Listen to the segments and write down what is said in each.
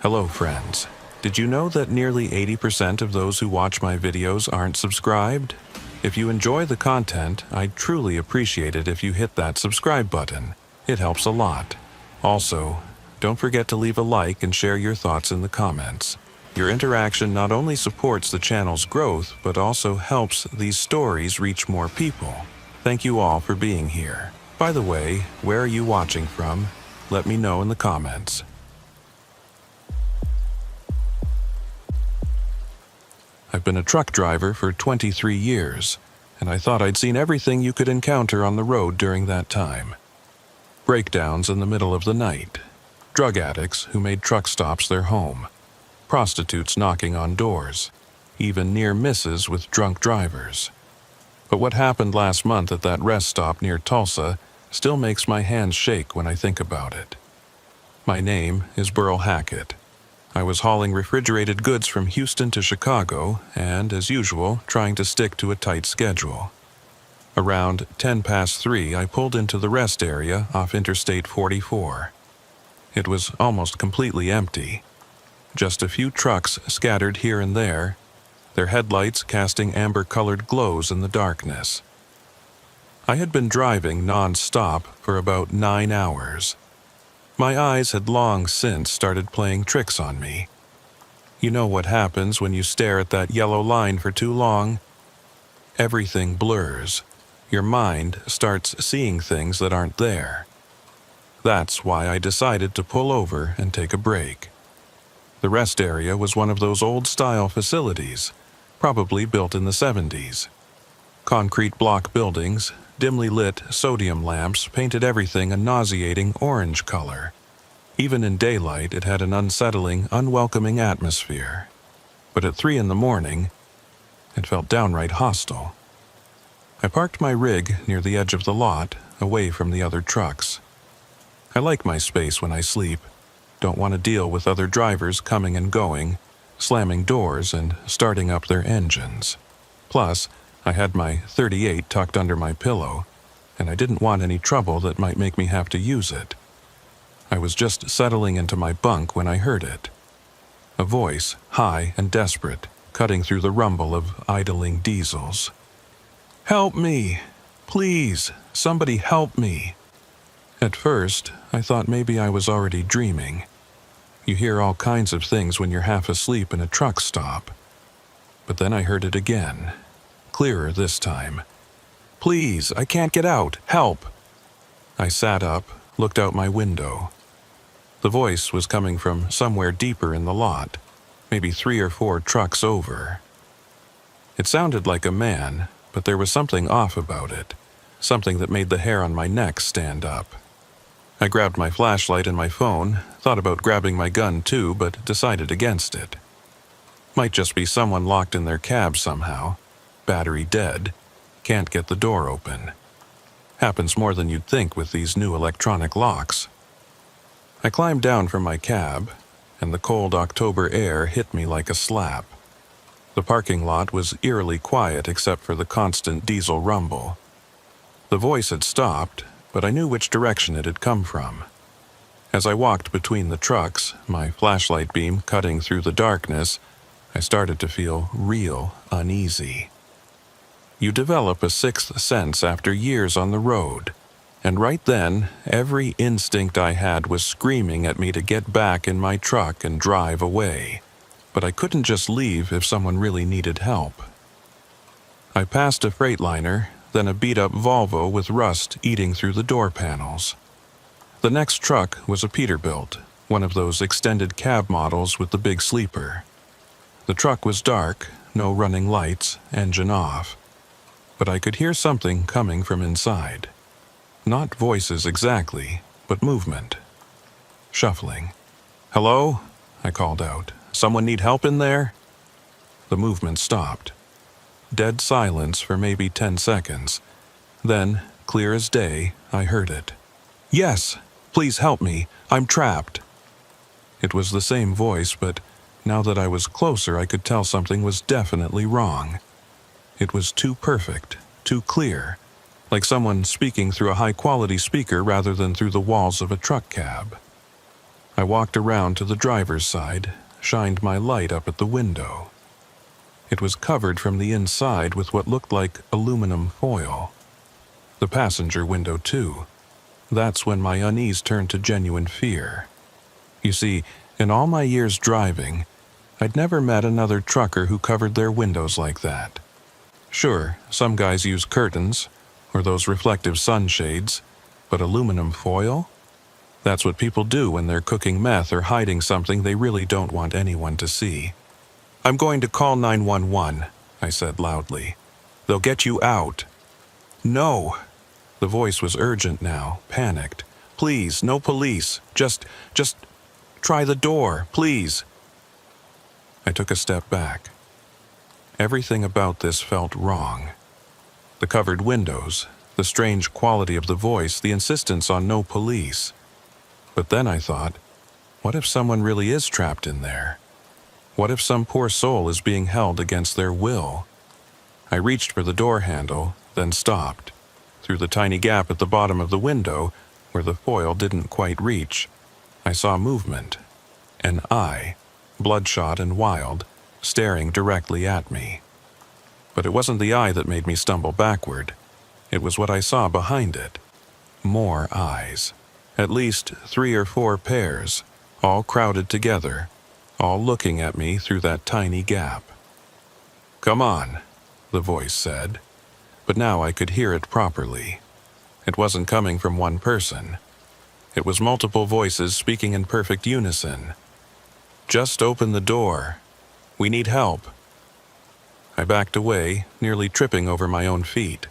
Hello friends. Did you know that nearly 80% of those who watch my videos aren't subscribed? If you enjoy the content, I'd truly appreciate it if you hit that subscribe button. It helps a lot. Also, don't forget to leave a like and share your thoughts in the comments. Your interaction not only supports the channel's growth, but also helps these stories reach more people. Thank you all for being here. By the way, where are you watching from? Let me know in the comments. I've been a truck driver for 23 years, and I thought I'd seen everything you could encounter on the road during that time. Breakdowns in the middle of the night, drug addicts who made truck stops their home, prostitutes knocking on doors, even near misses with drunk drivers. But what happened last month at that rest stop near Tulsa still makes my hands shake when I think about it. My name is Burl Hackett. I was hauling refrigerated goods from Houston to Chicago and, as usual, trying to stick to a tight schedule. Around 3:10, I pulled into the rest area off Interstate 44. It was almost completely empty. Just a few trucks scattered here and there, their headlights casting amber-colored glows in the darkness. I had been driving non-stop for about 9 hours. My eyes had long since started playing tricks on me. You know what happens when you stare at that yellow line for too long? Everything blurs. Your mind starts seeing things that aren't there. That's why I decided to pull over and take a break. The rest area was one of those old-style facilities, probably built in the 70s. Concrete block buildings, dimly lit sodium lamps painted everything a nauseating orange color. Even in daylight, it had an unsettling, unwelcoming atmosphere. But at 3 a.m, it felt downright hostile. I parked my rig near the edge of the lot, away from the other trucks. I like my space when I sleep. Don't want to deal with other drivers coming and going, slamming doors and starting up their engines. Plus, I had my .38 tucked under my pillow, and I didn't want any trouble that might make me have to use it. I was just settling into my bunk when I heard it. A voice, high and desperate, cutting through the rumble of idling diesels. "Help me! Please, somebody help me!" At first, I thought maybe I was already dreaming. You hear all kinds of things when you're half asleep in a truck stop. But then I heard it again. Clearer this time. "Please, I can't get out. Help!" I sat up, looked out my window. The voice was coming from somewhere deeper in the lot, maybe 3 or 4 trucks over. It sounded like a man, but there was something off about it, something that made the hair on my neck stand up. I grabbed my flashlight and my phone, thought about grabbing my gun too, but decided against it. Might just be someone locked in their cab somehow. Battery dead, can't get the door open. Happens more than you'd think with these new electronic locks. I climbed down from my cab, and the cold October air hit me like a slap. The parking lot was eerily quiet except for the constant diesel rumble. The voice had stopped, but I knew which direction it had come from. As I walked between the trucks, my flashlight beam cutting through the darkness, I started to feel real uneasy. You develop a sixth sense after years on the road, and right then, every instinct I had was screaming at me to get back in my truck and drive away. But I couldn't just leave if someone really needed help. I passed a Freightliner, then a beat-up Volvo with rust eating through the door panels. The next truck was a Peterbilt, one of those extended cab models with the big sleeper. The truck was dark, no running lights, engine off. But I could hear something coming from inside. Not voices exactly, but movement. Shuffling. "Hello?" I called out. "Someone need help in there?" The movement stopped. Dead silence for maybe 10 seconds. Then, clear as day, I heard it. "Yes, please help me. I'm trapped." It was the same voice, but now that I was closer, I could tell something was definitely wrong. It was too perfect, too clear, like someone speaking through a high-quality speaker rather than through the walls of a truck cab. I walked around to the driver's side, shined my light up at the window. It was covered from the inside with what looked like aluminum foil. The passenger window, too. That's when my unease turned to genuine fear. You see, in all my years driving, I'd never met another trucker who covered their windows like that. Sure, some guys use curtains, or those reflective sunshades, but aluminum foil? That's what people do when they're cooking meth or hiding something they really don't want anyone to see. "I'm going to call 911, I said loudly. "They'll get you out." "No." The voice was urgent now, panicked. "Please, no police. Just try the door, please." I took a step back. Everything about this felt wrong. The covered windows, the strange quality of the voice, the insistence on no police. But then I thought, what if someone really is trapped in there? What if some poor soul is being held against their will? I reached for the door handle, then stopped. Through the tiny gap at the bottom of the window, where the foil didn't quite reach, I saw movement. An eye, bloodshot and wild, staring directly at me. But it wasn't the eye that made me stumble backward. It was what I saw behind it. More eyes. At least 3 or 4 pairs, all crowded together, all looking at me through that tiny gap. "Come on," the voice said, but now I could hear it properly. It wasn't coming from one person. It was multiple voices speaking in perfect unison. "Just open the door. We need help." I backed away, nearly tripping over my own feet.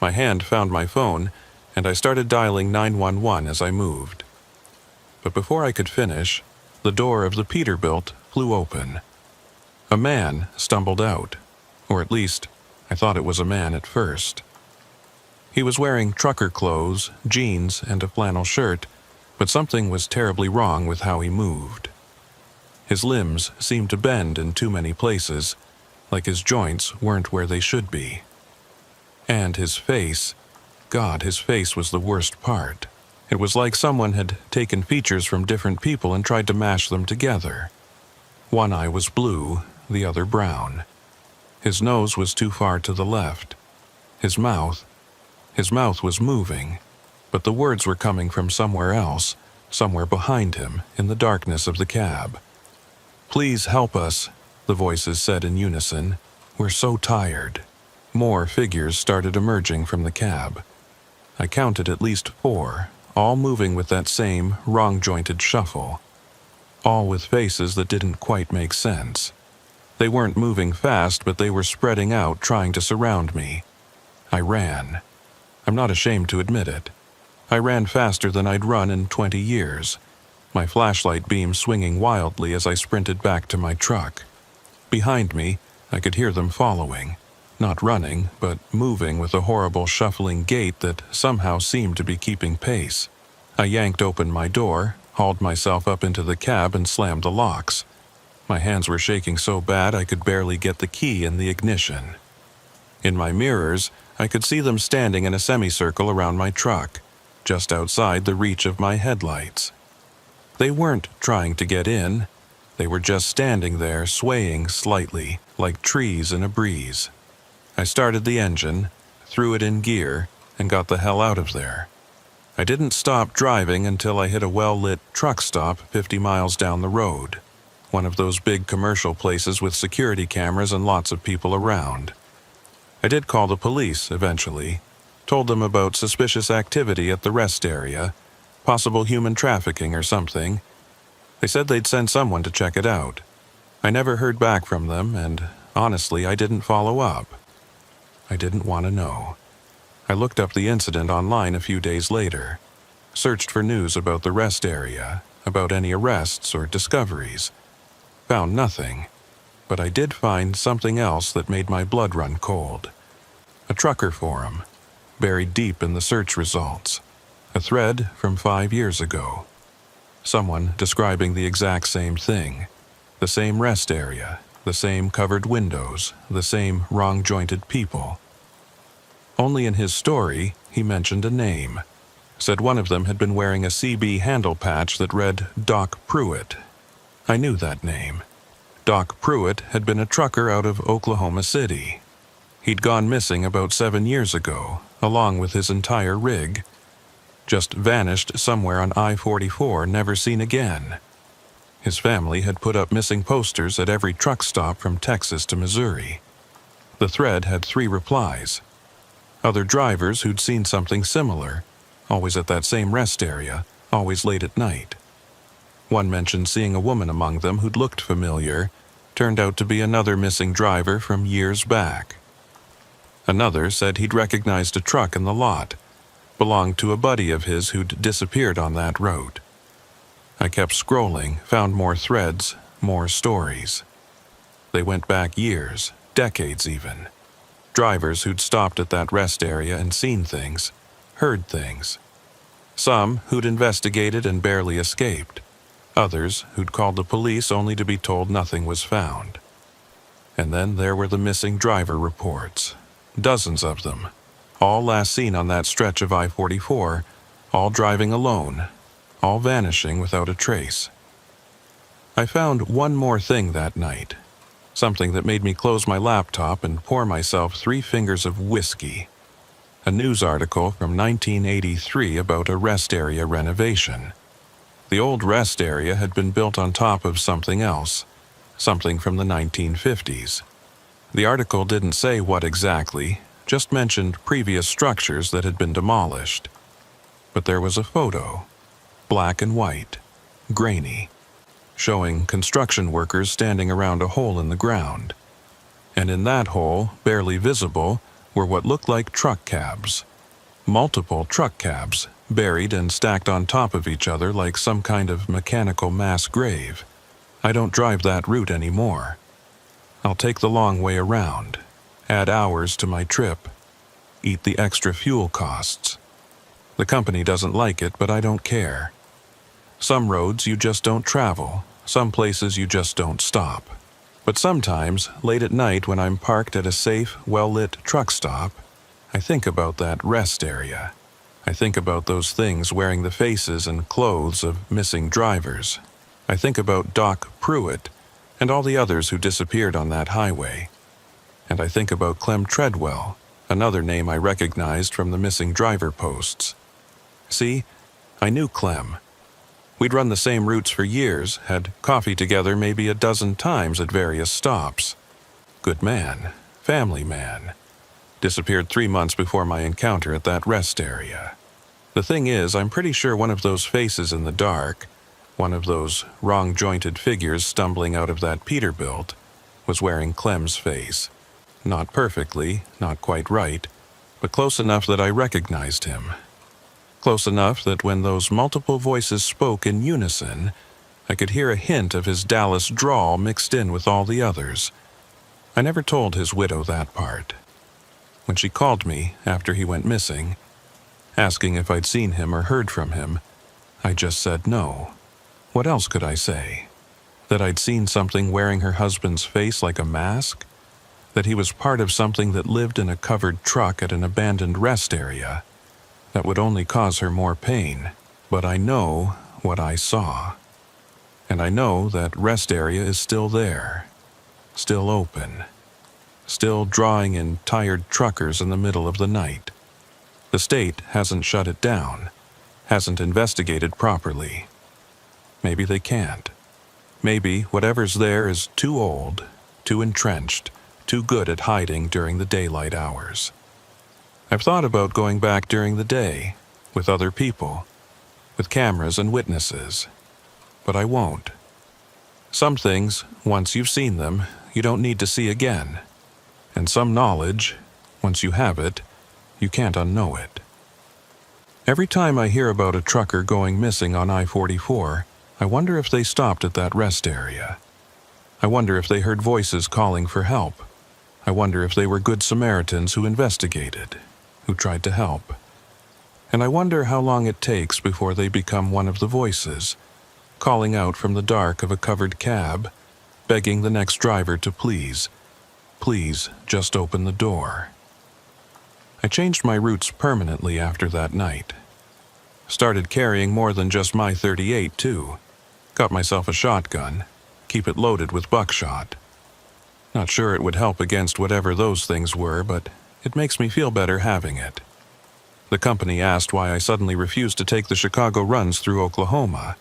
My hand found my phone, and I started dialing 911 as I moved. But before I could finish, the door of the Peterbilt flew open. A man stumbled out, or at least, I thought it was a man at first. He was wearing trucker clothes, jeans, and a flannel shirt, but something was terribly wrong with how he moved. His limbs seemed to bend in too many places, like his joints weren't where they should be. And his face, God, his face was the worst part. It was like someone had taken features from different people and tried to mash them together. One eye was blue, the other brown. His nose was too far to the left. His mouth was moving, but the words were coming from somewhere else, somewhere behind him, in the darkness of the cab. "Please help us," the voices said in unison. "We're so tired." More figures started emerging from the cab. I counted at least 4, all moving with that same wrong-jointed shuffle. All with faces that didn't quite make sense. They weren't moving fast, but they were spreading out, trying to surround me. I ran. I'm not ashamed to admit it. I ran faster than I'd run in 20 years, my flashlight beam swinging wildly as I sprinted back to my truck. Behind me, I could hear them following. Not running, but moving with a horrible shuffling gait that somehow seemed to be keeping pace. I yanked open my door, hauled myself up into the cab and slammed the locks. My hands were shaking so bad I could barely get the key in the ignition. In my mirrors, I could see them standing in a semicircle around my truck, just outside the reach of my headlights. They weren't trying to get in. They were just standing there, swaying slightly, like trees in a breeze. I started the engine, threw it in gear, and got the hell out of there. I didn't stop driving until I hit a well-lit truck stop 50 miles down the road, one of those big commercial places with security cameras and lots of people around. I did call the police eventually, told them about suspicious activity at the rest area, possible human trafficking or something. They said they'd send someone to check it out. I never heard back from them, and honestly, I didn't follow up. I didn't want to know. I looked up the incident online a few days later, searched for news about the rest area, about any arrests or discoveries. Found nothing, but I did find something else that made my blood run cold. A trucker forum, buried deep in the search results. A thread from 5 years ago. Someone describing the exact same thing. The same rest area, the same covered windows, the same wrong-jointed people. Only in his story, he mentioned a name. said one of them had been wearing a CB handle patch that read Doc Pruitt. I knew that name. Doc Pruitt had been a trucker out of Oklahoma City. He'd gone missing about 7 years ago, along with his entire rig. Just vanished somewhere on I-44, never seen again. His family had put up missing posters at every truck stop from Texas to Missouri. The thread had 3 replies. Other drivers who'd seen something similar, always at that same rest area, always late at night. One mentioned seeing a woman among them who'd looked familiar, turned out to be another missing driver from years back. Another said he'd recognized a truck in the lot, belonged to a buddy of his who'd disappeared on that road. I kept scrolling, found more threads, more stories. They went back years, decades even. Drivers who'd stopped at that rest area and seen things, heard things. Some who'd investigated and barely escaped. Others who'd called the police only to be told nothing was found. And then there were the missing driver reports. Dozens of them. All last seen on that stretch of I-44, all driving alone, all vanishing without a trace. I found one more thing that night, something that made me close my laptop and pour myself 3 fingers of whiskey. A news article from 1983 about a rest area renovation. The old rest area had been built on top of something else, something from the 1950s. The article didn't say what exactly, just mentioned previous structures that had been demolished. But there was a photo, black and white, grainy, showing construction workers standing around a hole in the ground. And in that hole, barely visible, were what looked like truck cabs. Multiple truck cabs, buried and stacked on top of each other like some kind of mechanical mass grave. I don't drive that route anymore. I'll take the long way around, add hours to my trip, eat the extra fuel costs. The company doesn't like it, but I don't care. Some roads you just don't travel, some places you just don't stop. But sometimes, late at night when I'm parked at a safe, well-lit truck stop, I think about that rest area. I think about those things wearing the faces and clothes of missing drivers. I think about Doc Pruitt and all the others who disappeared on that highway. And I think about Clem Treadwell, another name I recognized from the missing driver posts. See, I knew Clem. We'd run the same routes for years, had coffee together maybe a dozen times at various stops. Good man, family man. Disappeared 3 months before my encounter at that rest area. The thing is, I'm pretty sure one of those faces in the dark, one of those wrong-jointed figures stumbling out of that Peterbilt, was wearing Clem's face. Not perfectly, not quite right, but close enough that I recognized him. Close enough that when those multiple voices spoke in unison, I could hear a hint of his Dallas drawl mixed in with all the others. I never told his widow that part. When she called me after he went missing, asking if I'd seen him or heard from him, I just said no. What else could I say? That I'd seen something wearing her husband's face like a mask? That he was part of something that lived in a covered truck at an abandoned rest area? That would only cause her more pain. But I know what I saw. And I know that rest area is still there, still open, still drawing in tired truckers in the middle of the night. The state hasn't shut it down, hasn't investigated properly. Maybe they can't. Maybe whatever's there is too old, too entrenched, too good at hiding during the daylight hours. I've thought about going back during the day, with other people, with cameras and witnesses, but I won't. Some things, once you've seen them, you don't need to see again. And some knowledge, once you have it, you can't unknow it. Every time I hear about a trucker going missing on I-44, I wonder if they stopped at that rest area. I wonder if they heard voices calling for help. I wonder if they were good Samaritans who investigated, who tried to help. And I wonder how long it takes before they become one of the voices, calling out from the dark of a covered cab, begging the next driver to please just open the door. I changed my routes permanently after that night. Started carrying more than just my .38 too. Got myself a shotgun. Keep it loaded with buckshot. Not sure it would help against whatever those things were, but it makes me feel better having it. The company asked why I suddenly refused to take the Chicago runs through Oklahoma.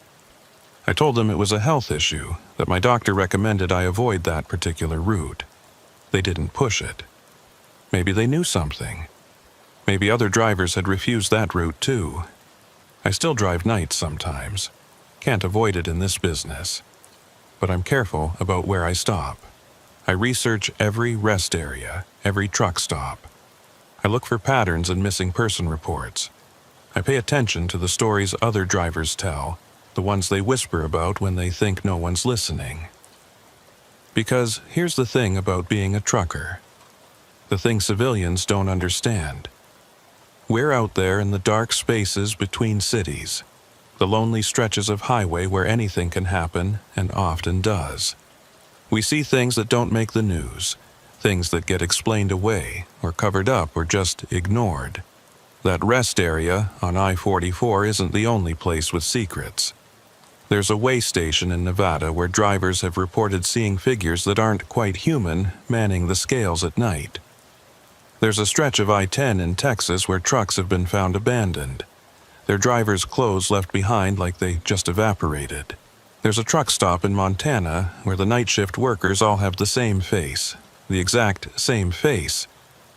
I told them it was a health issue, that my doctor recommended I avoid that particular route. They didn't push it. Maybe they knew something. Maybe other drivers had refused that route too. I still drive nights sometimes. Can't avoid it in this business. But I'm careful about where I stop. I research every rest area, every truck stop. I look for patterns in missing person reports. I pay attention to the stories other drivers tell, the ones they whisper about when they think no one's listening. Because here's the thing about being a trucker. The thing civilians don't understand. We're out there in the dark spaces between cities, the lonely stretches of highway where anything can happen and often does. We see things that don't make the news, things that get explained away or covered up or just ignored. That rest area on I-44 isn't the only place with secrets. There's a way station in Nevada where drivers have reported seeing figures that aren't quite human manning the scales at night. There's a stretch of I-10 in Texas where trucks have been found abandoned. Their drivers' clothes left behind like they just evaporated. There's a truck stop in Montana where the night shift workers all have the same face, the exact same face,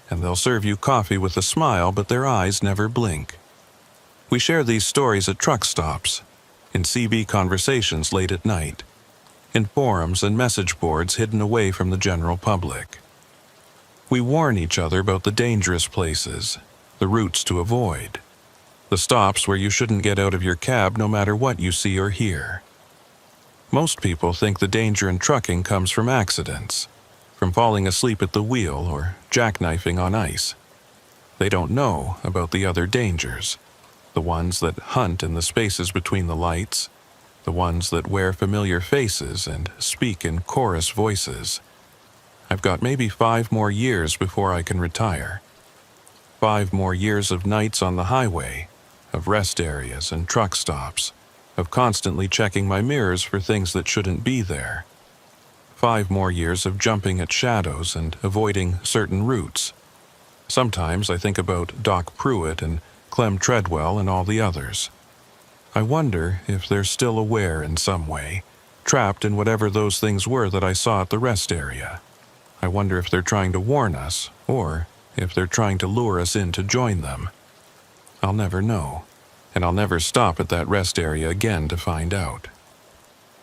and they'll serve you coffee with a smile, but their eyes never blink. We share these stories at truck stops, in CB conversations late at night, in forums and message boards hidden away from the general public. We warn each other about the dangerous places, the routes to avoid, the stops where you shouldn't get out of your cab no matter what you see or hear. Most people think the danger in trucking comes from accidents, from falling asleep at the wheel or jackknifing on ice. They don't know about the other dangers, the ones that hunt in the spaces between the lights, the ones that wear familiar faces and speak in chorus voices. I've got maybe 5 more years before I can retire. 5 more years of nights on the highway, of rest areas and truck stops, of constantly checking my mirrors for things that shouldn't be there. 5 more years of jumping at shadows and avoiding certain routes. Sometimes I think about Doc Pruitt and Clem Treadwell and all the others. I wonder if they're still aware in some way, trapped in whatever those things were that I saw at the rest area. I wonder if they're trying to warn us, or if they're trying to lure us in to join them. I'll never know, and I'll never stop at that rest area again to find out.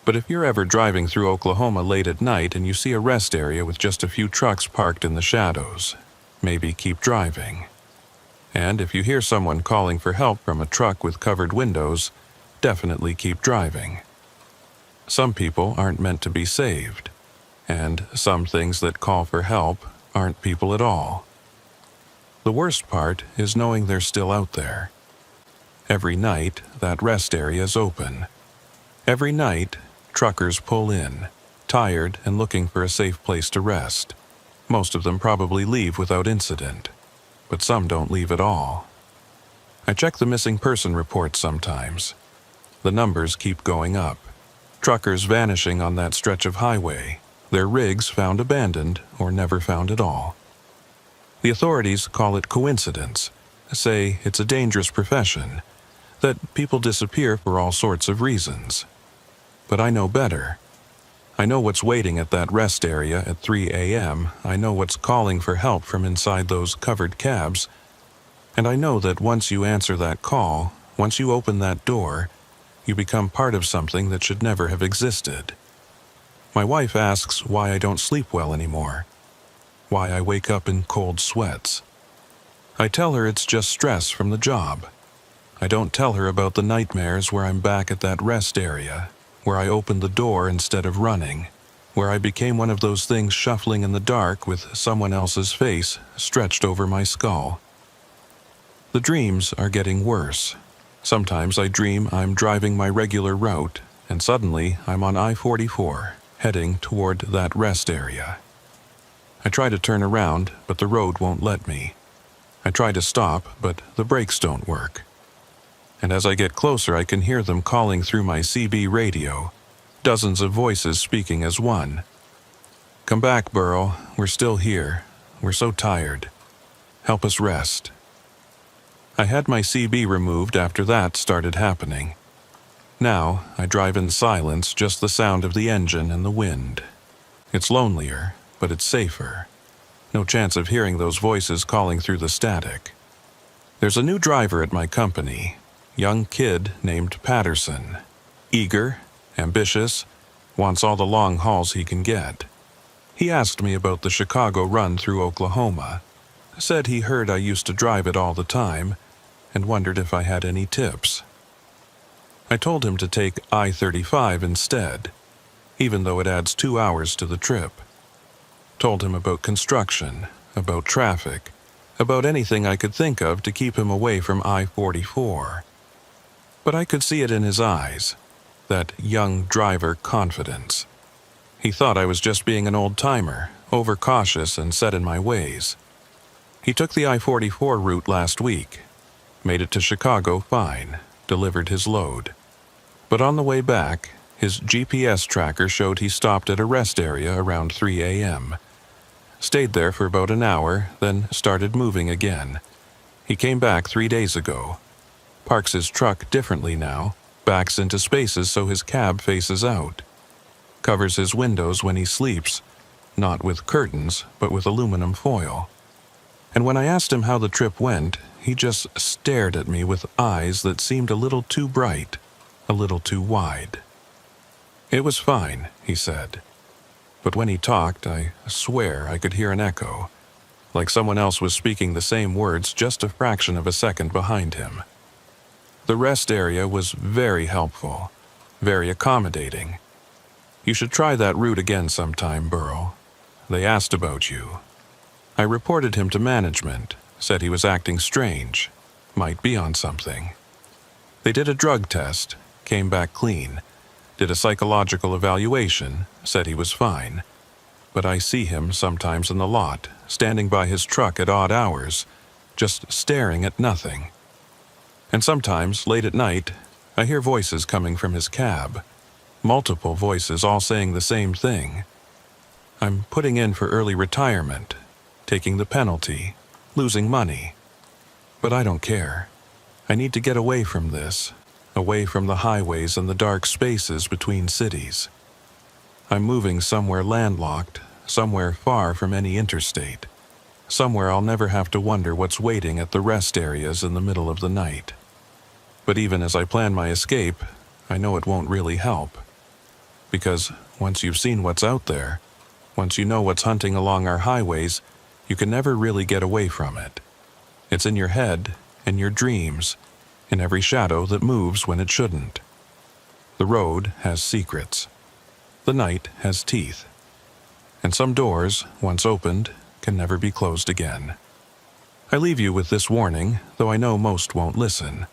But if you're ever driving through Oklahoma late at night and you see a rest area with just a few trucks parked in the shadows, maybe keep driving. And if you hear someone calling for help from a truck with covered windows, definitely keep driving. Some people aren't meant to be saved. And some things that call for help aren't people at all. The worst part is knowing they're still out there. Every night, that rest area is open. Every night, truckers pull in, tired and looking for a safe place to rest. Most of them probably leave without incident, but some don't leave at all. I check the missing person reports sometimes. The numbers keep going up. Truckers vanishing on that stretch of highway. Their rigs found abandoned or never found at all. The authorities call it coincidence, say it's a dangerous profession, that people disappear for all sorts of reasons. But I know better. I know what's waiting at that rest area at 3 a.m. I know what's calling for help from inside those covered cabs. And I know that once you answer that call, once you open that door, you become part of something that should never have existed. My wife asks why I don't sleep well anymore, why I wake up in cold sweats. I tell her it's just stress from the job. I don't tell her about the nightmares where I'm back at that rest area, where I opened the door instead of running, where I became one of those things shuffling in the dark with someone else's face stretched over my skull. The dreams are getting worse. Sometimes I dream I'm driving my regular route, and suddenly I'm on I-44. Heading toward that rest area. I try to turn around, but the road won't let me. I try to stop, but the brakes don't work. and as I get closer I can hear them calling through my CB radio, dozens of voices speaking as one. "Come back, Burl. We're still here. We're so tired. Help us rest." I had my CB removed after that started happening. Now, I drive in silence, just the sound of the engine and the wind. It's lonelier, but it's safer. No chance of hearing those voices calling through the static. There's a new driver at my company, young kid named Patterson. Eager, ambitious, wants all the long hauls he can get. He asked me about the Chicago run through Oklahoma, said he heard I used to drive it all the time, and wondered if I had any tips. I told him to take I-35 instead, even though it adds 2 hours to the trip. Told him about construction, about traffic, about anything I could think of to keep him away from I-44. But I could see it in his eyes, that young driver confidence. He thought I was just being an old-timer, overcautious and set in my ways. He took the I-44 route last week, made it to Chicago fine, delivered his load. But on the way back, his GPS tracker showed he stopped at a rest area around 3 a.m. Stayed there for about an hour, then started moving again. He came back 3 days ago. Parks his truck differently now, backs into spaces so his cab faces out. Covers his windows when he sleeps, not with curtains, but with aluminum foil. And when I asked him how the trip went, he just stared at me with eyes that seemed a little too bright, a little too wide. "It was fine," he said. But when he talked, I swear I could hear an echo, like someone else was speaking the same words just a fraction of a second behind him. The rest area was very helpful, very accommodating. You should try that route again sometime, Burl. They asked about you. I reported him to management, said he was acting strange, might be on something. They did a drug test, came back clean, did a psychological evaluation, said he was fine. But I see him sometimes in the lot, standing by his truck at odd hours, just staring at nothing. And sometimes, late at night, I hear voices coming from his cab. Multiple voices all saying the same thing. I'm putting in for early retirement, taking the penalty, losing money. But I don't care. I need to get away from this, away from the highways and the dark spaces between cities. I'm moving somewhere landlocked, somewhere far from any interstate, somewhere I'll never have to wonder what's waiting at the rest areas in the middle of the night. But even as I plan my escape, I know it won't really help. Because once you've seen what's out there, once you know what's hunting along our highways, you can never really get away from it. It's in your head, in your dreams, in every shadow that moves when it shouldn't. The road has secrets. The night has teeth. And some doors, once opened, can never be closed again. I leave you with this warning, though I know most won't listen.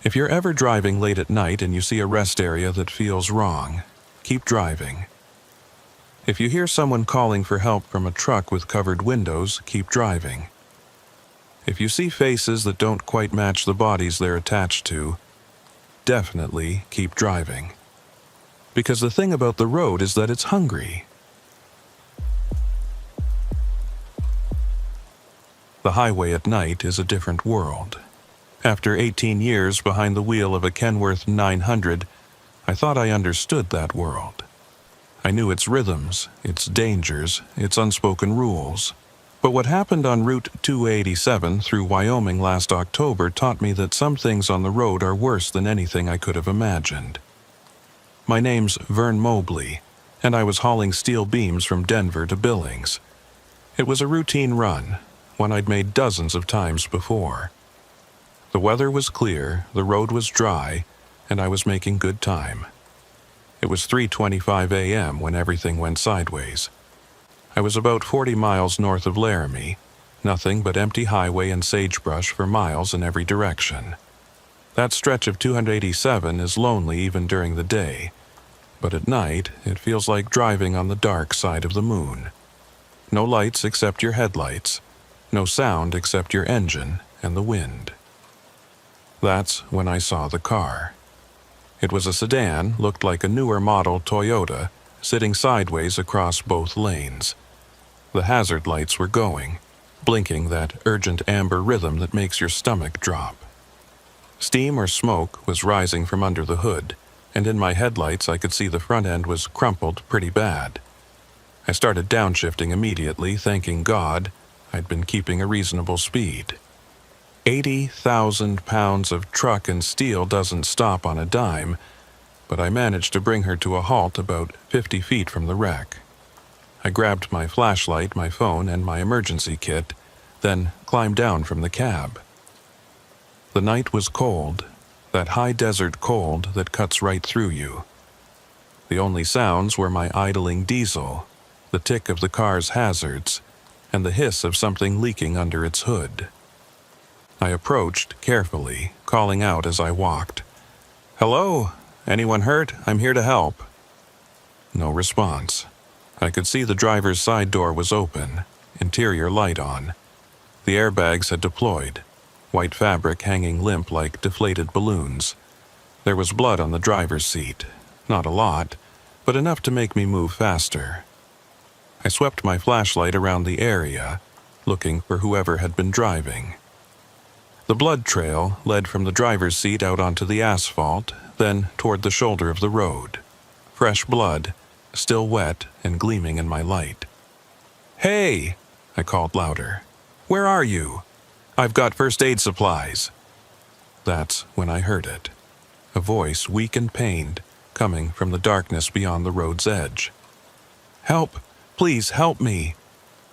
If you're ever driving late at night and you see a rest area that feels wrong, keep driving. If you hear someone calling for help from a truck with covered windows, keep driving. If you see faces that don't quite match the bodies they're attached to, definitely keep driving. Because the thing about the road is that it's hungry. The highway at night is a different world. After 18 years behind the wheel of a Kenworth 900, I thought I understood that world. I knew its rhythms, its dangers, its unspoken rules. But what happened on Route 287 through Wyoming last October taught me that some things on the road are worse than anything I could have imagined. My name's Vern Mobley, and I was hauling steel beams from Denver to Billings. It was a routine run, one I'd made dozens of times before. The weather was clear, the road was dry, and I was making good time. It was 3:25 a.m. when everything went sideways. I was about 40 miles north of Laramie, nothing but empty highway and sagebrush for miles in every direction. That stretch of 287 is lonely even during the day, but at night it feels like driving on the dark side of the moon. No lights except your headlights, no sound except your engine and the wind. That's when I saw the car. It was a sedan, looked like a newer model Toyota, sitting sideways across both lanes. The hazard lights were going, blinking that urgent amber rhythm that makes your stomach drop. Steam or smoke was rising from under the hood, and in my headlights I could see the front end was crumpled pretty bad. I started downshifting immediately, thanking God I'd been keeping a reasonable speed. 80,000 pounds of truck and steel doesn't stop on a dime, but I managed to bring her to a halt about 50 feet from the wreck. I grabbed my flashlight, my phone, and my emergency kit, then climbed down from the cab. The night was cold, that high desert cold that cuts right through you. The only sounds were my idling diesel, the tick of the car's hazards, and the hiss of something leaking under its hood. I approached carefully, calling out as I walked. "Hello? Anyone hurt? I'm here to help." No response. I could see the driver's side door was open, interior light on. The airbags had deployed, white fabric hanging limp like deflated balloons. There was blood on the driver's seat. Not a lot, but enough to make me move faster. I swept my flashlight around the area, looking for whoever had been driving. The blood trail led from the driver's seat out onto the asphalt, then toward the shoulder of the road. Fresh blood, still wet and gleaming in my light. "Hey!" I called louder. "Where are you? I've got first aid supplies." That's when I heard it. A voice, weak and pained, coming from the darkness beyond the road's edge. "Help! Please help me!"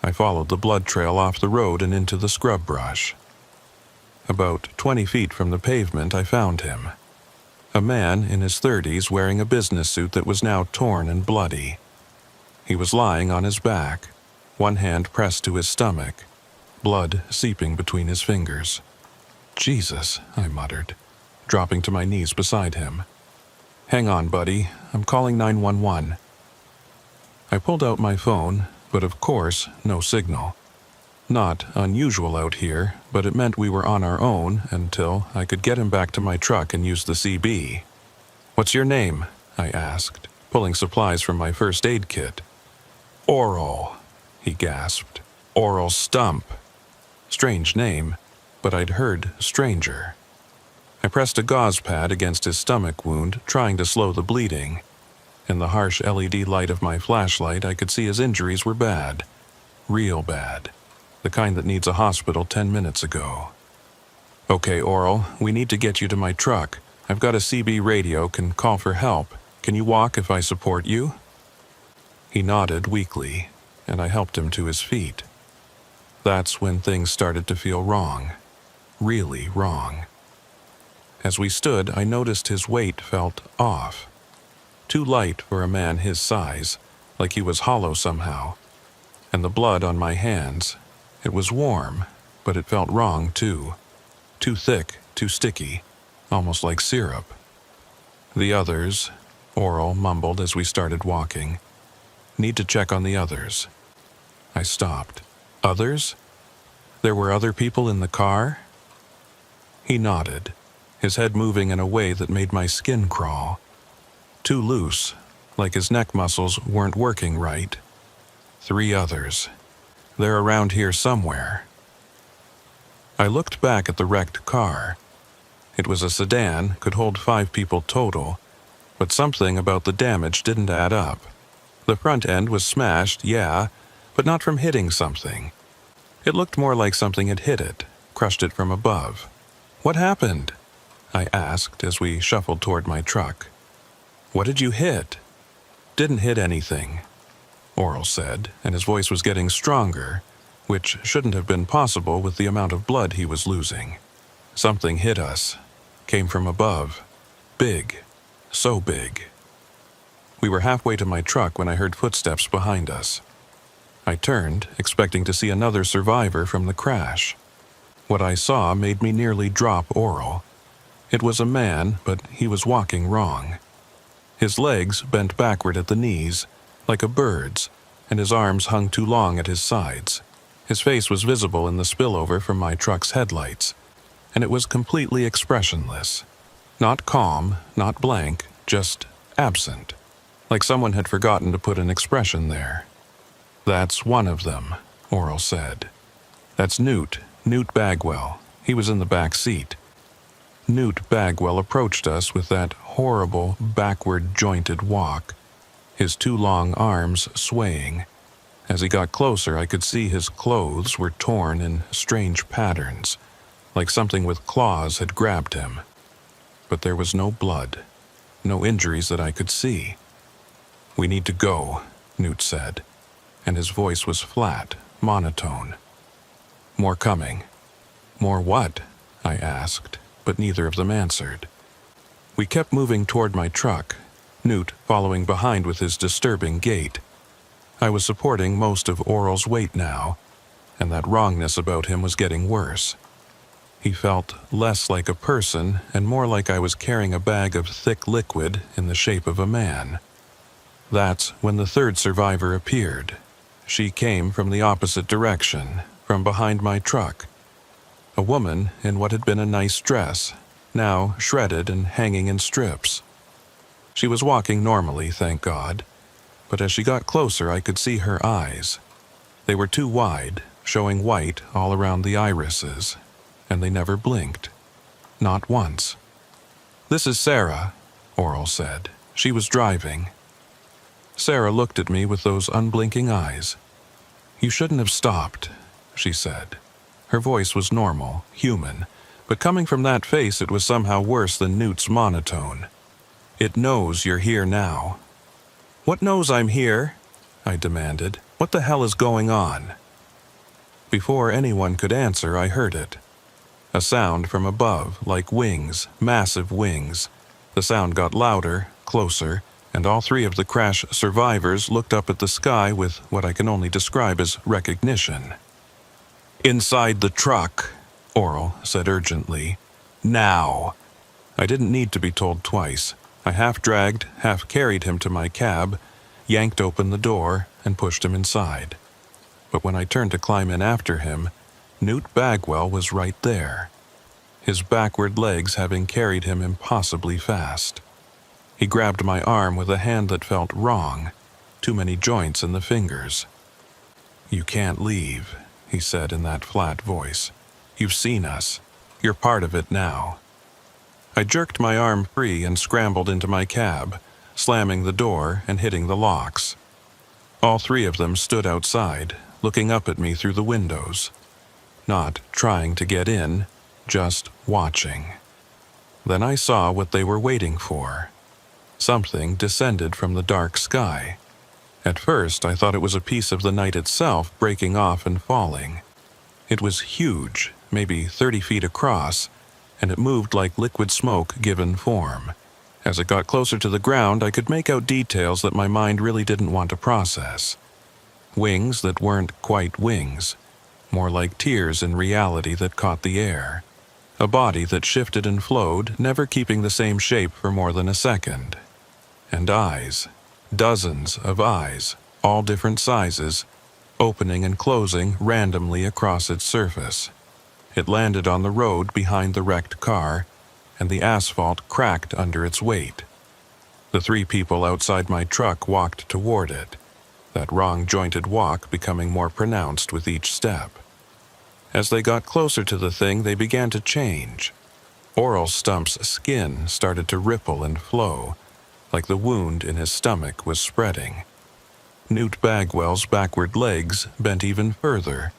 I followed the blood trail off the road and into the scrub brush. About 20 feet from the pavement, I found him. A man in his 30s wearing a business suit that was now torn and bloody. He was lying on his back, one hand pressed to his stomach, blood seeping between his fingers. "Jesus," I muttered, dropping to my knees beside him. "Hang on, buddy. I'm calling 911. I pulled out my phone, but of course, no signal. Not unusual out here, but it meant we were on our own until I could get him back to my truck and use the CB. "What's your name?" I asked, pulling supplies from my first aid kit. "Oral," he gasped. "Oral Stump." Strange name, but I'd heard stranger. I pressed a gauze pad against his stomach wound, trying to slow the bleeding. In the harsh LED light of my flashlight, I could see his injuries were bad. Real bad. The kind that needs a hospital 10 minutes ago. "Okay, Oral, we need to get you to my truck. I've got a CB radio, can call for help. Can you walk if I support you?" He nodded weakly, and I helped him to his feet. That's when things started to feel wrong. Really wrong. As we stood, I noticed his weight felt off. Too light for a man his size, like he was hollow somehow. And the blood on my hands, it was warm, but it felt wrong too. Too thick, too sticky, almost like syrup. "The others," Oral mumbled as we started walking. "Need to check on the others." I stopped. "Others? There were other people in the car?" He nodded, his head moving in a way that made my skin crawl. Too loose, like his neck muscles weren't working right. 3 others. They're around here somewhere. I looked back at the wrecked car. It was a sedan, could hold 5 people total, but something about the damage didn't add up. The front end was smashed, yeah, but not from hitting something. It looked more like something had hit it, crushed it from above. "What happened?" I asked as we shuffled toward my truck. "What did you hit?" "Didn't hit anything," Oral said, and his voice was getting stronger, which shouldn't have been possible with the amount of blood he was losing. "Something hit us. Came from above. Big. So big." We were halfway to my truck when I heard footsteps behind us. I turned, expecting to see another survivor from the crash. What I saw made me nearly drop Oral. It was a man, but he was walking wrong. His legs bent backward at the knees, like a bird's, and his arms hung too long at his sides. His face was visible in the spillover from my truck's headlights, and it was completely expressionless. Not calm, not blank, just absent, like someone had forgotten to put an expression there. "That's one of them," Oral said. "That's Newt Bagwell. He was in the back seat." Newt Bagwell approached us with that horrible, backward-jointed walk, his two long arms swaying. As he got closer, I could see his clothes were torn in strange patterns, like something with claws had grabbed him. But there was no blood, no injuries that I could see. "We need to go," Newt said, and his voice was flat, monotone. "More coming." "More what?" I asked, but neither of them answered. We kept moving toward my truck, Newt following behind with his disturbing gait. I was supporting most of Oral's weight now, and that wrongness about him was getting worse. He felt less like a person and more like I was carrying a bag of thick liquid in the shape of a man. That's when the third survivor appeared. She came from the opposite direction, from behind my truck. A woman in what had been a nice dress, now shredded and hanging in strips. She was walking normally, thank God, but as she got closer I could see her eyes. They were too wide, showing white all around the irises, and they never blinked. Not once. "This is Sarah," Oral said. "She was driving." Sarah looked at me with those unblinking eyes. "You shouldn't have stopped," she said. Her voice was normal, human, but coming from that face it was somehow worse than Newt's monotone. "It knows you're here now." "What knows I'm here?" I demanded. "What the hell is going on?" Before anyone could answer, I heard it. A sound from above, like wings, massive wings. The sound got louder, closer, and all three of the crash survivors looked up at the sky with what I can only describe as recognition. "Inside the truck," Oral said urgently. "Now." I didn't need to be told twice. I half-dragged, half-carried him to my cab, yanked open the door, and pushed him inside. But when I turned to climb in after him, Newt Bagwell was right there, his backward legs having carried him impossibly fast. He grabbed my arm with a hand that felt wrong, too many joints in the fingers. "You can't leave," he said in that flat voice. "You've seen us. You're part of it now." I jerked my arm free and scrambled into my cab, slamming the door and hitting the locks. All three of them stood outside, looking up at me through the windows. Not trying to get in, just watching. Then I saw what they were waiting for. Something descended from the dark sky. At first, I thought it was a piece of the night itself breaking off and falling. It was huge, maybe 30 feet across, and it moved like liquid smoke given form. As it got closer to the ground, I could make out details that my mind really didn't want to process. Wings that weren't quite wings, more like tears in reality that caught the air. A body that shifted and flowed, never keeping the same shape for more than a second. And eyes, dozens of eyes, all different sizes, opening and closing randomly across its surface. It landed on the road behind the wrecked car, and the asphalt cracked under its weight. The three people outside my truck walked toward it, that wrong-jointed walk becoming more pronounced with each step. As they got closer to the thing, they began to change. Oral Stump's skin started to ripple and flow, like the wound in his stomach was spreading. Newt Bagwell's backward legs bent even further,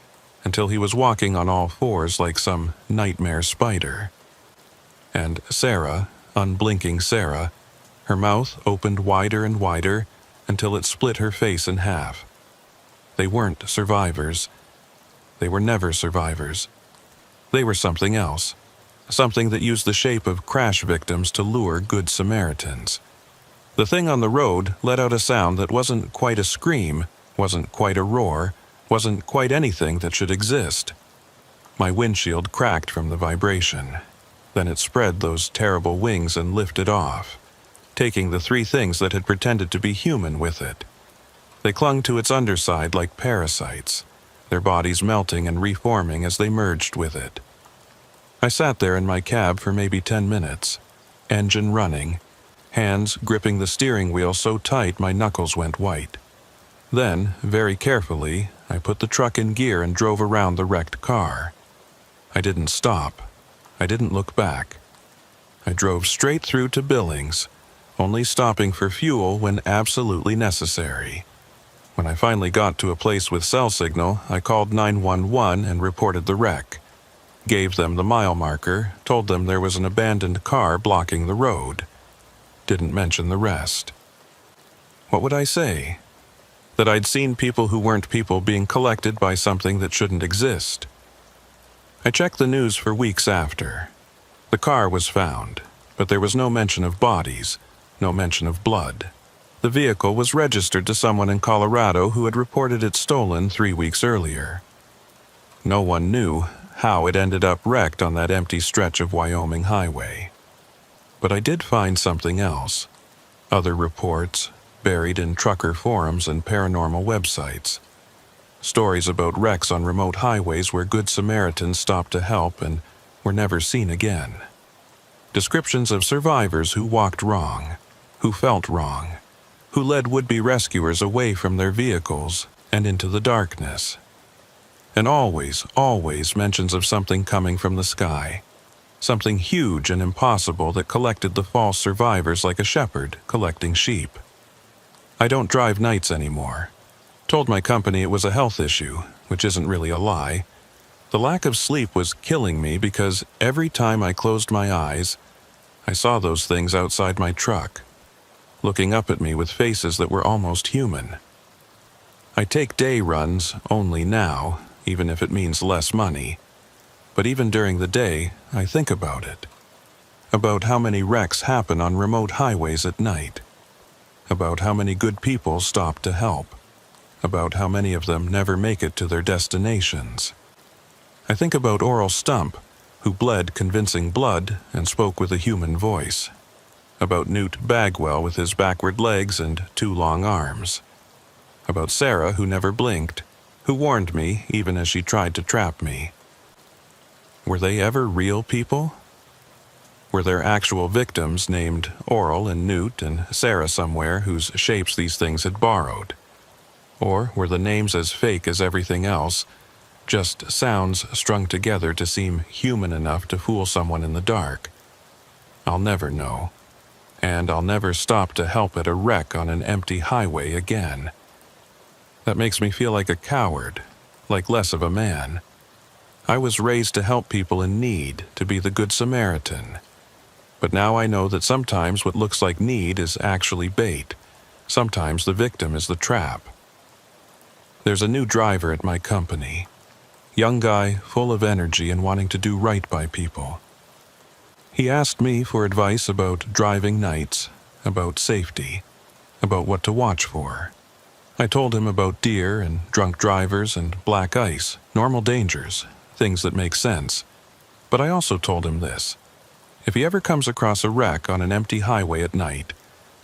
until he was walking on all fours like some nightmare spider. And Sarah, unblinking Sarah, her mouth opened wider and wider until it split her face in half. They weren't survivors. They were never survivors. They were something else, something that used the shape of crash victims to lure good Samaritans. The thing on the road let out a sound that wasn't quite a scream, wasn't quite a roar, wasn't quite anything that should exist. My windshield cracked from the vibration. Then it spread those terrible wings and lifted off, taking the three things that had pretended to be human with it. They clung to its underside like parasites, their bodies melting and reforming as they merged with it. I sat there in my cab for maybe 10 minutes, engine running, hands gripping the steering wheel so tight my knuckles went white. Then, very carefully, I put the truck in gear and drove around the wrecked car. I didn't stop. I didn't look back. I drove straight through to Billings, only stopping for fuel when absolutely necessary. When I finally got to a place with cell signal, I called 911 and reported the wreck. Gave them the mile marker, told them there was an abandoned car blocking the road. Didn't mention the rest. What would I say? That I'd seen people who weren't people being collected by something that shouldn't exist. I checked the news for weeks after. The car was found, but there was no mention of bodies, no mention of blood. The vehicle was registered to someone in Colorado who had reported it stolen 3 weeks earlier. No one knew how it ended up wrecked on that empty stretch of Wyoming highway. But I did find something else. Other reports, buried in trucker forums and paranormal websites. Stories about wrecks on remote highways where good Samaritans stopped to help and were never seen again. Descriptions of survivors who walked wrong, who felt wrong, who led would-be rescuers away from their vehicles and into the darkness. And always mentions of something coming from the sky, something huge and impossible that collected the false survivors like a shepherd collecting sheep. I don't drive nights anymore. Told my company it was a health issue, which isn't really a lie. The lack of sleep was killing me because every time I closed my eyes, I saw those things outside my truck, looking up at me with faces that were almost human. I take day runs only now, even if it means less money. But even during the day, I think about it. About how many wrecks happen on remote highways at night. About how many good people stop to help. About how many of them never make it to their destinations. I think about Oral Stump, who bled convincing blood and spoke with a human voice. About Newt Bagwell with his backward legs and 2 long arms. About Sarah, who never blinked, who warned me even as she tried to trap me. Were they ever real people? Were there actual victims named Oral and Newt and Sarah somewhere whose shapes these things had borrowed? Or were the names as fake as everything else, just sounds strung together to seem human enough to fool someone in the dark? I'll never know. And I'll never stop to help at a wreck on an empty highway again. That makes me feel like a coward, like less of a man. I was raised to help people in need, to be the Good Samaritan. But now I know that sometimes what looks like need is actually bait. Sometimes the victim is the trap. There's a new driver at my company. Young guy, full of energy and wanting to do right by people. He asked me for advice about driving nights, about safety, about what to watch for. I told him about deer and drunk drivers and black ice, normal dangers, things that make sense. But I also told him this. If he ever comes across a wreck on an empty highway at night,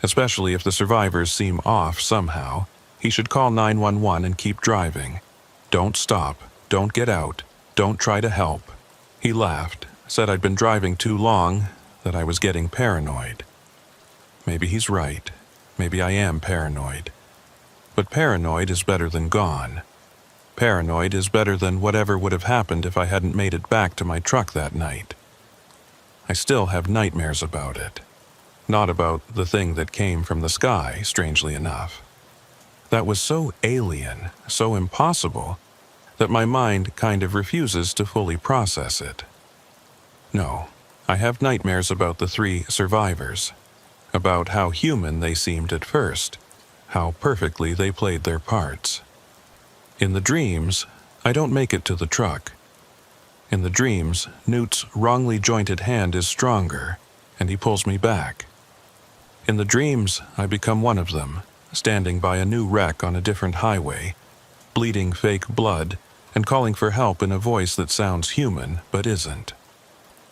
especially if the survivors seem off somehow, he should call 911 and keep driving. Don't stop, don't get out, don't try to help. He laughed, said I'd been driving too long, that I was getting paranoid. Maybe he's right. Maybe I am paranoid. But paranoid is better than gone. Paranoid is better than whatever would have happened if I hadn't made it back to my truck that night. I still have nightmares about it. Not about the thing that came from the sky, strangely enough. That was so alien, so impossible, that my mind kind of refuses to fully process it. No, I have nightmares about the 3 survivors, about how human they seemed at first, how perfectly they played their parts. In the dreams, I don't make it to the truck. In the dreams, Newt's wrongly jointed hand is stronger, and he pulls me back. In the dreams, I become one of them, standing by a new wreck on a different highway, bleeding fake blood, and calling for help in a voice that sounds human but isn't.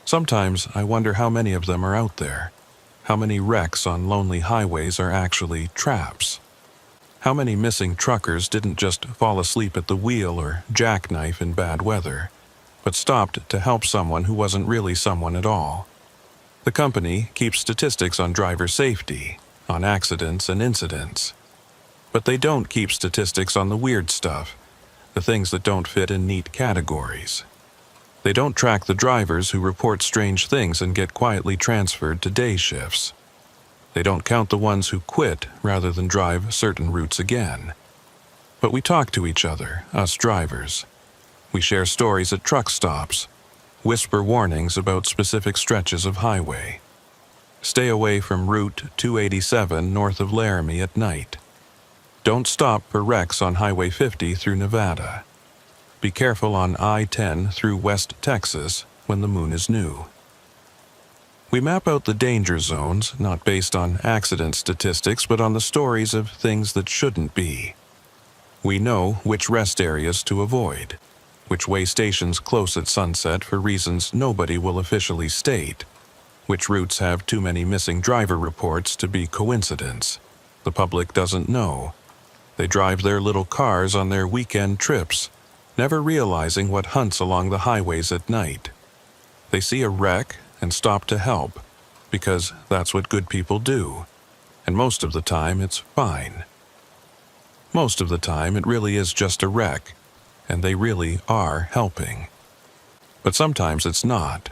Sometimes I wonder how many of them are out there. How many wrecks on lonely highways are actually traps? How many missing truckers didn't just fall asleep at the wheel or jackknife in bad weather? but stopped to help someone who wasn't really someone at all. The company keeps statistics on driver safety, on accidents and incidents. But they don't keep statistics on the weird stuff, the things that don't fit in neat categories. They don't track the drivers who report strange things and get quietly transferred to day shifts. They don't count the ones who quit rather than drive certain routes again. But we talk to each other, us drivers. We share stories at truck stops, whisper warnings about specific stretches of highway. Stay away from Route 287 north of Laramie at night. Don't stop for wrecks on Highway 50 through Nevada. Be careful on I-10 through West Texas when the moon is new. We map out the danger zones, not based on accident statistics, but on the stories of things that shouldn't be. We know which rest areas to avoid, which way stations close at sunset for reasons nobody will officially state, which routes have too many missing driver reports to be coincidence. The public doesn't know. They drive their little cars on their weekend trips, never realizing what hunts along the highways at night. They see a wreck and stop to help, because that's what good people do, and most of the time it's fine. Most of the time it really is just a wreck, and they really are helping. But sometimes it's not.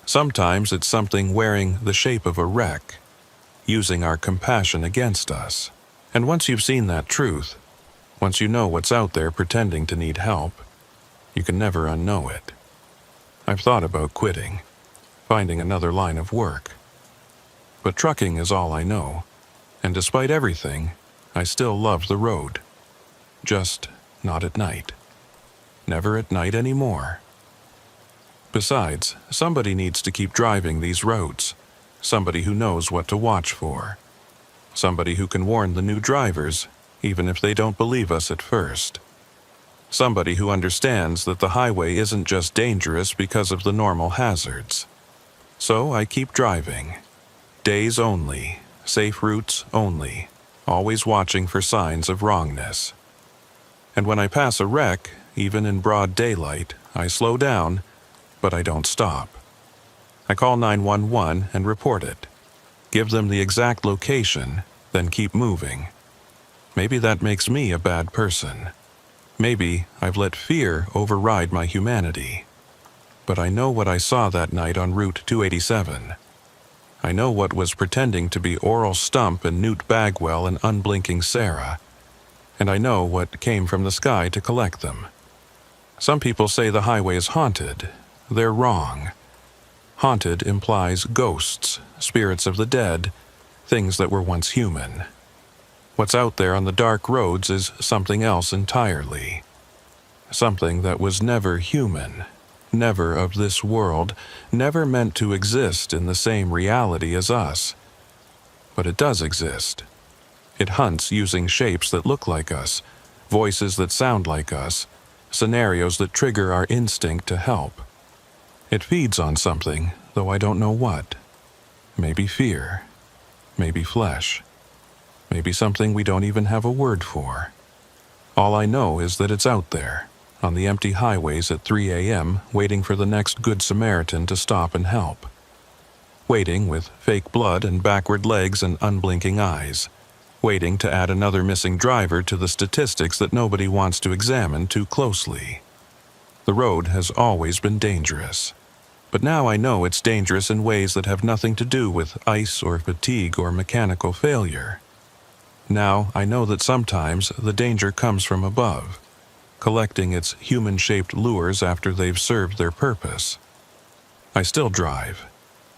Sometimes it's something wearing the shape of a wreck, using our compassion against us. And once you've seen that truth, once you know what's out there pretending to need help, you can never unknow it. I've thought about quitting, finding another line of work. But trucking is all I know, and despite everything, I still love the road. Just not at night. Never at night anymore. Besides, somebody needs to keep driving these roads. Somebody who knows what to watch for. Somebody who can warn the new drivers, even if they don't believe us at first. Somebody who understands that the highway isn't just dangerous because of the normal hazards. So I keep driving. Days only, safe routes only, always watching for signs of wrongness. And when I pass a wreck, even in broad daylight, I slow down, but I don't stop. I call 911 and report it. Give them the exact location, then keep moving. Maybe that makes me a bad person. Maybe I've let fear override my humanity. But I know what I saw that night on Route 287. I know what was pretending to be Oral Stump and Newt Bagwell and unblinking Sarah. And I know what came from the sky to collect them. Some people say the highway is haunted. They're wrong. Haunted implies ghosts, spirits of the dead, things that were once human. What's out there on the dark roads is something else entirely. Something that was never human, never of this world, never meant to exist in the same reality as us. But it does exist. It hunts using shapes that look like us, voices that sound like us, scenarios that trigger our instinct to help. It feeds on something, though I don't know what. Maybe fear. Maybe flesh. Maybe something we don't even have a word for. All I know is that it's out there, on the empty highways at 3 a.m., waiting for the next Good Samaritan to stop and help. Waiting with fake blood and backward legs and unblinking eyes. Waiting to add another missing driver to the statistics that nobody wants to examine too closely. The road has always been dangerous. But now I know it's dangerous in ways that have nothing to do with ice or fatigue or mechanical failure. Now I know that sometimes the danger comes from above, collecting its human-shaped lures after they've served their purpose. I still drive.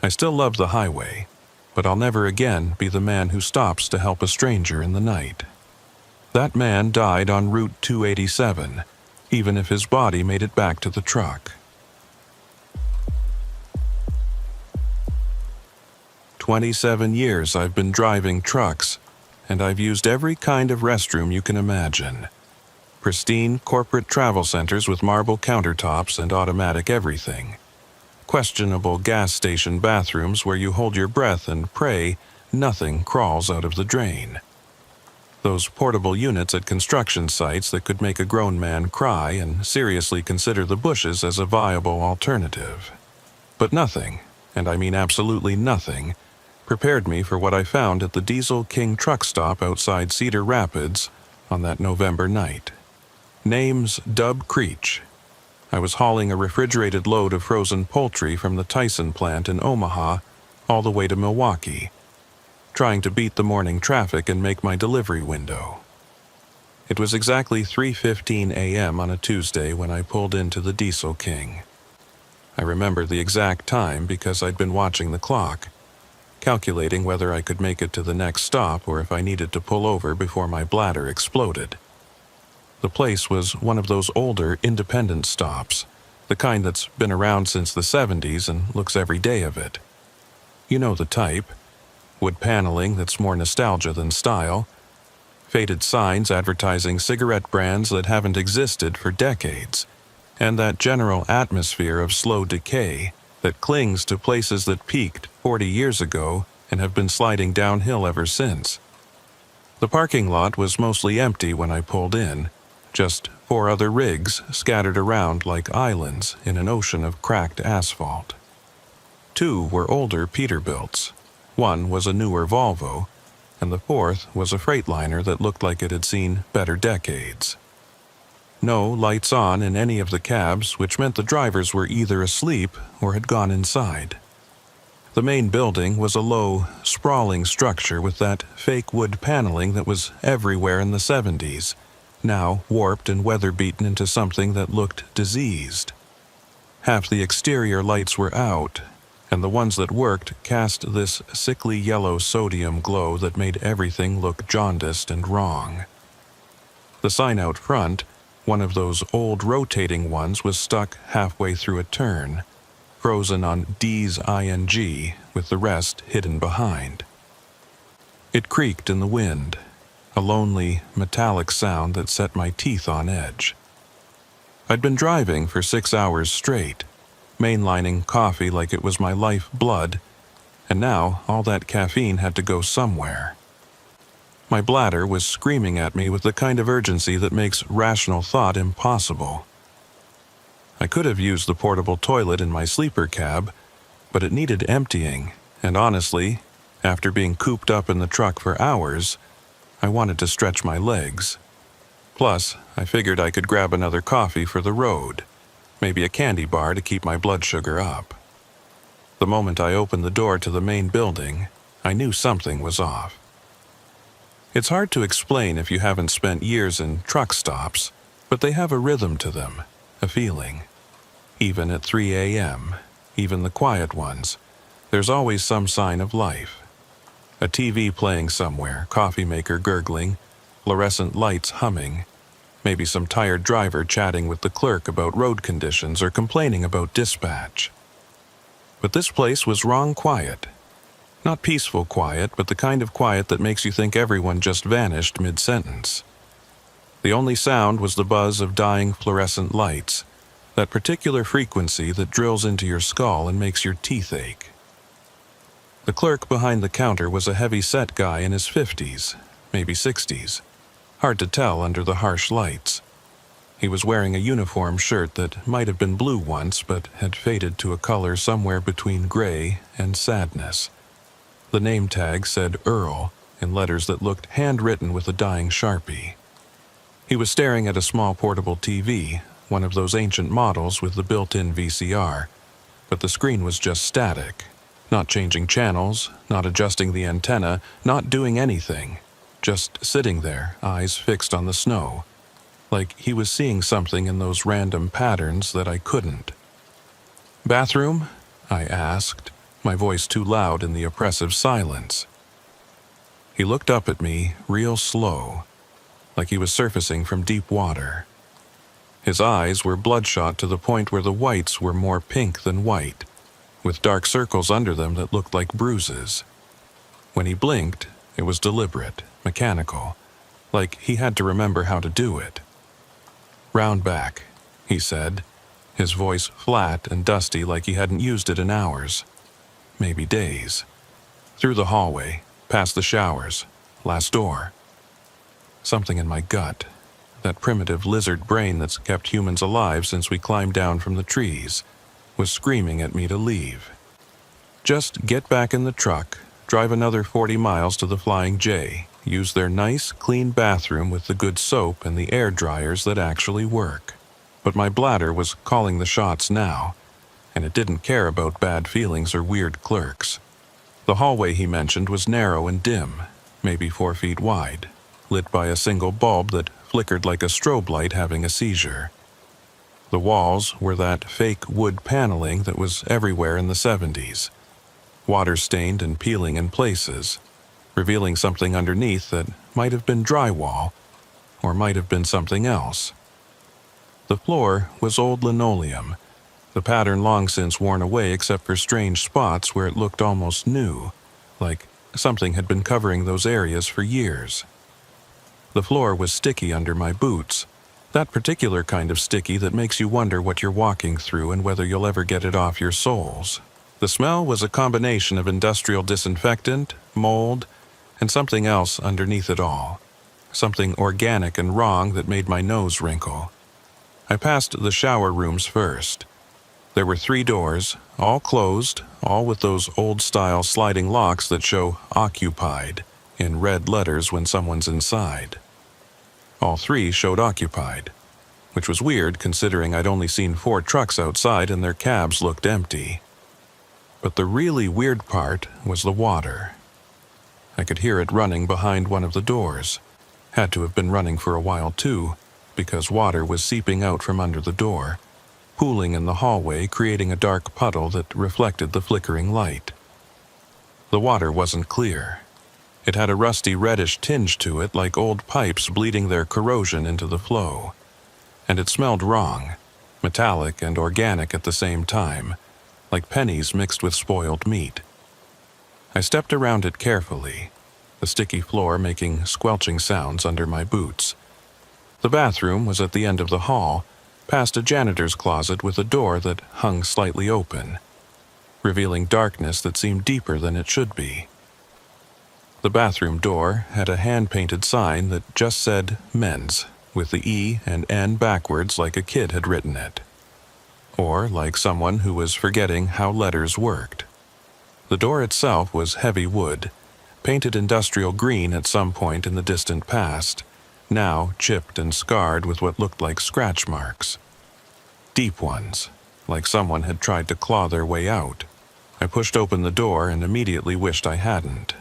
I still love the highway, but I'll never again be the man who stops to help a stranger in the night. That man died on Route 287, even if his body made it back to the truck. 27 years I've been driving trucks, and I've used every kind of restroom you can imagine. Pristine corporate travel centers with marble countertops and automatic everything. Questionable gas station bathrooms where you hold your breath and pray nothing crawls out of the drain. Those portable units at construction sites that could make a grown man cry and seriously consider the bushes as a viable alternative. But nothing, and I mean absolutely nothing, prepared me for what I found at the Diesel King truck stop outside Cedar Rapids on that November night. Name's Dub Creech. I was hauling a refrigerated load of frozen poultry from the Tyson plant in Omaha all the way to Milwaukee, trying to beat the morning traffic and make my delivery window. It was exactly 3:15 a.m. on a Tuesday when I pulled into the Diesel King. I remember the exact time because I'd been watching the clock, calculating whether I could make it to the next stop or if I needed to pull over before my bladder exploded. The place was one of those older independent stops, the kind that's been around since the 70s and looks every day of it. You know the type. Wood paneling that's more nostalgia than style, faded signs advertising cigarette brands that haven't existed for decades, and that general atmosphere of slow decay that clings to places that peaked 40 years ago and have been sliding downhill ever since. The parking lot was mostly empty when I pulled in, just 4 other rigs scattered around like islands in an ocean of cracked asphalt. 2 were older Peterbilts. 1 was a newer Volvo, and the 4th was a Freightliner that looked like it had seen better decades. No lights on in any of the cabs, which meant the drivers were either asleep or had gone inside. The main building was a low, sprawling structure with that fake wood paneling that was everywhere in the 70s, now warped and weather-beaten into something that looked diseased. Half the exterior lights were out, and the ones that worked cast this sickly yellow sodium glow that made everything look jaundiced and wrong. The sign out front, one of those old rotating ones, was stuck halfway through a turn, frozen on D's ING, with the rest hidden behind. It creaked in the wind, a lonely, metallic sound that set my teeth on edge. I'd been driving for 6 hours straight, mainlining coffee like it was my lifeblood, and now all that caffeine had to go somewhere. My bladder was screaming at me with the kind of urgency that makes rational thought impossible. I could have used the portable toilet in my sleeper cab, but it needed emptying, and honestly, after being cooped up in the truck for hours, I wanted to stretch my legs. Plus, I figured I could grab another coffee for the road, maybe a candy bar to keep my blood sugar up. The moment I opened the door to the main building, I knew something was off. It's hard to explain if you haven't spent years in truck stops, but they have a rhythm to them, a feeling. Even at 3 a.m., even the quiet ones, there's always some sign of life. A TV playing somewhere, coffee maker gurgling, fluorescent lights humming, maybe some tired driver chatting with the clerk about road conditions or complaining about dispatch. But this place was wrong quiet. Not peaceful quiet, but the kind of quiet that makes you think everyone just vanished mid-sentence. The only sound was the buzz of dying fluorescent lights, that particular frequency that drills into your skull and makes your teeth ache. The clerk behind the counter was a heavy-set guy in his 50s, maybe 60s. Hard to tell under the harsh lights. He was wearing a uniform shirt that might have been blue once but had faded to a color somewhere between gray and sadness. The name tag said Earl in letters that looked handwritten with a dying Sharpie. He was staring at a small portable TV, one of those ancient models with the built-in VCR, but the screen was just static, not changing channels, not adjusting the antenna, not doing anything, just sitting there, eyes fixed on the snow, like he was seeing something in those random patterns that I couldn't. "Bathroom?" I asked, my voice too loud in the oppressive silence. He looked up at me real slow, like he was surfacing from deep water. His eyes were bloodshot to the point where the whites were more pink than white, with dark circles under them that looked like bruises. When he blinked, it was deliberate, mechanical, like he had to remember how to do it. "Round back," he said, his voice flat and dusty like he hadn't used it in hours, maybe days. "Through the hallway, past the showers, last door." Something in my gut, that primitive lizard brain that's kept humans alive since we climbed down from the trees, was screaming at me to leave. Just get back in the truck, drive another 40 miles to the Flying J, use their nice, clean bathroom with the good soap and the air dryers that actually work. But my bladder was calling the shots now, and it didn't care about bad feelings or weird clerks. The hallway he mentioned was narrow and dim, maybe 4 feet wide, lit by a single bulb that flickered like a strobe light having a seizure. The walls were that fake wood paneling that was everywhere in the 70s, water-stained and peeling in places, revealing something underneath that might have been drywall, or might have been something else. The floor was old linoleum, the pattern long since worn away except for strange spots where it looked almost new, like something had been covering those areas for years. The floor was sticky under my boots, that particular kind of sticky that makes you wonder what you're walking through and whether you'll ever get it off your soles. The smell was a combination of industrial disinfectant, mold, and something else underneath it all. Something organic and wrong that made my nose wrinkle. I passed the shower rooms first. There were 3 doors, all closed, all with those old-style sliding locks that show "occupied" in red letters when someone's inside. All 3 showed occupied, which was weird considering I'd only seen 4 trucks outside and their cabs looked empty. But the really weird part was the water. I could hear it running behind one of the doors. Had to have been running for a while too, because water was seeping out from under the door, pooling in the hallway, creating a dark puddle that reflected the flickering light. The water wasn't clear. It had a rusty reddish tinge to it, like old pipes bleeding their corrosion into the flow. And it smelled wrong, metallic and organic at the same time, like pennies mixed with spoiled meat. I stepped around it carefully, the sticky floor making squelching sounds under my boots. The bathroom was at the end of the hall, past a janitor's closet with a door that hung slightly open, revealing darkness that seemed deeper than it should be. The bathroom door had a hand-painted sign that just said "Men's," with the E and N backwards like a kid had written it. Or like someone who was forgetting how letters worked. The door itself was heavy wood, painted industrial green at some point in the distant past, now chipped and scarred with what looked like scratch marks. Deep ones, like someone had tried to claw their way out. I pushed open the door and immediately wished I hadn't.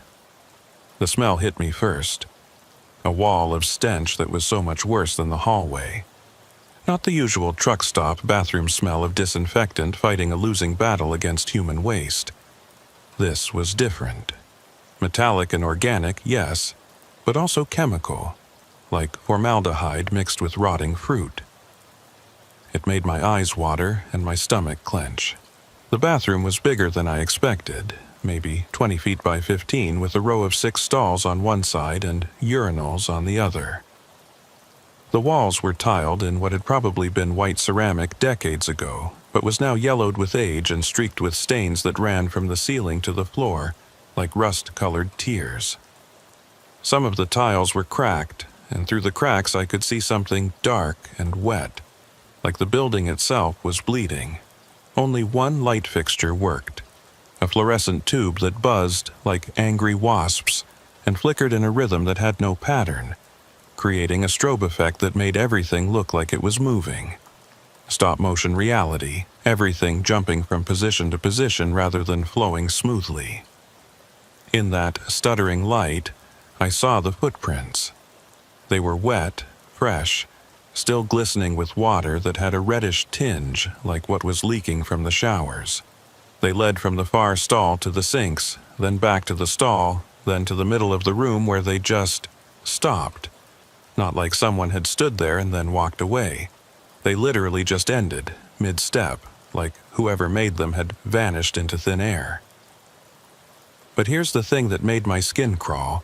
The smell hit me first. A wall of stench that was so much worse than the hallway. Not the usual truck stop bathroom smell of disinfectant fighting a losing battle against human waste. This was different. Metallic and organic, yes, but also chemical, like formaldehyde mixed with rotting fruit. It made my eyes water and my stomach clench. The bathroom was bigger than I expected, maybe 20 feet by 15, with a row of 6 stalls on one side and urinals on the other. The walls were tiled in what had probably been white ceramic decades ago, but was now yellowed with age and streaked with stains that ran from the ceiling to the floor, like rust-colored tears. Some of the tiles were cracked, and through the cracks I could see something dark and wet, like the building itself was bleeding. Only one light fixture worked, a fluorescent tube that buzzed like angry wasps and flickered in a rhythm that had no pattern, creating a strobe effect that made everything look like it was moving. Stop-motion reality, everything jumping from position to position rather than flowing smoothly. In that stuttering light, I saw the footprints. They were wet, fresh, still glistening with water that had a reddish tinge like what was leaking from the showers. They led from the far stall to the sinks, then back to the stall, then to the middle of the room where they just stopped. Not like someone had stood there and then walked away. They literally just ended, mid-step, like whoever made them had vanished into thin air. But here's the thing that made my skin crawl.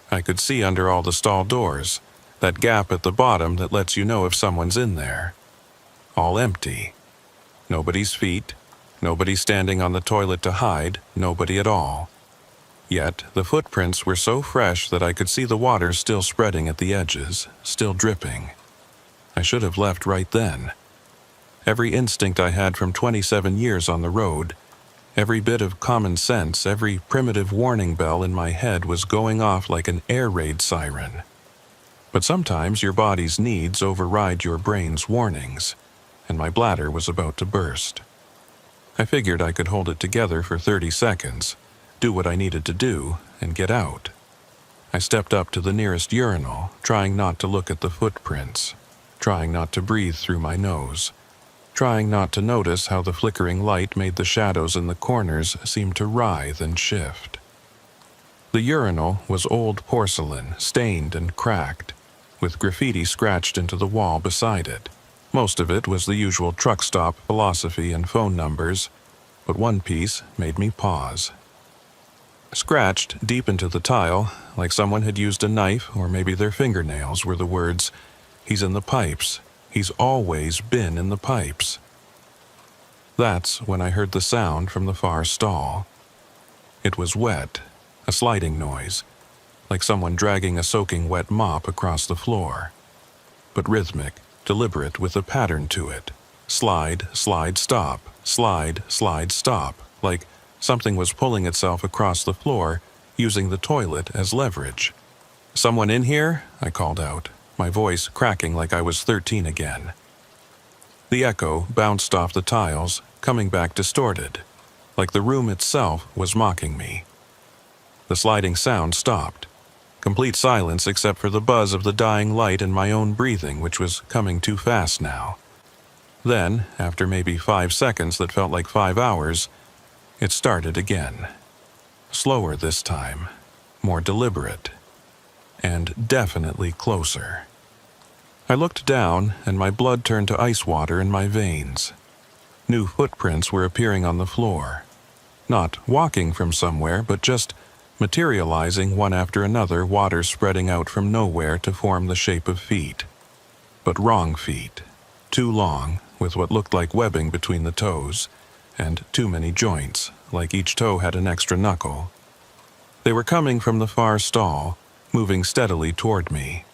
I could see under all the stall doors, that gap at the bottom that lets you know if someone's in there. All empty. Nobody's feet, nobody standing on the toilet to hide, nobody at all. Yet the footprints were so fresh that I could see the water still spreading at the edges, still dripping. I should have left right then. Every instinct I had from 27 years on the road, every bit of common sense, every primitive warning bell in my head was going off like an air raid siren. But sometimes your body's needs override your brain's warnings, and my bladder was about to burst. I figured I could hold it together for 30 seconds, do what I needed to do, and get out. I stepped up to the nearest urinal, trying not to look at the footprints, trying not to breathe through my nose, trying not to notice how the flickering light made the shadows in the corners seem to writhe and shift. The urinal was old porcelain, stained and cracked, with graffiti scratched into the wall beside it. Most of it was the usual truck stop philosophy and phone numbers, but one piece made me pause. Scratched deep into the tile, like someone had used a knife or maybe their fingernails, were the words, "He's in the pipes. He's always been in the pipes." That's when I heard the sound from the far stall. It was wet, a sliding noise, like someone dragging a soaking wet mop across the floor, but rhythmic, deliberate with a pattern to it. Slide, slide, stop, slide, slide, stop, like something was pulling itself across the floor, using the toilet as leverage. "Someone in here?" I called out, my voice cracking like I was 13 again. The echo bounced off the tiles, coming back distorted, like the room itself was mocking me. The sliding sound stopped. Complete silence except for the buzz of the dying light and my own breathing, which was coming too fast now. Then, after maybe 5 seconds that felt like 5 hours, it started again. Slower this time, more deliberate, and definitely closer. I looked down, and my blood turned to ice water in my veins. New footprints were appearing on the floor. Not walking from somewhere, but just materializing one after another, water spreading out from nowhere to form the shape of feet. But wrong feet. Too long, with what looked like webbing between the toes, and too many joints, like each toe had an extra knuckle. They were coming from the far stall, moving steadily toward me.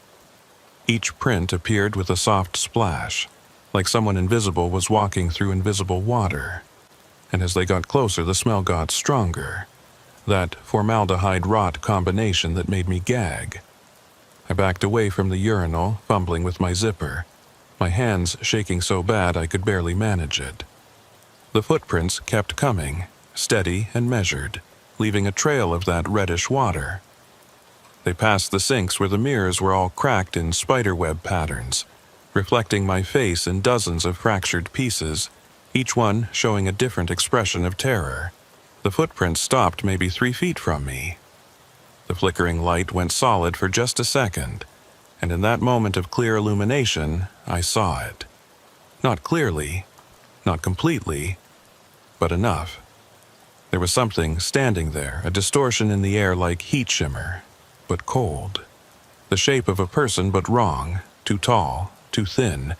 Each print appeared with a soft splash, like someone invisible was walking through invisible water. And as they got closer, the smell got stronger. That formaldehyde-rot combination that made me gag. I backed away from the urinal, fumbling with my zipper, my hands shaking so bad I could barely manage it. The footprints kept coming, steady and measured, leaving a trail of that reddish water. They passed the sinks where the mirrors were all cracked in spiderweb patterns, reflecting my face in dozens of fractured pieces, each one showing a different expression of terror. The footprints stopped maybe 3 feet from me. The flickering light went solid for just a second, and in that moment of clear illumination, I saw it. Not clearly, not completely, but enough. There was something standing there, a distortion in the air like heat shimmer, but cold. The shape of a person, but wrong, too tall, too thin,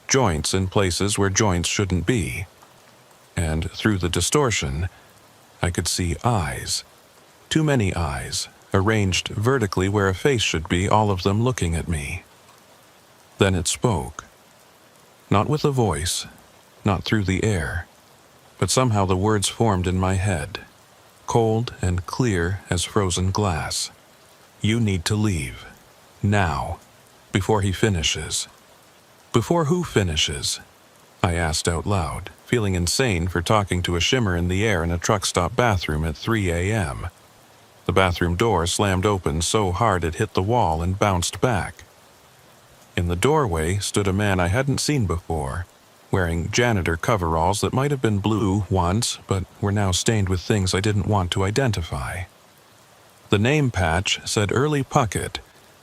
joints in places where joints shouldn't be. And through the distortion, I could see eyes. Too many eyes, arranged vertically where a face should be, all of them looking at me. Then it spoke. Not with a voice, not through the air, but somehow the words formed in my head, cold and clear as frozen glass. "You need to leave. Now. Before he finishes." "Before who finishes?" I asked out loud, feeling insane for talking to a shimmer in the air in a truck stop bathroom at 3 a.m. The bathroom door slammed open so hard it hit the wall and bounced back. In the doorway stood a man I hadn't seen before, wearing janitor coveralls that might have been blue once, but were now stained with things I didn't want to identify. The name patch said Early Puckett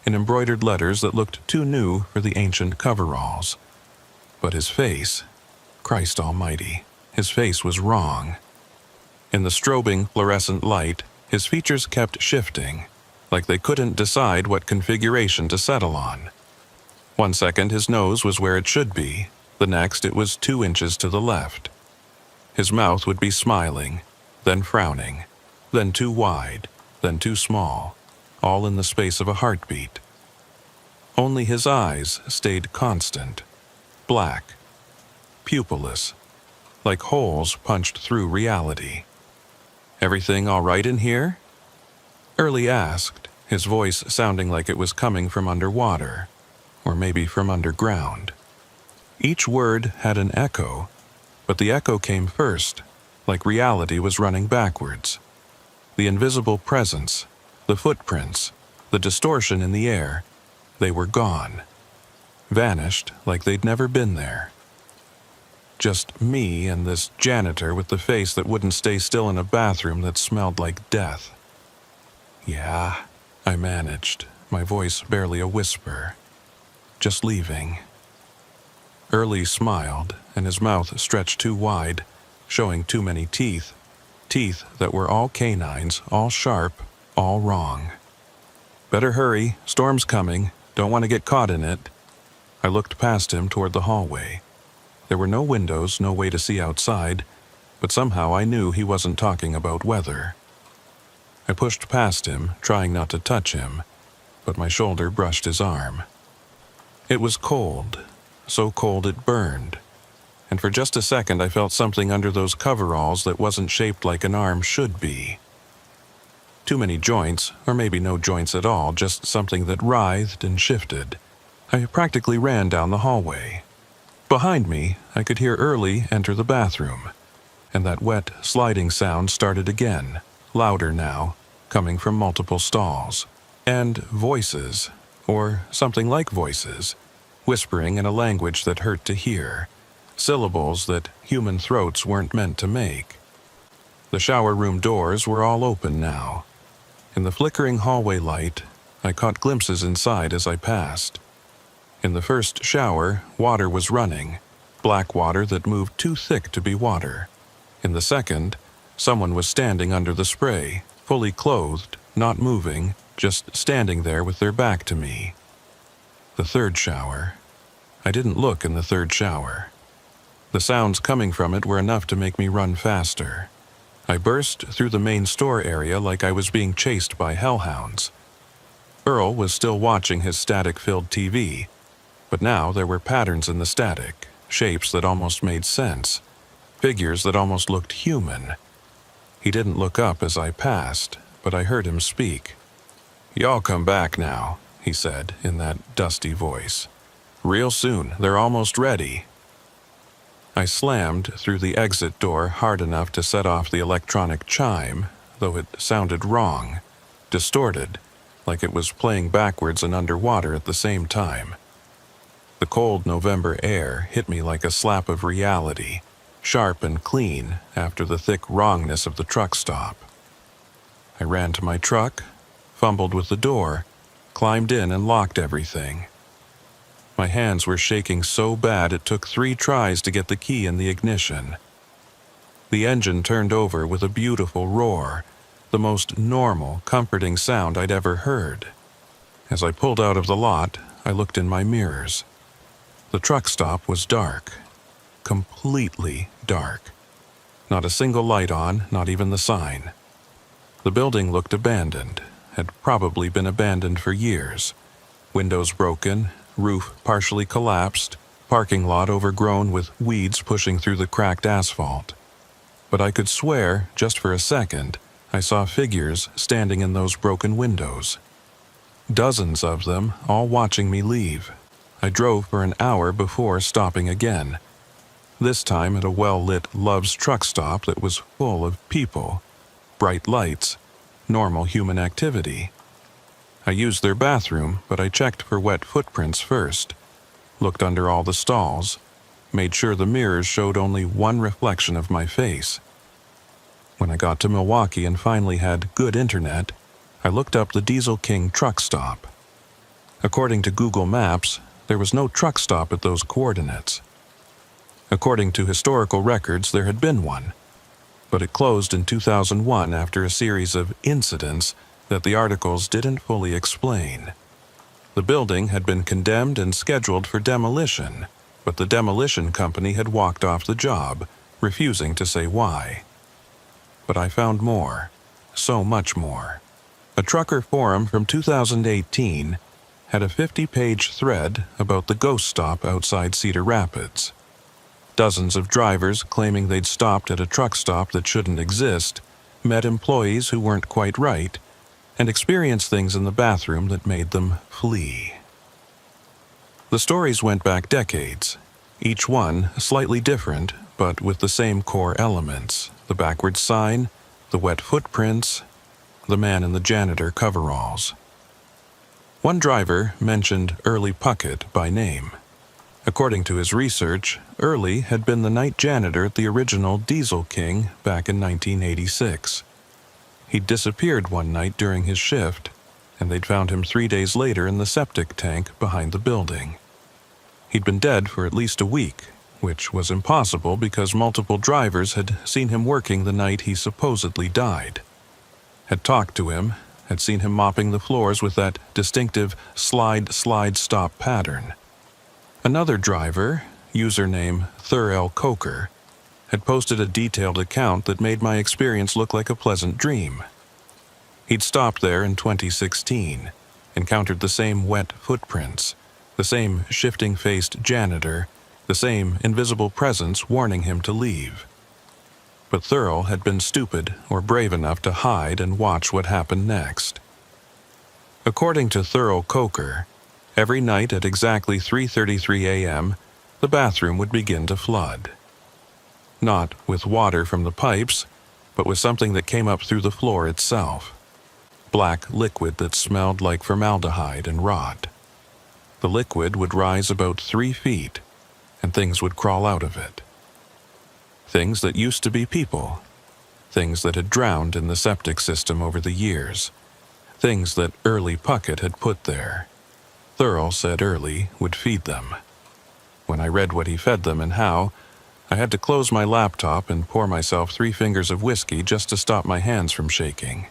in embroidered letters that looked too new for the ancient coveralls. But his face, Christ almighty, his face was wrong. In the strobing fluorescent light, his features kept shifting, like they couldn't decide what configuration to settle on. 1 second his nose was where it should be, the next it was 2 inches to the left. His mouth would be smiling, then frowning, then too wide, then too small, all in the space of a heartbeat. Only his eyes stayed constant, black, pupilless, like holes punched through reality. "Everything all right in here?" Early asked, his voice sounding like it was coming from underwater, or maybe from underground. Each word had an echo, but the echo came first, like reality was running backwards. The invisible presence, the footprints, the distortion in the air, they were gone. Vanished like they'd never been there. Just me and this janitor with the face that wouldn't stay still in a bathroom that smelled like death. "Yeah," I managed, my voice barely a whisper. "Just leaving." Early smiled, and his mouth stretched too wide, showing too many teeth. Teeth that were all canines, all sharp, all wrong. "Better hurry, storm's coming, don't want to get caught in it." I looked past him toward the hallway. There were no windows, no way to see outside, but somehow I knew he wasn't talking about weather. I pushed past him, trying not to touch him, but my shoulder brushed his arm. It was cold, so cold it burned, and for just a second I felt something under those coveralls that wasn't shaped like an arm should be. Too many joints, or maybe no joints at all, just something that writhed and shifted. I practically ran down the hallway. Behind me, I could hear Early enter the bathroom, and that wet, sliding sound started again, louder now, coming from multiple stalls. And voices, or something like voices, whispering in a language that hurt to hear, syllables that human throats weren't meant to make. The shower room doors were all open now. In the flickering hallway light, I caught glimpses inside as I passed. In the first shower, water was running, black water that moved too thick to be water. In the second, someone was standing under the spray, fully clothed, not moving, just standing there with their back to me. The third shower. I didn't look in the third shower. The sounds coming from it were enough to make me run faster. I burst through the main store area like I was being chased by hellhounds. Earl was still watching his static-filled TV, but now there were patterns in the static, shapes that almost made sense, figures that almost looked human. He didn't look up as I passed, but I heard him speak. "Y'all come back now," he said in that dusty voice. "Real soon, they're almost ready." I slammed through the exit door hard enough to set off the electronic chime, though it sounded wrong, distorted, like it was playing backwards and underwater at the same time. The cold November air hit me like a slap of reality, sharp and clean after the thick wrongness of the truck stop. I ran to my truck, fumbled with the door, climbed in and locked everything. My hands were shaking so bad it took 3 tries to get the key in the ignition. The engine turned over with a beautiful roar, the most normal, comforting sound I'd ever heard. As I pulled out of the lot, I looked in my mirrors. The truck stop was dark, completely dark. Not a single light on, not even the sign. The building looked abandoned, had probably been abandoned for years. Windows broken, roof partially collapsed, parking lot overgrown with weeds pushing through the cracked asphalt. But I could swear, just for a second, I saw figures standing in those broken windows. Dozens of them, all watching me leave. I drove for an hour before stopping again. This time at a well-lit Love's truck stop that was full of people, bright lights, normal human activity. I used their bathroom, but I checked for wet footprints first, looked under all the stalls, made sure the mirrors showed only one reflection of my face. When I got to Milwaukee and finally had good internet, I looked up the Diesel King truck stop. According to Google Maps, there was no truck stop at those coordinates. According to historical records, there had been one, but it closed in 2001 after a series of incidents that the articles didn't fully explain. The building had been condemned and scheduled for demolition, but the demolition company had walked off the job, refusing to say why. But I found more, so much more. A trucker forum from 2018 had a 50-page thread about the ghost stop outside Cedar Rapids. Dozens of drivers claiming they'd stopped at a truck stop that shouldn't exist, met employees who weren't quite right, and experienced things in the bathroom that made them flee. The stories went back decades, each one slightly different, but with the same core elements: the backwards sign, the wet footprints, the man in the janitor coveralls. One driver mentioned Early Puckett by name. According to his research, Early had been the night janitor at the original Diesel King back in 1986. He'd disappeared one night during his shift, and they'd found him 3 days later in the septic tank behind the building. He'd been dead for at least a week, which was impossible because multiple drivers had seen him working the night he supposedly died. Had talked to him, had seen him mopping the floors with that distinctive slide-slide-stop pattern. Another driver, username Thurl Coker, had posted a detailed account that made my experience look like a pleasant dream. He'd stopped there in 2016, encountered the same wet footprints, the same shifting-faced janitor, the same invisible presence warning him to leave. But Thurl had been stupid or brave enough to hide and watch what happened next. According to Thurl Coker, every night at exactly 3:33 a.m., the bathroom would begin to flood. Not with water from the pipes, but with something that came up through the floor itself. Black liquid that smelled like formaldehyde and rot. The liquid would rise about 3 feet, and things would crawl out of it. Things that used to be people. Things that had drowned in the septic system over the years. Things that Early Puckett had put there. Thurl said Early would feed them. When I read what he fed them and how, I had to close my laptop and pour myself 3 fingers of whiskey just to stop my hands from shaking.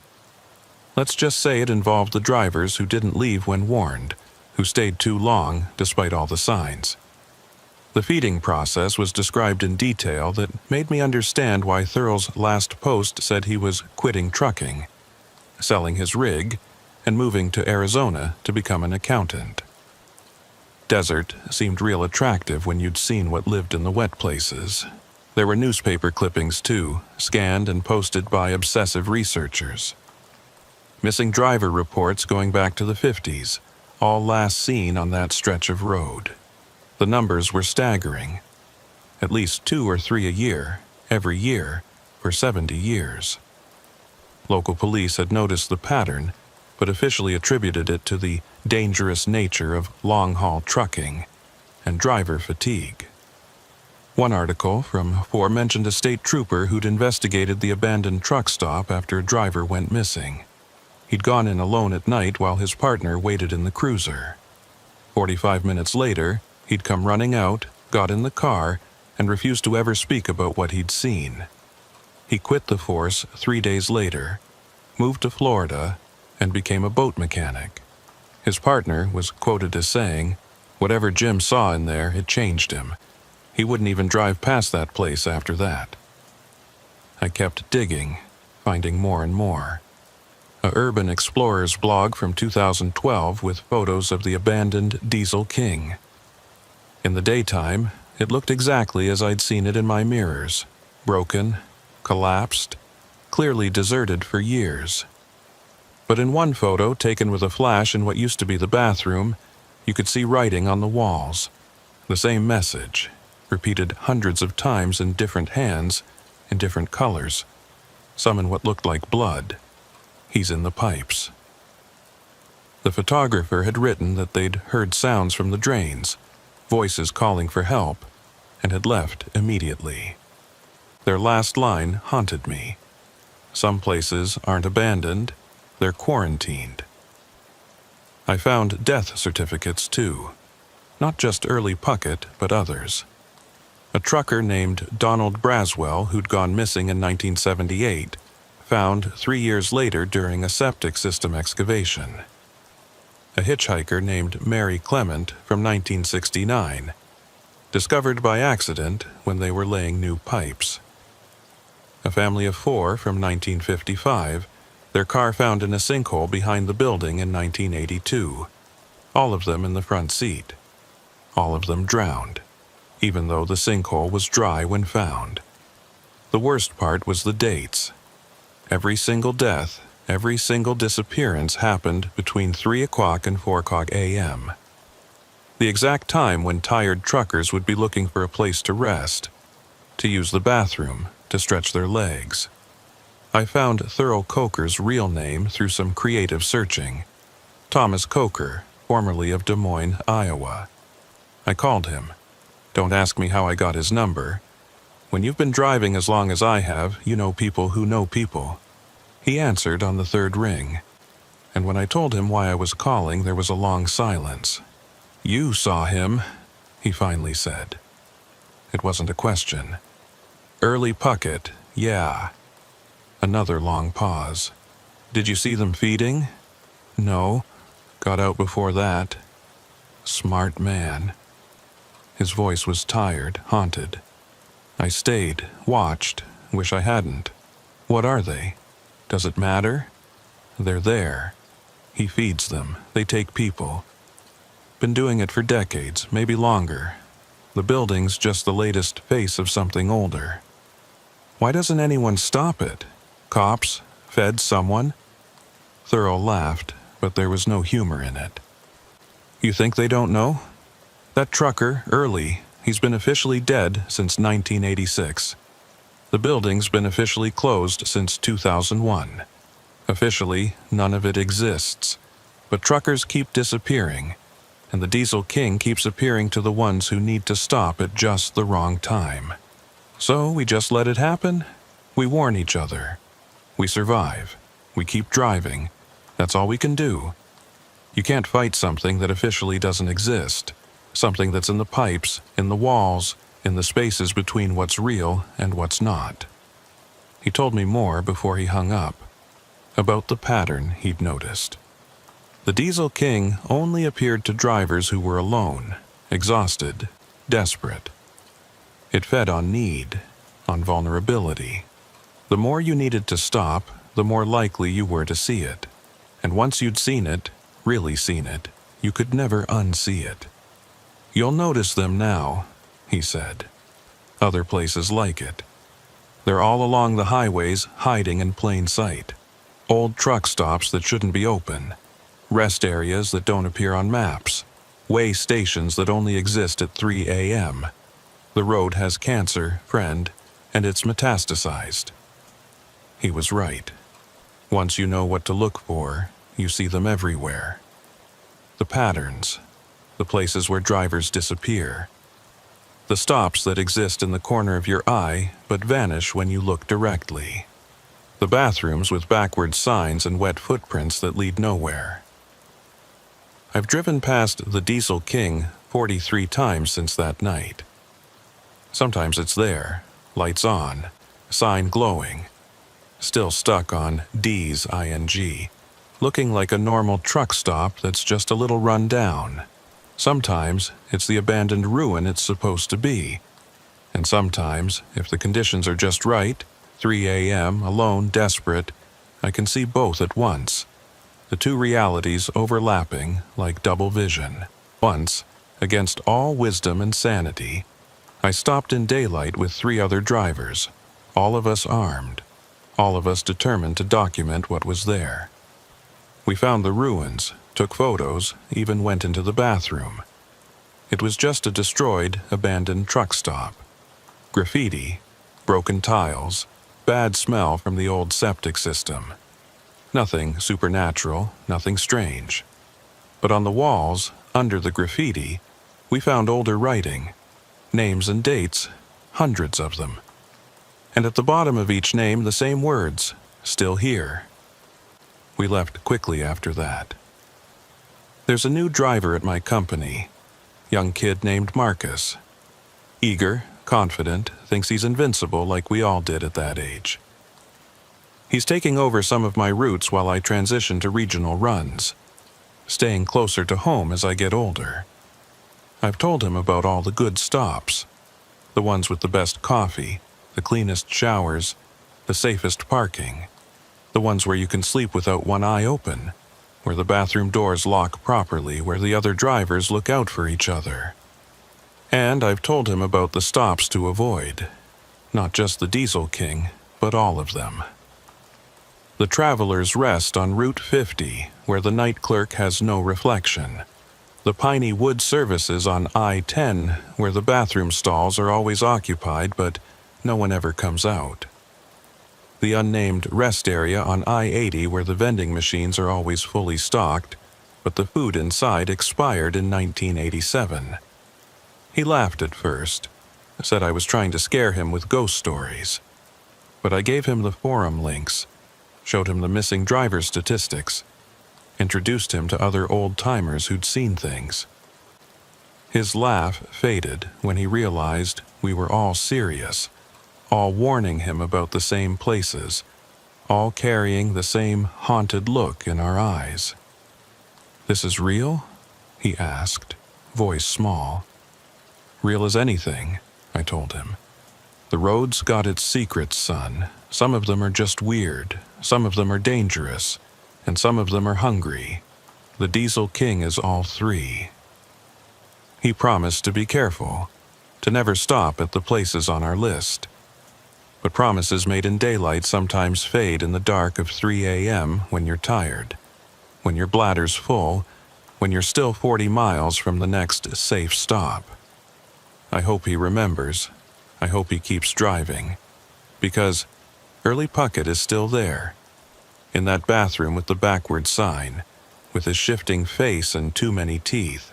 Let's just say it involved the drivers who didn't leave when warned, who stayed too long despite all the signs. The feeding process was described in detail that made me understand why Thurl's last post said he was quitting trucking, selling his rig, and moving to Arizona to become an accountant. Desert seemed real attractive when you'd seen what lived in the wet places. There were newspaper clippings too, scanned and posted by obsessive researchers. Missing driver reports going back to the 50s, all last seen on that stretch of road. The numbers were staggering. At least 2 or 3 a year, every year, for 70 years. Local police had noticed the pattern, but officially attributed it to the dangerous nature of long-haul trucking and driver fatigue. One article from 4 mentioned a state trooper who'd investigated the abandoned truck stop after a driver went missing. He'd gone in alone at night while his partner waited in the cruiser. 45 minutes later, he'd come running out, got in the car, and refused to ever speak about what he'd seen. He quit the force 3 days later, moved to Florida, and became a boat mechanic. His partner was quoted as saying, "Whatever Jim saw in there, it changed him. He wouldn't even drive past that place after that." I kept digging, finding more and more. A Urban Explorer's blog from 2012 with photos of the abandoned Diesel King. In the daytime, it looked exactly as I'd seen it in my mirrors. Broken, collapsed, clearly deserted for years. But in one photo taken with a flash in what used to be the bathroom, you could see writing on the walls. The same message, repeated hundreds of times in different hands, in different colors. Some in what looked like blood. "He's in the pipes." The photographer had written that they'd heard sounds from the drains, voices calling for help, and had left immediately. Their last line haunted me. Some places aren't abandoned, they're quarantined. I found death certificates too. Not just Early Puckett, but others. A trucker named Donald Braswell, who'd gone missing in 1978, found 3 years later during a septic system excavation. A hitchhiker named Mary Clement from 1969, discovered by accident when they were laying new pipes. A family of 4 from 1955, their Their car found in a sinkhole behind the building in 1982. All of them in the front seat. All of them drowned, even though the sinkhole was dry when found. The worst part was the dates. Every single death, every single disappearance happened between 3 o'clock and 4 o'clock a.m. The exact time when tired truckers would be looking for a place to rest, to use the bathroom, to stretch their legs. I found Thurl Coker's real name through some creative searching. Thomas Coker, formerly of Des Moines, Iowa. I called him. Don't ask me how I got his number. When you've been driving as long as I have, you know people who know people. He answered on the third ring, and when I told him why I was calling, there was a long silence. "You saw him," he finally said. It wasn't a question. "Early Puckett, yeah." Another long pause. "Did you see them feeding?" "No. Got out before that." Smart man. His voice was tired, haunted. I stayed, watched, wish I hadn't. What are they? Does it matter? They're there. He feeds them. They take people. Been doing it for decades, maybe longer. The building's just the latest face of something older. Why doesn't anyone stop it? Cops? Feds, someone? Thurl laughed, but there was no humor in it. You think they don't know? That trucker, Early, he's been officially dead since 1986. The building's been officially closed since 2001. Officially, none of it exists. But truckers keep disappearing, and the Diesel King keeps appearing to the ones who need to stop at just the wrong time. So we just let it happen? We warn each other. We survive. We keep driving. That's all we can do. You can't fight something that officially doesn't exist. Something that's in the pipes, in the walls, in the spaces between what's real and what's not. He told me more before he hung up, about the pattern he'd noticed. The Diesel King only appeared to drivers who were alone, exhausted, desperate. It fed on need, on vulnerability. The more you needed to stop, the more likely you were to see it. And once you'd seen it, really seen it, you could never unsee it. You'll notice them now, he said. Other places like it. They're all along the highways, hiding in plain sight. Old truck stops that shouldn't be open. Rest areas that don't appear on maps. Way stations that only exist at 3 a.m. The road has cancer, friend, and it's metastasized. He was right. Once you know what to look for, you see them everywhere. The patterns, the places where drivers disappear. The stops that exist in the corner of your eye but vanish when you look directly. The bathrooms with backward signs and wet footprints that lead nowhere. I've driven past the Diesel King 43 times since that night. Sometimes it's there, lights on, sign glowing, still stuck on D's ing, looking like a normal truck stop that's just a little run down. Sometimes it's the abandoned ruin it's supposed to be. And sometimes, if the conditions are just right, 3 a.m., alone, desperate, I can see both at once. The two realities overlapping like double vision. Once, against all wisdom and sanity, I stopped in daylight with 3 other drivers, all of us armed, all of us determined to document what was there. We found the ruins, took photos, even went into the bathroom. It was just a destroyed, abandoned truck stop. Graffiti, broken tiles, bad smell from the old septic system. Nothing supernatural, nothing strange. But on the walls, under the graffiti, we found older writing, names and dates, hundreds of them. And at the bottom of each name the same words, still here. We left quickly after that. There's a new driver at my company, young kid named Marcus. Eager, confident, thinks he's invincible like we all did at that age. He's taking over some of my routes while I transition to regional runs, staying closer to home as I get older. I've told him about all the good stops, the ones with the best coffee, the cleanest showers, the safest parking, the The ones where you can sleep without one eye open, where the bathroom doors lock properly, where the other drivers look out for each other. And I've told him about the stops to avoid. Not just the Diesel King, but all of them. The travelers rest on Route 50, where the night clerk has no reflection. The piney wood services on I-10, where the bathroom stalls are always occupied, but no one ever comes out. The unnamed rest area on I-80, where the vending machines are always fully stocked, but the food inside expired in 1987. He laughed at first, said I was trying to scare him with ghost stories. But I gave him the forum links, showed him the missing driver statistics, introduced him to other old-timers who'd seen things. His laugh faded when he realized we were all serious, all warning him about the same places, all carrying the same haunted look in our eyes. "This is real?" he asked, voice small. "Real as anything," I told him. "The road's got its secrets, son. Some of them are just weird, some of them are dangerous, and some of them are hungry. The Diesel King is all three." He promised to be careful, to never stop at the places on our list. But promises made in daylight sometimes fade in the dark of 3 a.m. when you're tired, when your bladder's full, when you're still 40 miles from the next safe stop. I hope he remembers. I hope he keeps driving. Because Early Puckett is still there, in that bathroom with the backward sign, with his shifting face and too many teeth.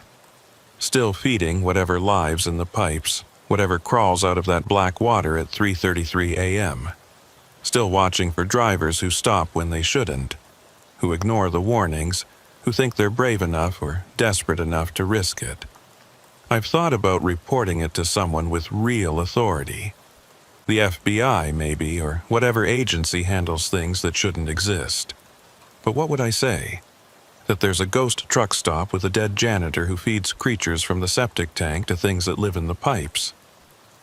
Still feeding whatever lives in the pipes, whatever crawls out of that black water at 3:33 a.m. Still watching for drivers who stop when they shouldn't, who ignore the warnings, who think they're brave enough or desperate enough to risk it. I've thought about reporting it to someone with real authority. The FBI, maybe, or whatever agency handles things that shouldn't exist. But what would I say? That there's a ghost truck stop with a dead janitor who feeds creatures from the septic tank to things that live in the pipes.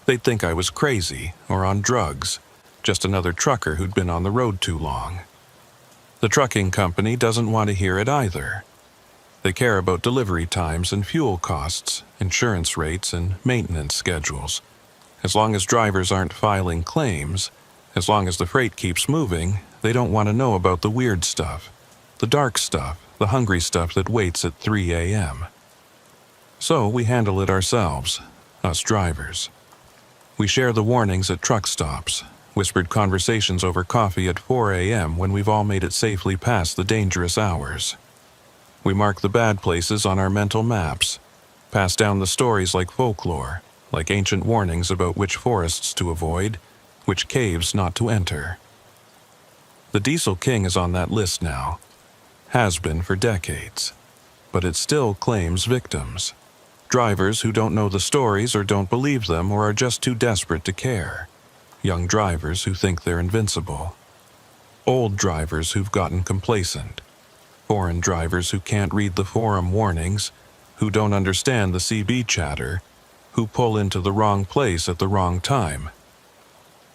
They'd think I was crazy or on drugs, just another trucker who'd been on the road too long. The trucking company doesn't want to hear it either. They care about delivery times and fuel costs, insurance rates, and maintenance schedules. As long as drivers aren't filing claims, as long as the freight keeps moving, they don't want to know about the weird stuff, the dark stuff, the hungry stuff that waits at 3 a.m. So we handle it ourselves, us drivers. We share the warnings at truck stops, whispered conversations over coffee at 4 a.m. when we've all made it safely past the dangerous hours. We mark the bad places on our mental maps, pass down the stories like folklore, like ancient warnings about which forests to avoid, which caves not to enter. The Diesel King is on that list now, has been for decades, but it still claims victims. Drivers who don't know the stories or don't believe them or are just too desperate to care. Young drivers who think they're invincible. Old drivers who've gotten complacent. Foreign drivers who can't read the forum warnings, who don't understand the CB chatter, who pull into the wrong place at the wrong time.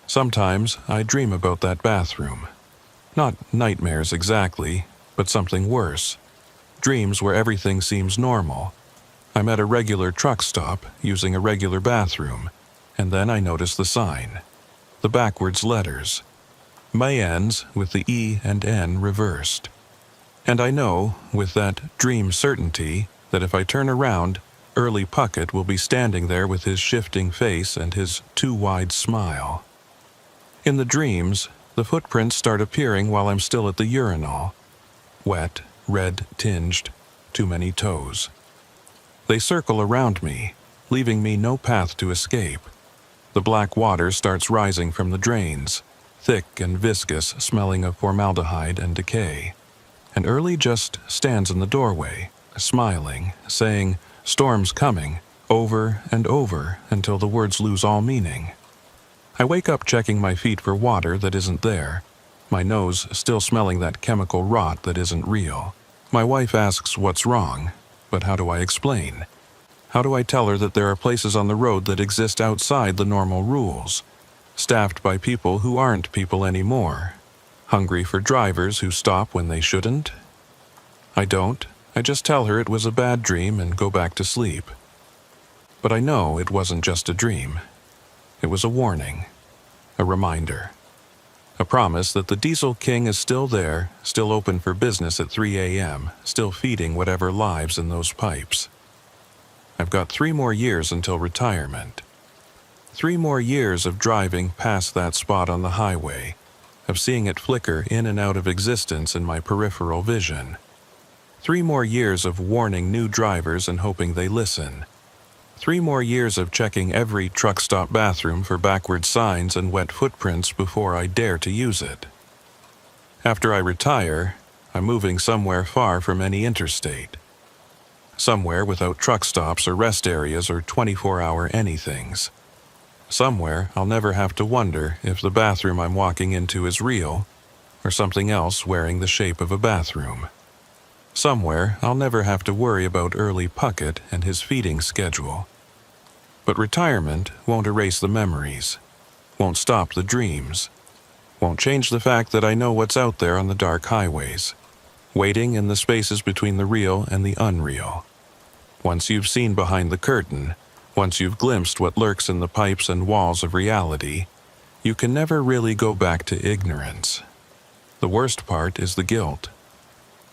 Sometimes I dream about that bathroom. Not nightmares exactly, but something worse. Dreams where everything seems normal. I'm at a regular truck stop, using a regular bathroom, and then I notice the sign. The backwards letters. Mayans with the E and N reversed. And I know, with that dream certainty, that if I turn around, Early Puckett will be standing there with his shifting face and his too-wide smile. In the dreams, the footprints start appearing while I'm still at the urinal. Wet, red-tinged, too many toes. They circle around me, leaving me no path to escape. The black water starts rising from the drains, thick and viscous, smelling of formaldehyde and decay. And Early just stands in the doorway, smiling, saying, "Storm's coming," over and over until the words lose all meaning. I wake up checking my feet for water that isn't there, my nose still smelling that chemical rot that isn't real. My wife asks what's wrong, but how do I explain? How do I tell her that there are places on the road that exist outside the normal rules, staffed by people who aren't people anymore? Hungry for drivers who stop when they shouldn't? I don't. I just tell her it was a bad dream and go back to sleep. But I know it wasn't just a dream. It was a warning, a reminder, a promise that the Diesel King is still there, still open for business at 3 a.m., still feeding whatever lives in those pipes. I've got 3 more years until retirement. 3 more years of driving past that spot on the highway, of seeing it flicker in and out of existence in my peripheral vision. 3 more years of warning new drivers and hoping they listen. 3 more years of checking every truck stop bathroom for backward signs and wet footprints before I dare to use it. After I retire, I'm moving somewhere far from any interstate. Somewhere without truck stops or rest areas or 24-hour anythings. Somewhere I'll never have to wonder if the bathroom I'm walking into is real or something else wearing the shape of a bathroom. Somewhere I'll never have to worry about Early Puckett and his feeding schedule. But retirement won't erase the memories, won't stop the dreams, won't change the fact that I know what's out there on the dark highways, waiting in the spaces between the real and the unreal. Once you've seen behind the curtain, once you've glimpsed what lurks in the pipes and walls of reality, you can never really go back to ignorance. The worst part is the guilt.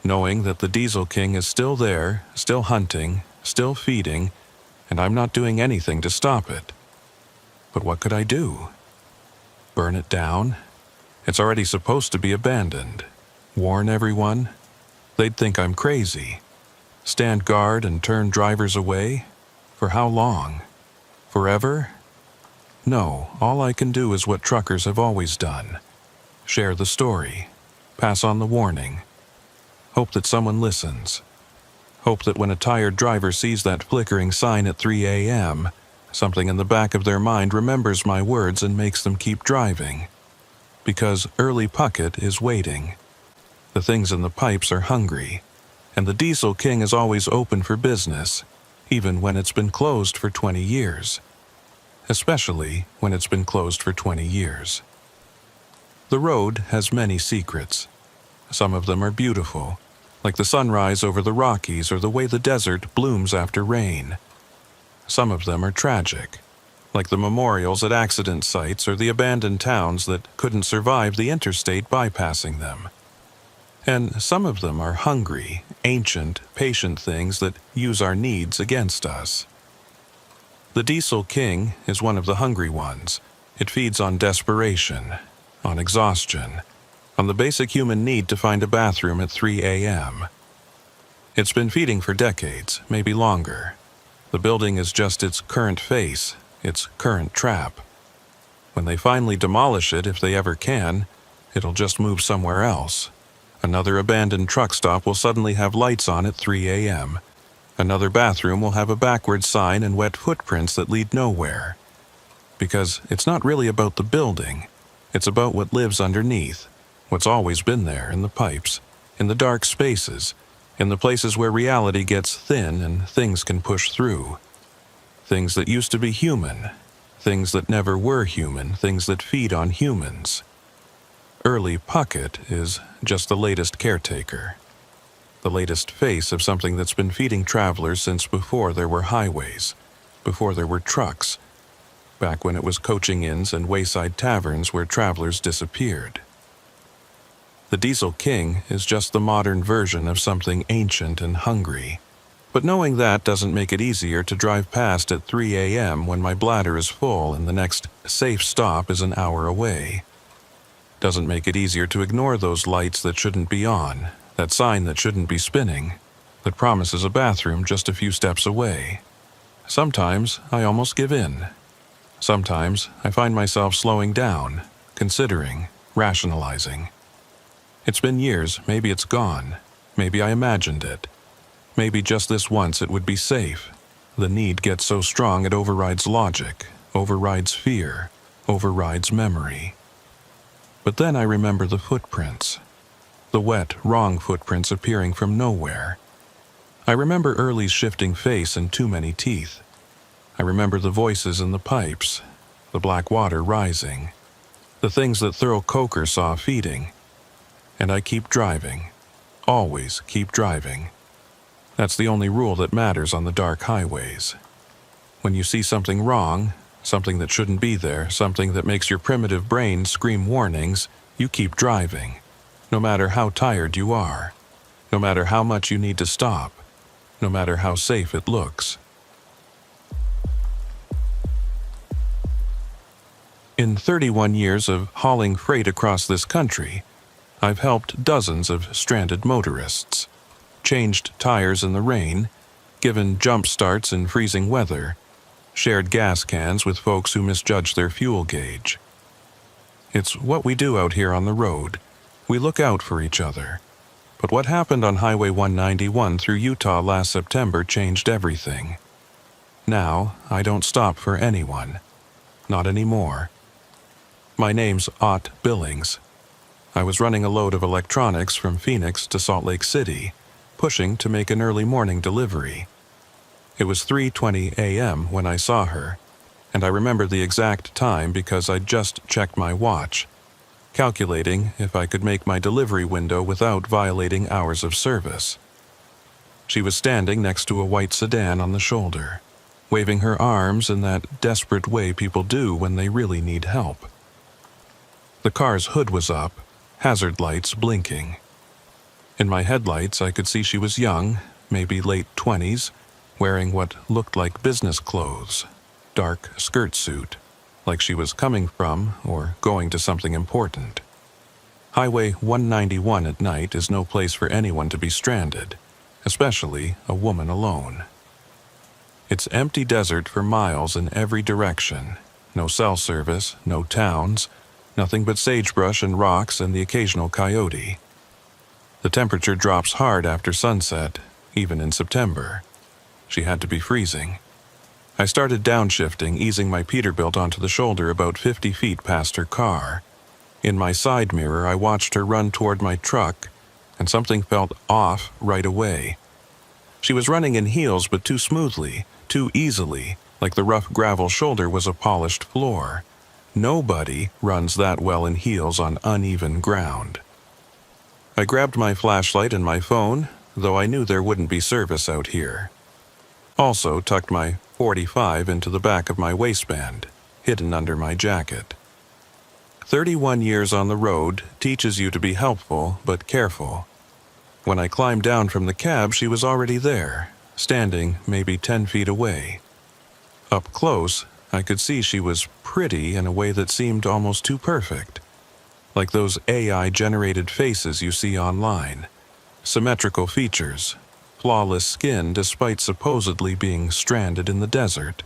Knowing that the Diesel King is still there, still hunting, still feeding, and I'm not doing anything to stop it. But what could I do? Burn it down? It's already supposed to be abandoned. Warn everyone? They'd think I'm crazy. Stand guard and turn drivers away? For how long? Forever? No, all I can do is what truckers have always done. Share the story. Pass on the warning. Hope that someone listens. Hope that when a tired driver sees that flickering sign at 3 a.m., something in the back of their mind remembers my words and makes them keep driving. Because Early Puckett is waiting. The things in the pipes are hungry, and the Diesel King is always open for business, even when it's been closed for 20 years. Especially when it's been closed for 20 years. The road has many secrets. Some of them are beautiful, like the sunrise over the Rockies or the way the desert blooms after rain. Some of them are tragic, like the memorials at accident sites or the abandoned towns that couldn't survive the interstate bypassing them. And some of them are hungry, ancient, patient things that use our needs against us. The Diesel King is one of the hungry ones. It feeds on desperation, on exhaustion, on the basic human need to find a bathroom at 3 a.m. It's been feeding for decades, maybe longer. The building is just its current face, its current trap. When they finally demolish it, if they ever can, it'll just move somewhere else. Another abandoned truck stop will suddenly have lights on at 3 a.m. Another bathroom will have a backward sign and wet footprints that lead nowhere. Because it's not really about the building, it's about what lives underneath. What's always been there in the pipes, in the dark spaces, in the places where reality gets thin and things can push through. Things that used to be human, things that never were human, things that feed on humans. Early Puckett is just the latest caretaker, the latest face of something that's been feeding travelers since before there were highways, before there were trucks, back when it was coaching inns and wayside taverns where travelers disappeared. The Diesel King is just the modern version of something ancient and hungry. But knowing that doesn't make it easier to drive past at 3 a.m. when my bladder is full and the next safe stop is an hour away. Doesn't make it easier to ignore those lights that shouldn't be on, that sign that shouldn't be spinning, that promises a bathroom just a few steps away. Sometimes I almost give in. Sometimes I find myself slowing down, considering, rationalizing. It's been years, maybe it's gone. Maybe I imagined it. Maybe just this once it would be safe. The need gets so strong it overrides logic, overrides fear, overrides memory. But then I remember the footprints. The wet, wrong footprints appearing from nowhere. I remember Early's shifting face and too many teeth. I remember the voices in the pipes, the black water rising, the things that Thurl Coker saw feeding, And I keep driving. Always keep driving. That's the only rule that matters on the dark highways. When you see something wrong, something that shouldn't be there, something that makes your primitive brain scream warnings, you keep driving, no matter how tired you are, no matter how much you need to stop, no matter how safe it looks. In 31 years of hauling freight across this country, I've helped dozens of stranded motorists, changed tires in the rain, given jump starts in freezing weather, shared gas cans with folks who misjudged their fuel gauge. It's what we do out here on the road. We look out for each other. But what happened on Highway 191 through Utah last September changed everything. Now, I don't stop for anyone. Not anymore. My name's Ott Billings. I was running a load of electronics from Phoenix to Salt Lake City, pushing to make an early morning delivery. It was 3:20 a.m. when I saw her, and I remember the exact time because I'd just checked my watch, calculating if I could make my delivery window without violating hours of service. She was standing next to a white sedan on the shoulder, waving her arms in that desperate way people do when they really need help. The car's hood was up, hazard lights blinking. In my headlights, I could see she was young, maybe late 20s, wearing what looked like business clothes, dark skirt suit, like she was coming from or going to something important. Highway 191 at night is no place for anyone to be stranded, especially a woman alone. It's empty desert for miles in every direction, no cell service, no towns, nothing but sagebrush and rocks and the occasional coyote. The temperature drops hard after sunset, even in September. She had to be freezing. I started downshifting, easing my Peterbilt onto the shoulder about 50 feet past her car. In my side mirror, I watched her run toward my truck, and something felt off right away. She was running in heels, but too smoothly, too easily, like the rough gravel shoulder was a polished floor. Nobody runs that well in heels on uneven ground. I grabbed my flashlight and my phone, though I knew there wouldn't be service out here. Also tucked my .45 into the back of my waistband, hidden under my jacket. 31 years on the road teaches you to be helpful but careful. When I climbed down from the cab, she was already there, standing maybe 10 feet away. Up close, I could see she was pretty in a way that seemed almost too perfect, like those AI-generated faces you see online. Symmetrical features, flawless skin despite supposedly being stranded in the desert.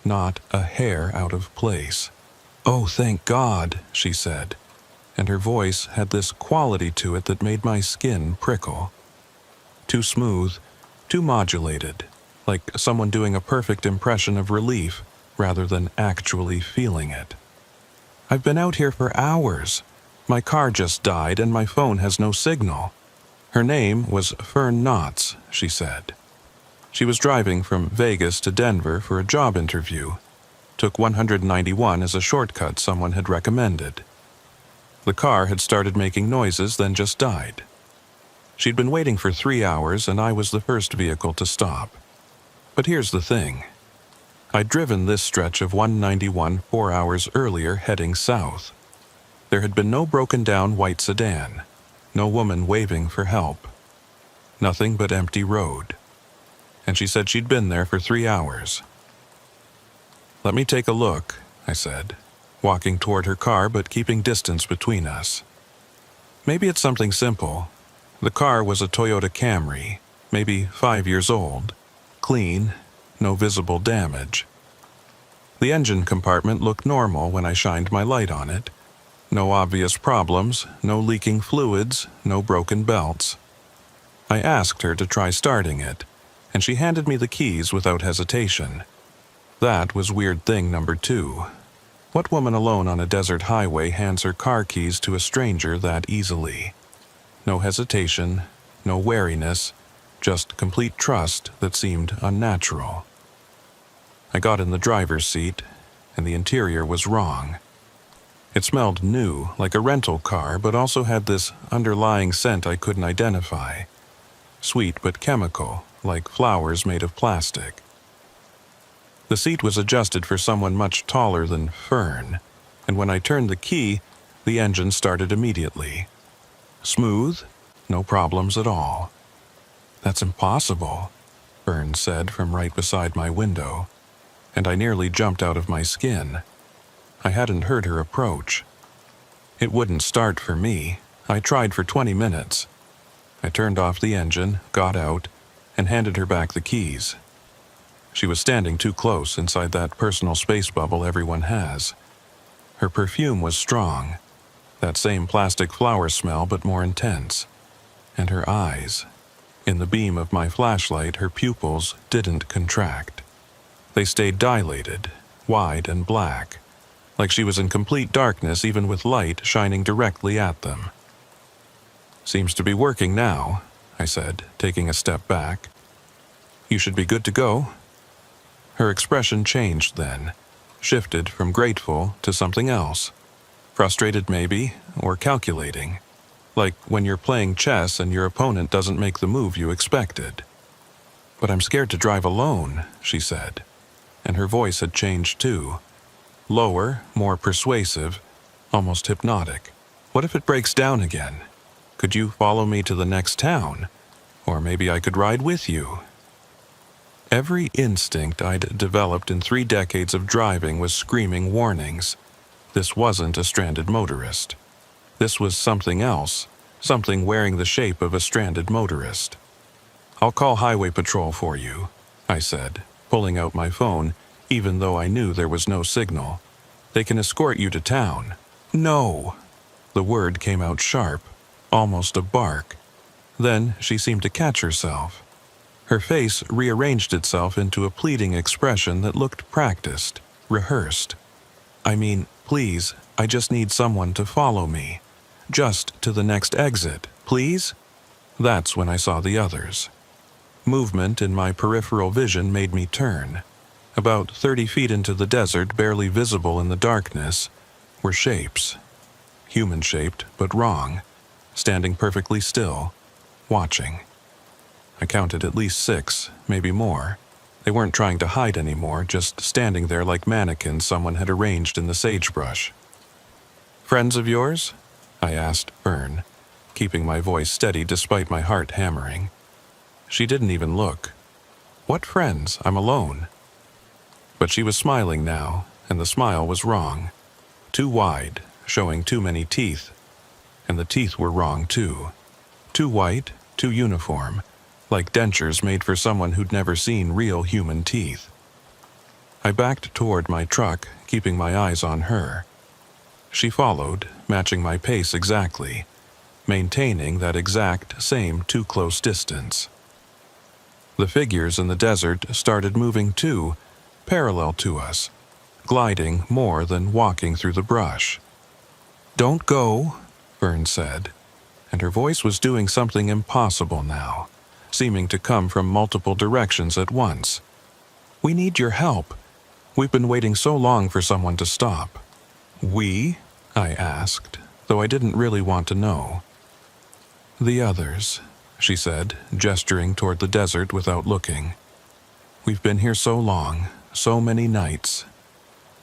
Not a hair out of place. "Oh, thank God," she said, and her voice had this quality to it that made my skin prickle. Too smooth, too modulated, like someone doing a perfect impression of relief rather than actually feeling it. "I've been out here for hours. My car just died and my phone has no signal." Her name was Fern Knotts, she said. She was driving from Vegas to Denver for a job interview. Took 191 as a shortcut someone had recommended. The car had started making noises, then just died. She'd been waiting for 3 hours and I was the first vehicle to stop. But here's the thing. I'd driven this stretch of 191 4 hours earlier heading south. There had been no broken-down white sedan, no woman waving for help. Nothing but empty road. And she said she'd been there for 3 hours. "Let me take a look," I said, walking toward her car but keeping distance between us. "Maybe it's something simple." The car was a Toyota Camry, maybe 5 years old, clean, no visible damage. The engine compartment looked normal when I shined my light on it. No obvious problems, no leaking fluids, no broken belts. I asked her to try starting it, and she handed me the keys without hesitation. That was weird thing number 2. What woman alone on a desert highway hands her car keys to a stranger that easily? No hesitation, no wariness, just complete trust that seemed unnatural. I got in the driver's seat, and the interior was wrong. It smelled new, like a rental car, but also had this underlying scent I couldn't identify. Sweet but chemical, like flowers made of plastic. The seat was adjusted for someone much taller than Fern, and when I turned the key, the engine started immediately. Smooth, no problems at all. "That's impossible," Fern said from right beside my window, and I nearly jumped out of my skin. I hadn't heard her approach. It wouldn't start for me. I tried for 20 minutes. I turned off the engine, got out, and handed her back the keys. She was standing too close inside that personal space bubble everyone has. Her perfume was strong, that same plastic flower smell but more intense. And her eyes. In the beam of my flashlight, her pupils didn't contract. They stayed dilated, wide and black, like she was in complete darkness even with light shining directly at them. "Seems to be working now," I said, taking a step back. "You should be good to go." Her expression changed then, shifted from grateful to something else. Frustrated maybe, or calculating. Like when you're playing chess and your opponent doesn't make the move you expected. "But I'm scared to drive alone," she said, and her voice had changed too. Lower, more persuasive, almost hypnotic. "What if it breaks down again? Could you follow me to the next town? Or maybe I could ride with you." Every instinct I'd developed in 3 decades of driving was screaming warnings. This wasn't a stranded motorist. This was something else, something wearing the shape of a stranded motorist. "I'll call Highway Patrol for you," I said, pulling out my phone, even though I knew there was no signal. "They can escort you to town." "No!" The word came out sharp, almost a bark. Then she seemed to catch herself. Her face rearranged itself into a pleading expression that looked practiced, rehearsed. "I mean, please, I just need someone to follow me. Just to the next exit, please?" That's when I saw the others. Movement in my peripheral vision made me turn. About 30 feet into the desert, barely visible in the darkness, were shapes. Human-shaped, but wrong. Standing perfectly still, watching. I counted at least 6, maybe more. They weren't trying to hide anymore, just standing there like mannequins someone had arranged in the sagebrush. "Friends of yours?" I asked Fern, keeping my voice steady despite my heart hammering. She didn't even look. "What friends? I'm alone." But she was smiling now, and the smile was wrong. Too wide, showing too many teeth. And the teeth were wrong too. Too white, too uniform, like dentures made for someone who'd never seen real human teeth. I backed toward my truck, keeping my eyes on her. She followed, matching my pace exactly, maintaining that exact same too close distance. The figures in the desert started moving too, parallel to us, gliding more than walking through the brush. "Don't go," Fern said, and her voice was doing something impossible now, seeming to come from multiple directions at once. "We need your help. We've been waiting so long for someone to stop." "We?" I asked, though I didn't really want to know. "The others," she said, gesturing toward the desert without looking. "We've been here so long, so many nights,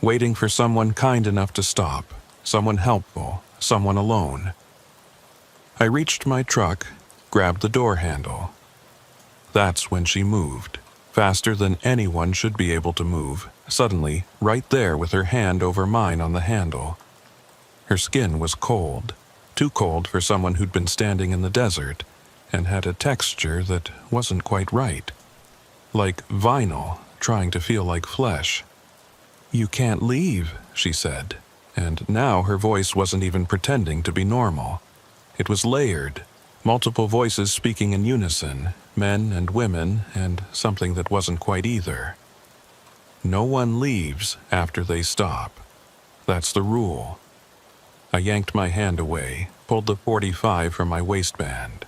waiting for someone kind enough to stop, someone helpful, someone alone." I reached my truck, grabbed the door handle. That's when she moved, faster than anyone should be able to move, suddenly, right there with her hand over mine on the handle. Her skin was cold, too cold for someone who'd been standing in the desert, and had a texture that wasn't quite right. Like vinyl, trying to feel like flesh. "You can't leave," she said, and now her voice wasn't even pretending to be normal. It was layered, multiple voices speaking in unison, men and women, and something that wasn't quite either. No one leaves after they stop. That's the rule. I yanked my hand away, pulled the .45 from my waistband.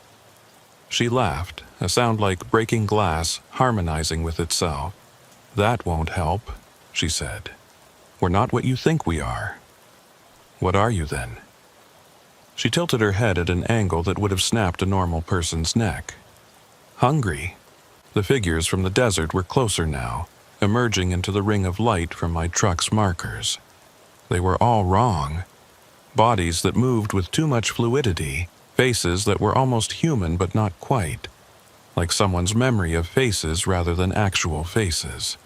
She laughed, a sound like breaking glass harmonizing with itself. "That won't help," she said. "We're not what you think we are." What are you then? She tilted her head at an angle that would have snapped a normal person's neck. Hungry. The figures from the desert were closer now, emerging into the ring of light from my truck's markers. They were all wrong. Bodies that moved with too much fluidity, faces that were almost human but not quite, like someone's memory of faces rather than actual faces.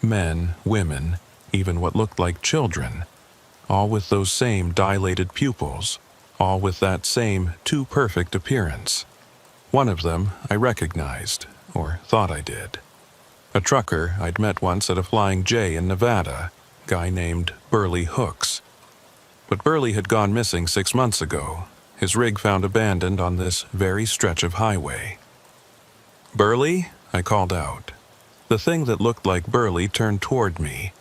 Men, women, even what looked like children, all with those same dilated pupils, all with that same too perfect appearance. One of them I recognized, or thought I did. A trucker I'd met once at a Flying J in Nevada, guy named Burley Hooks. But Burley had gone missing 6 months ago, his rig found abandoned on this very stretch of highway. "Burley?" I called out. The thing that looked like Burley turned toward me,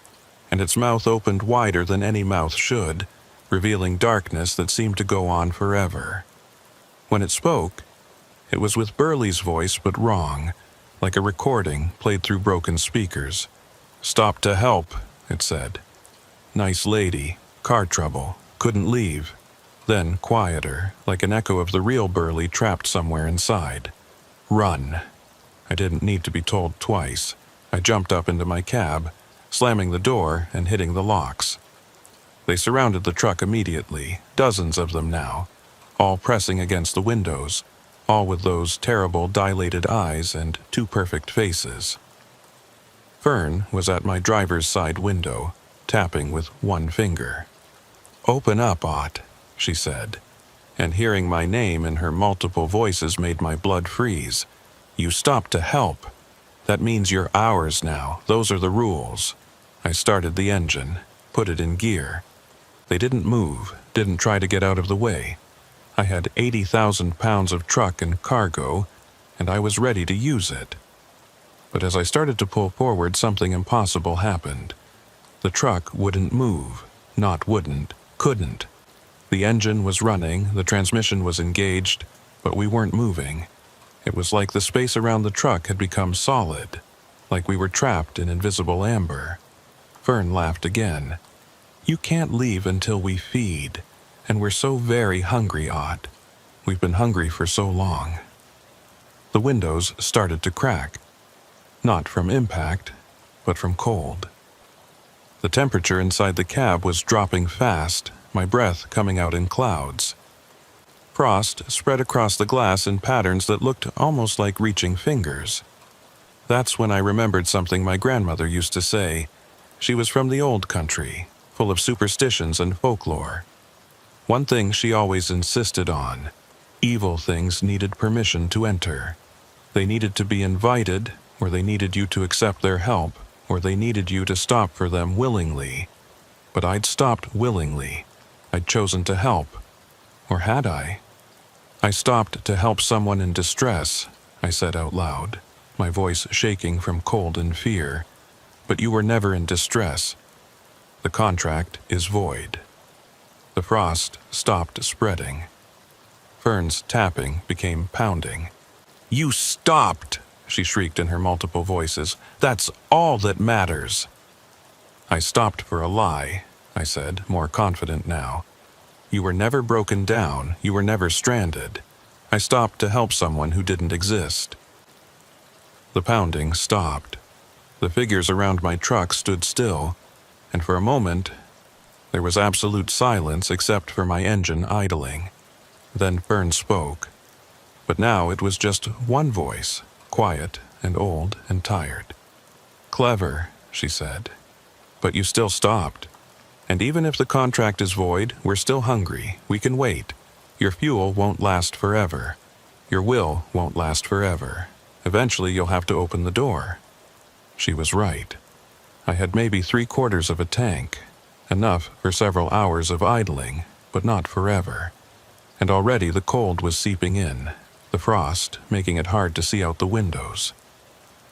and its mouth opened wider than any mouth should, revealing darkness that seemed to go on forever. When it spoke, it was with Burley's voice but wrong, like a recording played through broken speakers. "Stop to help," it said. "Nice lady, car trouble, couldn't leave." Then quieter, like an echo of the real Burley trapped somewhere inside. "Run." I didn't need to be told twice. I jumped up into my cab, slamming the door and hitting the locks. They surrounded the truck immediately, dozens of them now, all pressing against the windows, all with those terrible dilated eyes and too perfect faces. Fern was at my driver's side window, tapping with one finger. "Open up, Ott," she said, and hearing my name in her multiple voices made my blood freeze. "You stopped to help. That means you're ours now. Those are the rules." I started the engine, put it in gear. They didn't move, didn't try to get out of the way. I had 80,000 pounds of truck and cargo, and I was ready to use it. But as I started to pull forward, something impossible happened. The truck wouldn't move. Not wouldn't, couldn't. The engine was running, the transmission was engaged, but we weren't moving. It was like the space around the truck had become solid, like we were trapped in invisible amber. Fern laughed again. "You can't leave until we feed, and we're so very hungry, Ott. We've been hungry for so long." The windows started to crack. Not from impact, but from cold. The temperature inside the cab was dropping fast, my breath coming out in clouds. Frost spread across the glass in patterns that looked almost like reaching fingers. That's when I remembered something my grandmother used to say. She was from the old country, full of superstitions and folklore. One thing she always insisted on: evil things needed permission to enter. They needed to be invited, or they needed you to accept their help, or they needed you to stop for them willingly. But I'd stopped willingly. I'd chosen to help. Or had I? "I stopped to help someone in distress," I said out loud, my voice shaking from cold and fear. "But you were never in distress. The contract is void." The frost stopped spreading. Fern's tapping became pounding. "You stopped!" she shrieked in her multiple voices. "That's all that matters." "I stopped for a lie," I said, more confident now. "You were never broken down, you were never stranded. I stopped to help someone who didn't exist." The pounding stopped. The figures around my truck stood still, and for a moment, there was absolute silence except for my engine idling. Then Fern spoke. But now it was just one voice, quiet and old and tired. "Clever," she said. "But you still stopped. And even if the contract is void, we're still hungry. We can wait. Your fuel won't last forever. Your will won't last forever. Eventually you'll have to open the door." She was right. I had maybe 3/4 of a tank, enough for several hours of idling, but not forever. And already the cold was seeping in, the frost making it hard to see out the windows.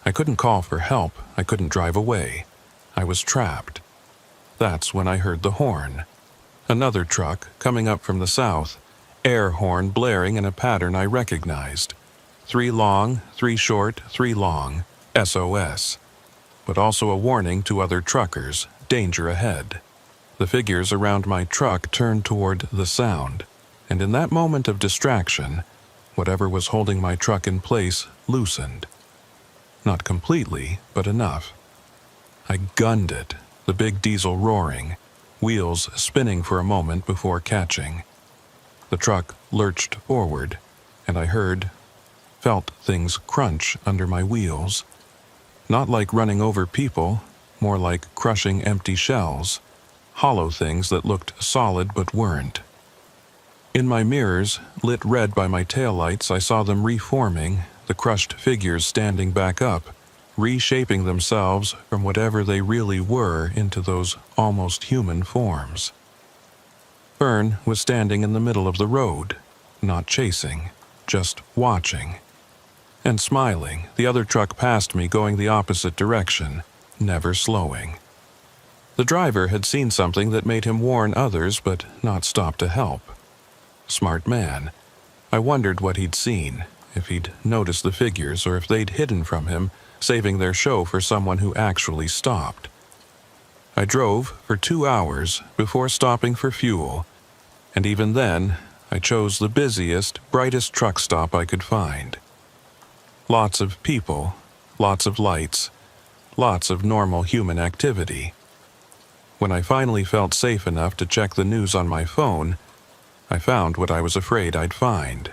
I couldn't call for help, I couldn't drive away. I was trapped. That's when I heard the horn. Another truck coming up from the south, air horn blaring in a pattern I recognized. 3 long, 3 short, 3 long, SOS. But also a warning to other truckers, danger ahead. The figures around my truck turned toward the sound, and in that moment of distraction, whatever was holding my truck in place loosened. Not completely, but enough. I gunned it, the big diesel roaring, wheels spinning for a moment before catching. The truck lurched forward, and I felt things crunch under my wheels. Not like running over people, more like crushing empty shells, hollow things that looked solid but weren't. In my mirrors, lit red by my taillights, I saw them reforming, the crushed figures standing back up, reshaping themselves from whatever they really were into those almost human forms. Fern was standing in the middle of the road, not chasing, just watching. And smiling, the other truck passed me going the opposite direction, never slowing. The driver had seen something that made him warn others but not stop to help. Smart man. I wondered what he'd seen, if he'd noticed the figures or if they'd hidden from him, saving their show for someone who actually stopped. I drove for 2 hours before stopping for fuel, and even then, I chose the busiest, brightest truck stop I could find. Lots of people, lots of lights, lots of normal human activity. When I finally felt safe enough to check the news on my phone, I found what I was afraid I'd find.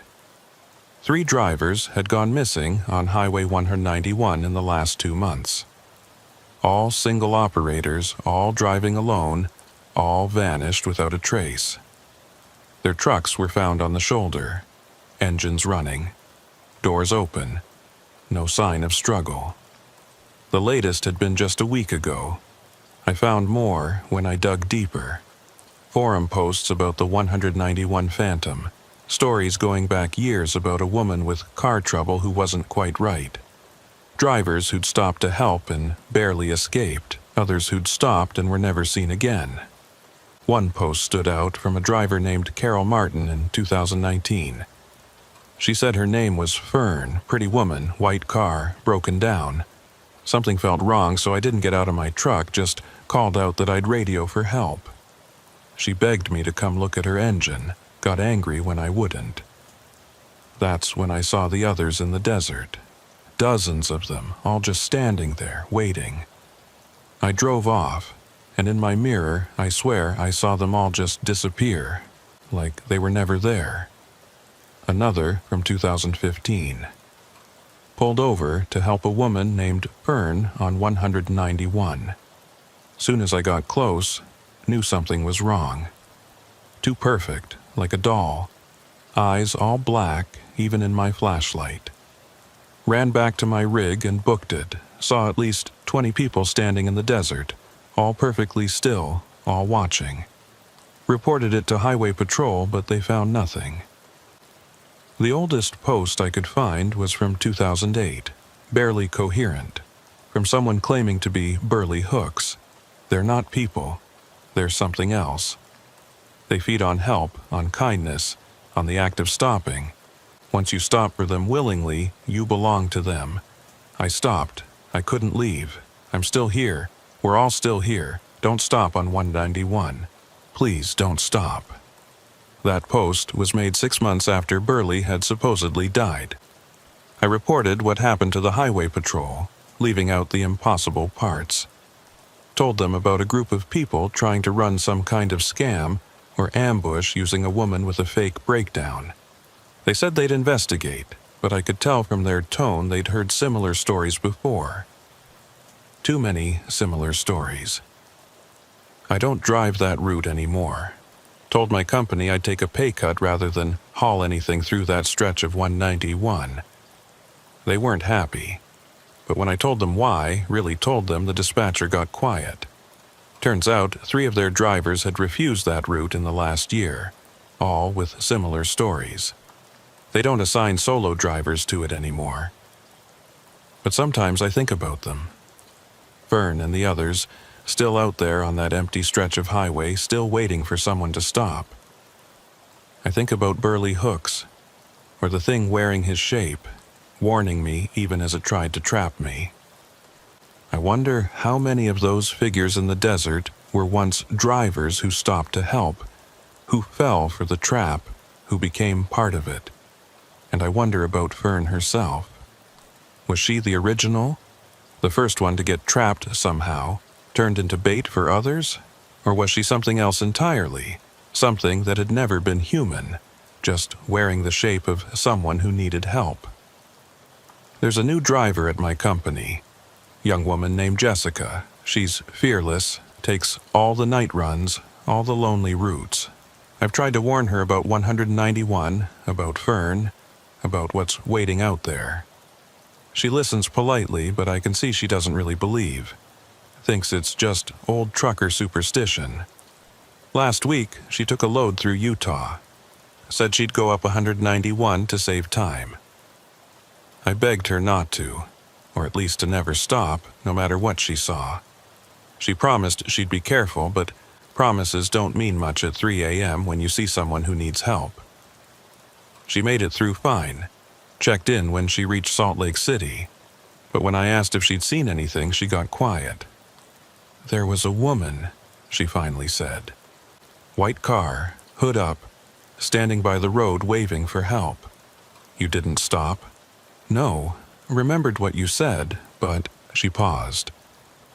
3 drivers had gone missing on Highway 191 in the last 2 months. All single operators, all driving alone, all vanished without a trace. Their trucks were found on the shoulder, engines running, doors open, no sign of struggle. The latest had been just a week ago. I found more when I dug deeper. Forum posts about the 191 Phantom, stories going back years about a woman with car trouble who wasn't quite right. Drivers who'd stopped to help and barely escaped, others who'd stopped and were never seen again. One post stood out from a driver named Carol Martin in 2019. She said her name was Fern, pretty woman, white car, broken down. Something felt wrong, so I didn't get out of my truck, just called out that I'd radio for help. She begged me to come look at her engine, got angry when I wouldn't. That's when I saw the others in the desert. Dozens of them, all just standing there, waiting. I drove off, and in my mirror, I swear I saw them all just disappear, like they were never there. Another from 2015. Pulled over to help a woman named Fern on 191. Soon as I got close, knew something was wrong. Too perfect, like a doll. Eyes all black, even in my flashlight. Ran back to my rig and booked it. Saw at least 20 people standing in the desert, all perfectly still, all watching. Reported it to Highway Patrol, but they found nothing. The oldest post I could find was from 2008, barely coherent, from someone claiming to be Burley Hooks. They're not people. They're something else. They feed on help, on kindness, on the act of stopping. Once you stop for them willingly, you belong to them. I stopped. I couldn't leave. I'm still here. We're all still here. Don't stop on 191. Please don't stop. That post was made 6 months after Burley had supposedly died. I reported what happened to the Highway Patrol, leaving out the impossible parts. Told them about a group of people trying to run some kind of scam or ambush using a woman with a fake breakdown. They said they'd investigate, but I could tell from their tone they'd heard similar stories before. Too many similar stories. I don't drive that route anymore. Told my company I'd take a pay cut rather than haul anything through that stretch of 191. They weren't happy, but when I told them why, really told them, the dispatcher got quiet. Turns out 3 of their drivers had refused that route in the last year, all with similar stories. They don't assign solo drivers to it anymore. But sometimes I think about them. Fern and the others, still out there on that empty stretch of highway, still waiting for someone to stop. I think about Burley Hooks, or the thing wearing his shape, warning me even as it tried to trap me. I wonder how many of those figures in the desert were once drivers who stopped to help, who fell for the trap, who became part of it. And I wonder about Fern herself. Was she the original? The first one to get trapped somehow, turned into bait for others? Or was she something else entirely? Something that had never been human, just wearing the shape of someone who needed help. There's a new driver at my company. Young woman named Jessica. She's fearless, takes all the night runs, all the lonely routes. I've tried to warn her about 191, about Fern, about what's waiting out there. She listens politely, but I can see she doesn't really believe. Thinks it's just old trucker superstition. Last week, she took a load through Utah. Said she'd go up 191 to save time. I begged her not to, or at least to never stop, no matter what she saw. She promised she'd be careful, but promises don't mean much at 3 a.m. when you see someone who needs help. She made it through fine, checked in when she reached Salt Lake City, but when I asked if she'd seen anything, she got quiet. "There was a woman," she finally said. "White car, hood up, standing by the road waving for help. You didn't stop?" "No, remembered what you said, but..." She paused.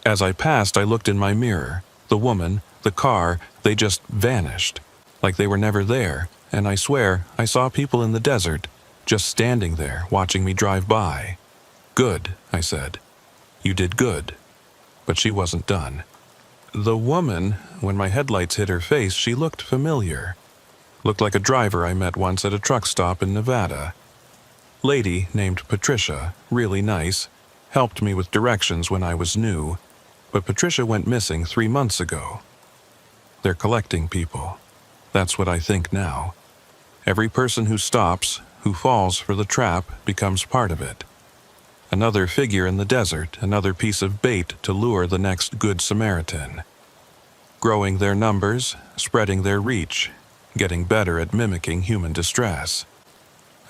As I passed, I looked in my mirror. The woman, the car, they just vanished, like they were never there, and I swear I saw people in the desert, just standing there watching me drive by. "Good," I said. "You did good." But she wasn't done. The woman, when my headlights hit her face, she looked familiar. Looked like a driver I met once at a truck stop in Nevada. Lady named Patricia, really nice, helped me with directions when I was new, but Patricia went missing 3 months ago. They're collecting people. That's what I think now. Every person who stops, who falls for the trap, becomes part of it. Another figure in the desert, another piece of bait to lure the next Good Samaritan. Growing their numbers, spreading their reach, getting better at mimicking human distress.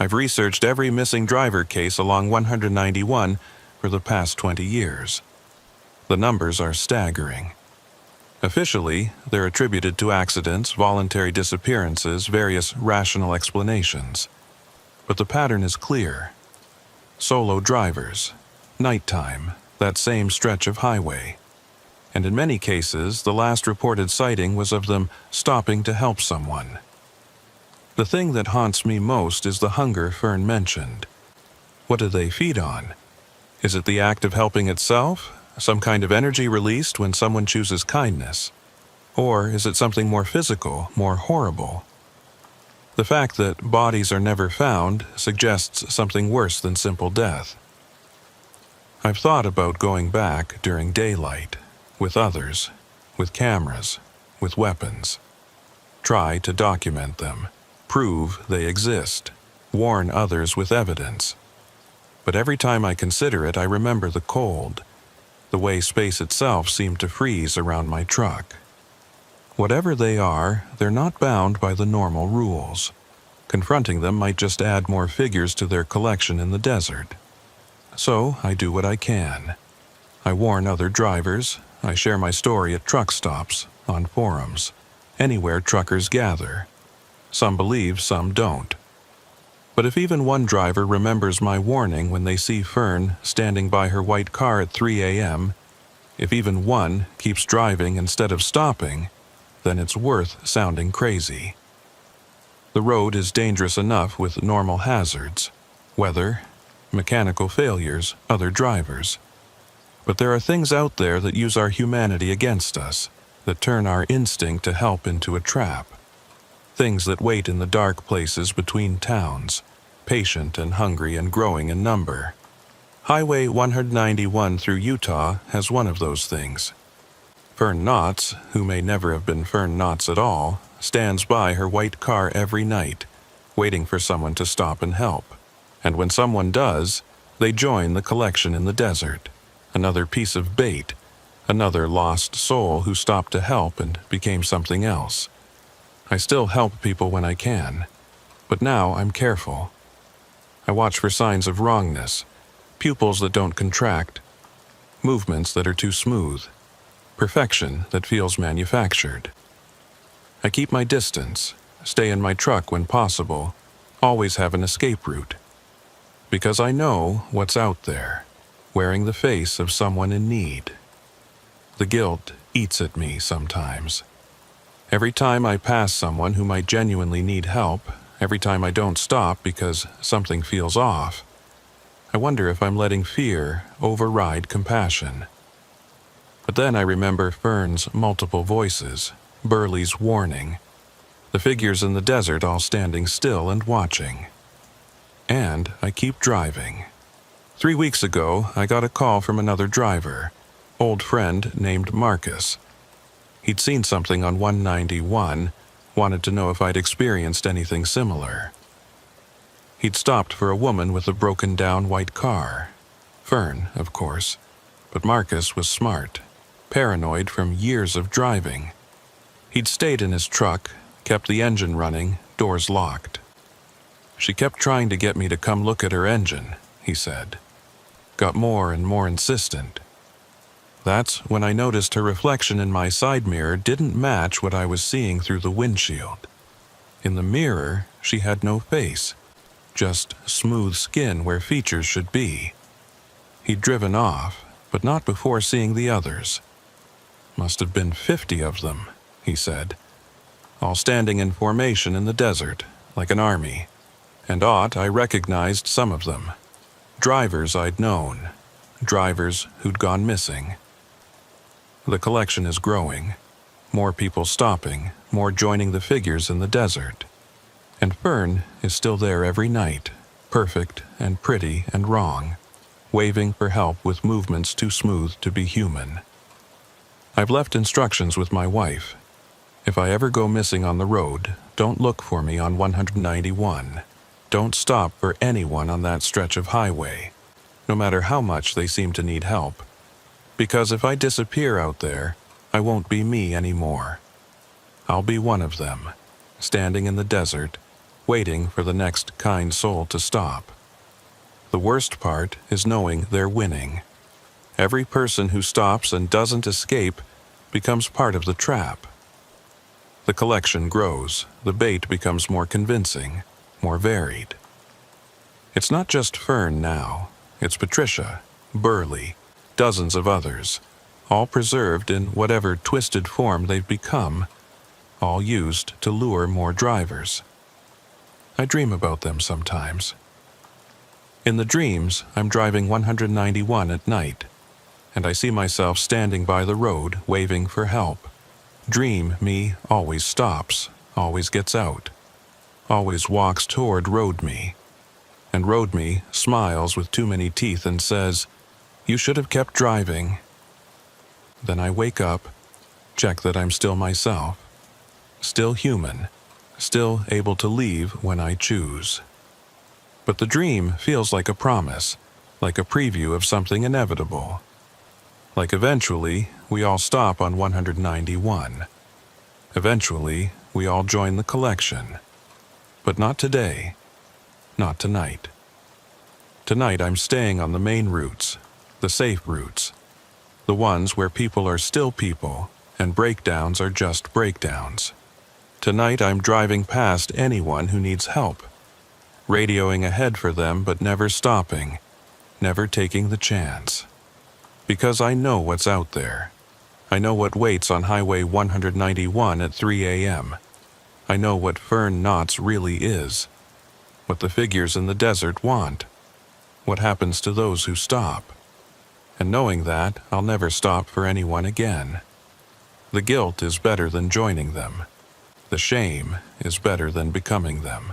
I've researched every missing driver case along 191 for the past 20 years. The numbers are staggering. Officially, they're attributed to accidents, voluntary disappearances, various rational explanations. But the pattern is clear. Solo drivers, nighttime, that same stretch of highway. And in many cases, the last reported sighting was of them stopping to help someone. The thing that haunts me most is the hunger Fern mentioned. What do they feed on? Is it the act of helping itself? Some kind of energy released when someone chooses kindness? Or is it something more physical, more horrible? The fact that bodies are never found suggests something worse than simple death. I've thought about going back during daylight, with others, with cameras, with weapons. Try to document them, prove they exist, warn others with evidence. But every time I consider it, I remember the cold, the way space itself seemed to freeze around my truck. Whatever they are, they're not bound by the normal rules. Confronting them might just add more figures to their collection in the desert. So I do what I can. I warn other drivers. I share my story at truck stops, on forums, anywhere truckers gather. Some believe, some don't. But if even one driver remembers my warning when they see Fern standing by her white car at 3 a.m., if even one keeps driving instead of stopping, then it's worth sounding crazy. The road is dangerous enough with normal hazards, weather, mechanical failures, other drivers. But there are things out there that use our humanity against us, that turn our instinct to help into a trap. Things that wait in the dark places between towns, patient and hungry and growing in number. Highway 191 through Utah has one of those things. Fern Knotts, who may never have been Fern Knotts at all, stands by her white car every night, waiting for someone to stop and help. And when someone does, they join the collection in the desert. Another piece of bait, another lost soul who stopped to help and became something else. I still help people when I can, but now I'm careful. I watch for signs of wrongness, pupils that don't contract, movements that are too smooth. perfection that feels manufactured. I keep my distance, stay in my truck when possible, always have an escape route. Because I know what's out there, wearing the face of someone in need. The guilt eats at me sometimes. Every time I pass someone who might genuinely need help, every time I don't stop because something feels off, I wonder if I'm letting fear override compassion. But then I remember Fern's multiple voices, Burley's warning, the figures in the desert all standing still and watching. And I keep driving. 3 weeks ago, I got a call from another driver, old friend named Marcus. He'd seen something on 191, wanted to know if I'd experienced anything similar. He'd stopped for a woman with a broken-down white car. Fern, of course. But Marcus was smart, paranoid from years of driving. He'd stayed in his truck, kept the engine running, doors locked. She kept trying to get me to come look at her engine, he said. Got more and more insistent. That's when I noticed her reflection in my side mirror didn't match what I was seeing through the windshield. In the mirror, she had no face, just smooth skin where features should be. He'd driven off, but not before seeing the others. Must have been 50 of them, he said, all standing in formation in the desert, like an army. And I recognized some of them. Drivers I'd known, drivers who'd gone missing. The collection is growing, more people stopping, more joining the figures in the desert. And Fern is still there every night, perfect and pretty and wrong, waving for help with movements too smooth to be human. I've left instructions with my wife. If I ever go missing on the road, don't look for me on 191. Don't stop for anyone on that stretch of highway, no matter how much they seem to need help. Because if I disappear out there, I won't be me anymore. I'll be one of them, standing in the desert, waiting for the next kind soul to stop. The worst part is knowing they're winning. Every person who stops and doesn't escape becomes part of the trap. The collection grows, the bait becomes more convincing, more varied. It's not just Fern now, it's Patricia, Burley, dozens of others, all preserved in whatever twisted form they've become, all used to lure more drivers. I dream about them sometimes. In the dreams, I'm driving 191 at night, and I see myself standing by the road waving for help. Dream me always stops, always gets out, always walks toward road me, and road me smiles with too many teeth and says, "You should have kept driving." Then I wake up, check that I'm still myself, still human, still able to leave when I choose. But the dream feels like a promise, like a preview of something inevitable. Like eventually, we all stop on 191. Eventually, we all join the collection. But not today, not tonight. Tonight I'm staying on the main routes, the safe routes, the ones where people are still people and breakdowns are just breakdowns. Tonight I'm driving past anyone who needs help, radioing ahead for them but never stopping, never taking the chance. Because I know what's out there. I know what waits on Highway 191 at 3 a.m. I know what Fern Knotts really is, what the figures in the desert want, what happens to those who stop. And knowing that, I'll never stop for anyone again. The guilt is better than joining them. The shame is better than becoming them.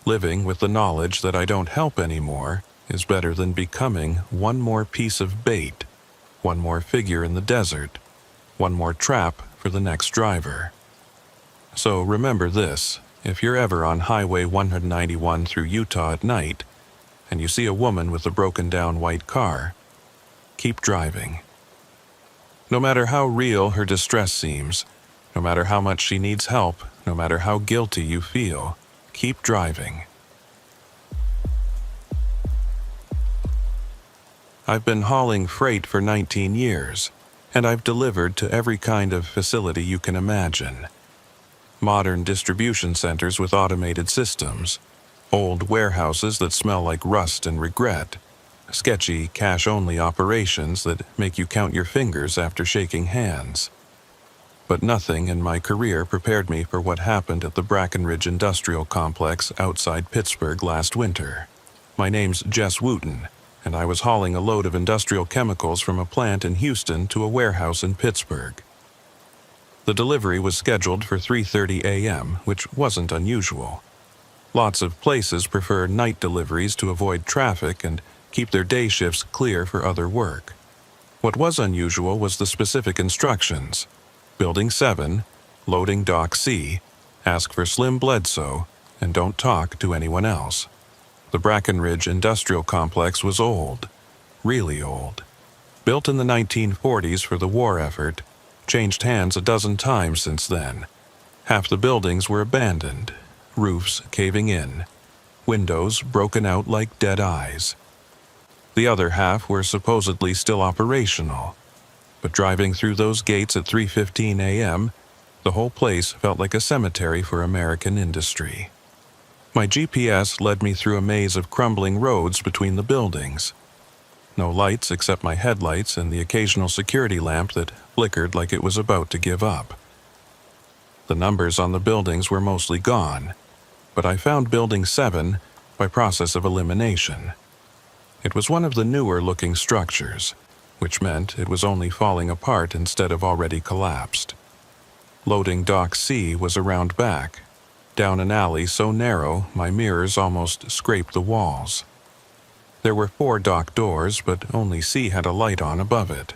Living with the knowledge that I don't help anymore is better than becoming one more piece of bait, one more figure in the desert, one more trap for the next driver. So remember this, if you're ever on Highway 191 through Utah at night, and you see a woman with a broken-down white car, keep driving. No matter how real her distress seems, no matter how much she needs help, no matter how guilty you feel, keep driving. I've been hauling freight for 19 years. And I've delivered to every kind of facility you can imagine. Modern distribution centers with automated systems, old warehouses that smell like rust and regret, sketchy cash-only operations that make you count your fingers after shaking hands. But nothing in my career prepared me for what happened at the Brackenridge Industrial Complex outside Pittsburgh last winter. My name's Jess Wooten, and I was hauling a load of industrial chemicals from a plant in Houston to a warehouse in Pittsburgh. The delivery was scheduled for 3:30 a.m., which wasn't unusual. Lots of places prefer night deliveries to avoid traffic and keep their day shifts clear for other work. What was unusual was the specific instructions. Building 7, loading Dock C, ask for Slim Bledsoe, and don't talk to anyone else. The Brackenridge Industrial Complex was old, really old. Built in the 1940s for the war effort, changed hands a dozen times since then. Half the buildings were abandoned, roofs caving in, windows broken out like dead eyes. The other half were supposedly still operational, but driving through those gates at 3:15 a.m., the whole place felt like a cemetery for American industry. My GPS led me through a maze of crumbling roads between the buildings. No lights except my headlights and the occasional security lamp that flickered like it was about to give up. The numbers on the buildings were mostly gone, but I found Building 7 by process of elimination. It was one of the newer-looking structures, which meant it was only falling apart instead of already collapsed. Loading Dock C was around back, down an alley so narrow my mirrors almost scraped the walls. There were 4 dock doors, but only C had a light on above it,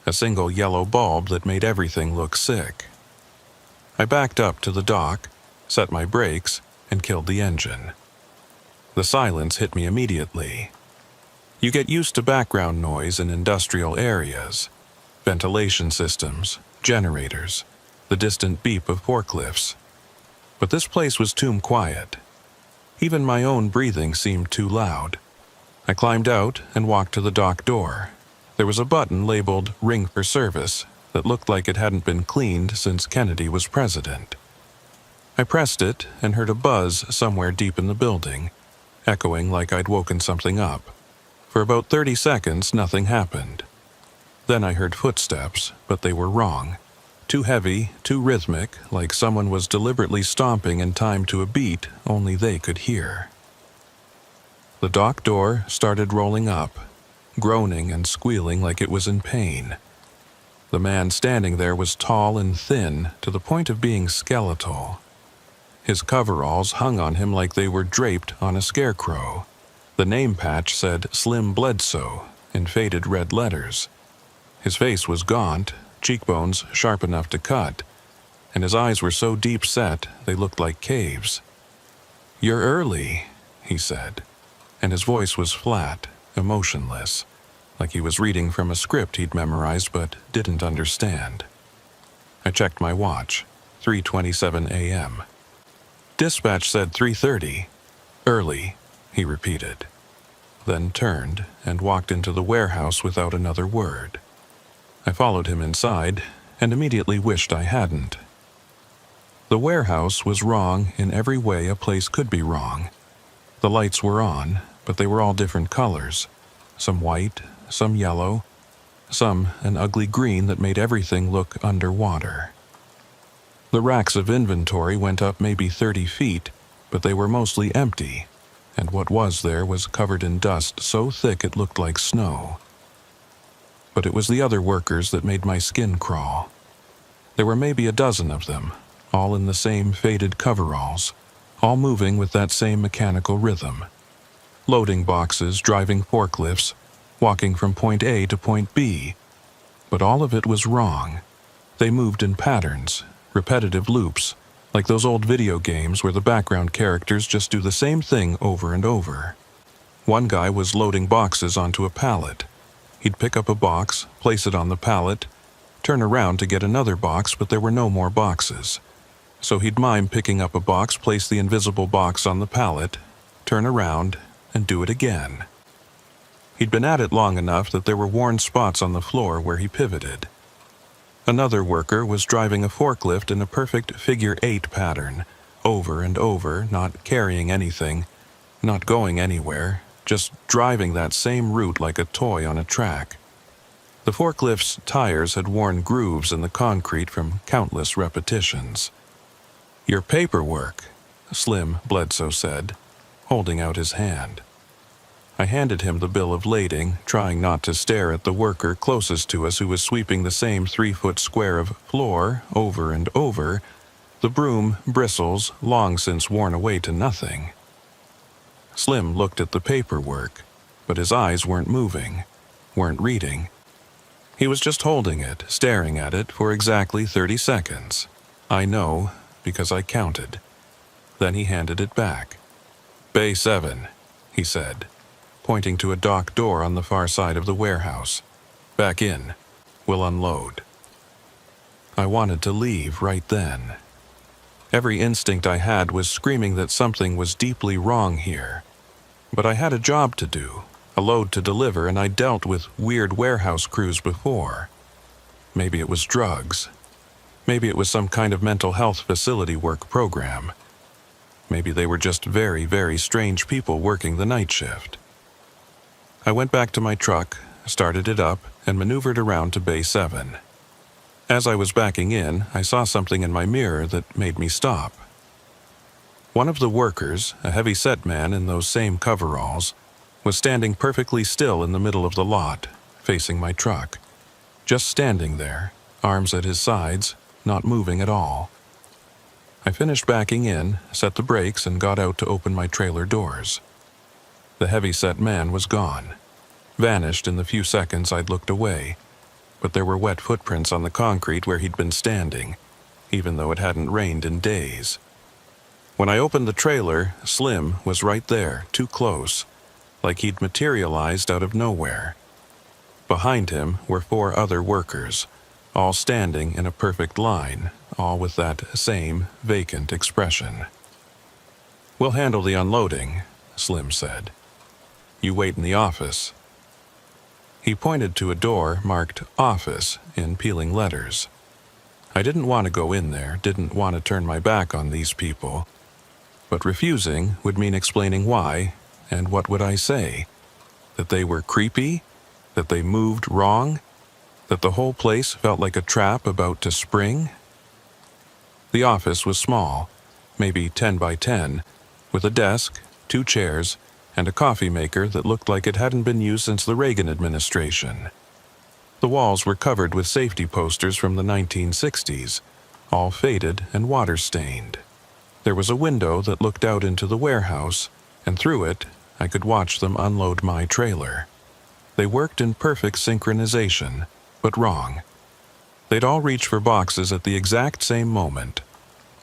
a single yellow bulb that made everything look sick. I backed up to the dock, set my brakes, and killed the engine. The silence hit me immediately. You get used to background noise in industrial areas, ventilation systems, generators, the distant beep of forklifts. But this place was tomb quiet. Even my own breathing seemed too loud. I climbed out and walked to the dock door. There was a button labeled Ring for Service that looked like it hadn't been cleaned since Kennedy was president. I pressed it and heard a buzz somewhere deep in the building, echoing like I'd woken something up. For about 30 seconds, nothing happened. Then I heard footsteps, but they were wrong. Too heavy, too rhythmic, like someone was deliberately stomping in time to a beat only they could hear. The dock door started rolling up, groaning and squealing like it was in pain. The man standing there was tall and thin to the point of being skeletal. His coveralls hung on him like they were draped on a scarecrow. The name patch said Slim Bledsoe in faded red letters. His face was gaunt, cheekbones sharp enough to cut, and his eyes were so deep set they looked like caves. "You're early," he said, and his voice was flat, emotionless, like he was reading from a script he'd memorized but didn't understand. I checked my watch, 3:27 a.m. Dispatch said 3:30. "Early," he repeated, then turned and walked into the warehouse without another word. I followed him inside and immediately wished I hadn't. The warehouse was wrong in every way a place could be wrong. The lights were on, but they were all different colors, some white, some yellow, some an ugly green that made everything look underwater. The racks of inventory went up maybe 30 feet, but they were mostly empty, and what was there was covered in dust so thick it looked like snow. But it was the other workers that made my skin crawl. There were maybe a dozen of them, all in the same faded coveralls, all moving with that same mechanical rhythm. Loading boxes, driving forklifts, walking from point A to point B. But all of it was wrong. They moved in patterns, repetitive loops, like those old video games where the background characters just do the same thing over and over. One guy was loading boxes onto a pallet. He'd pick up a box, place it on the pallet, turn around to get another box, but there were no more boxes. So he'd mime picking up a box, place the invisible box on the pallet, turn around, and do it again. He'd been at it long enough that there were worn spots on the floor where he pivoted. Another worker was driving a forklift in a perfect figure-8 pattern, over and over, not carrying anything, not going anywhere, just driving that same route like a toy on a track. The forklift's tires had worn grooves in the concrete from countless repetitions. "Your paperwork," Slim Bledsoe said, holding out his hand. I handed him the bill of lading, trying not to stare at the worker closest to us who was sweeping the same 3-foot square of floor over and over, the broom bristles long since worn away to nothing. Slim looked at the paperwork, but his eyes weren't moving, weren't reading. He was just holding it, staring at it for exactly 30 seconds. I know, because I counted. Then he handed it back. "Bay 7, he said, pointing to a dock door on the far side of the warehouse. "Back in. We'll unload." I wanted to leave right then. Every instinct I had was screaming that something was deeply wrong here. But I had a job to do, a load to deliver, and I dealt with weird warehouse crews before. Maybe it was drugs. Maybe it was some kind of mental health facility work program. Maybe they were just very, very strange people working the night shift. I went back to my truck, started it up, and maneuvered around to Bay 7. As I was backing in, I saw something in my mirror that made me stop. One of the workers, a heavy-set man in those same coveralls, was standing perfectly still in the middle of the lot, facing my truck. Just standing there, arms at his sides, not moving at all. I finished backing in, set the brakes, and got out to open my trailer doors. The heavy-set man was gone, vanished in the few seconds I'd looked away, but there were wet footprints on the concrete where he'd been standing, even though it hadn't rained in days. When I opened the trailer, Slim was right there, too close, like he'd materialized out of nowhere. Behind him were 4 other workers, all standing in a perfect line, all with that same vacant expression. "We'll handle the unloading," Slim said. "You wait in the office." He pointed to a door marked "Office" in peeling letters. I didn't want to go in there, didn't want to turn my back on these people. But refusing would mean explaining why, and what would I say? That they were creepy? That they moved wrong? That the whole place felt like a trap about to spring? The office was small, maybe 10 by 10, with a desk, 2 chairs, and a coffee maker that looked like it hadn't been used since the Reagan administration. The walls were covered with safety posters from the 1960s, all faded and water-stained. There was a window that looked out into the warehouse, and through it, I could watch them unload my trailer. They worked in perfect synchronization, but wrong. They'd all reach for boxes at the exact same moment,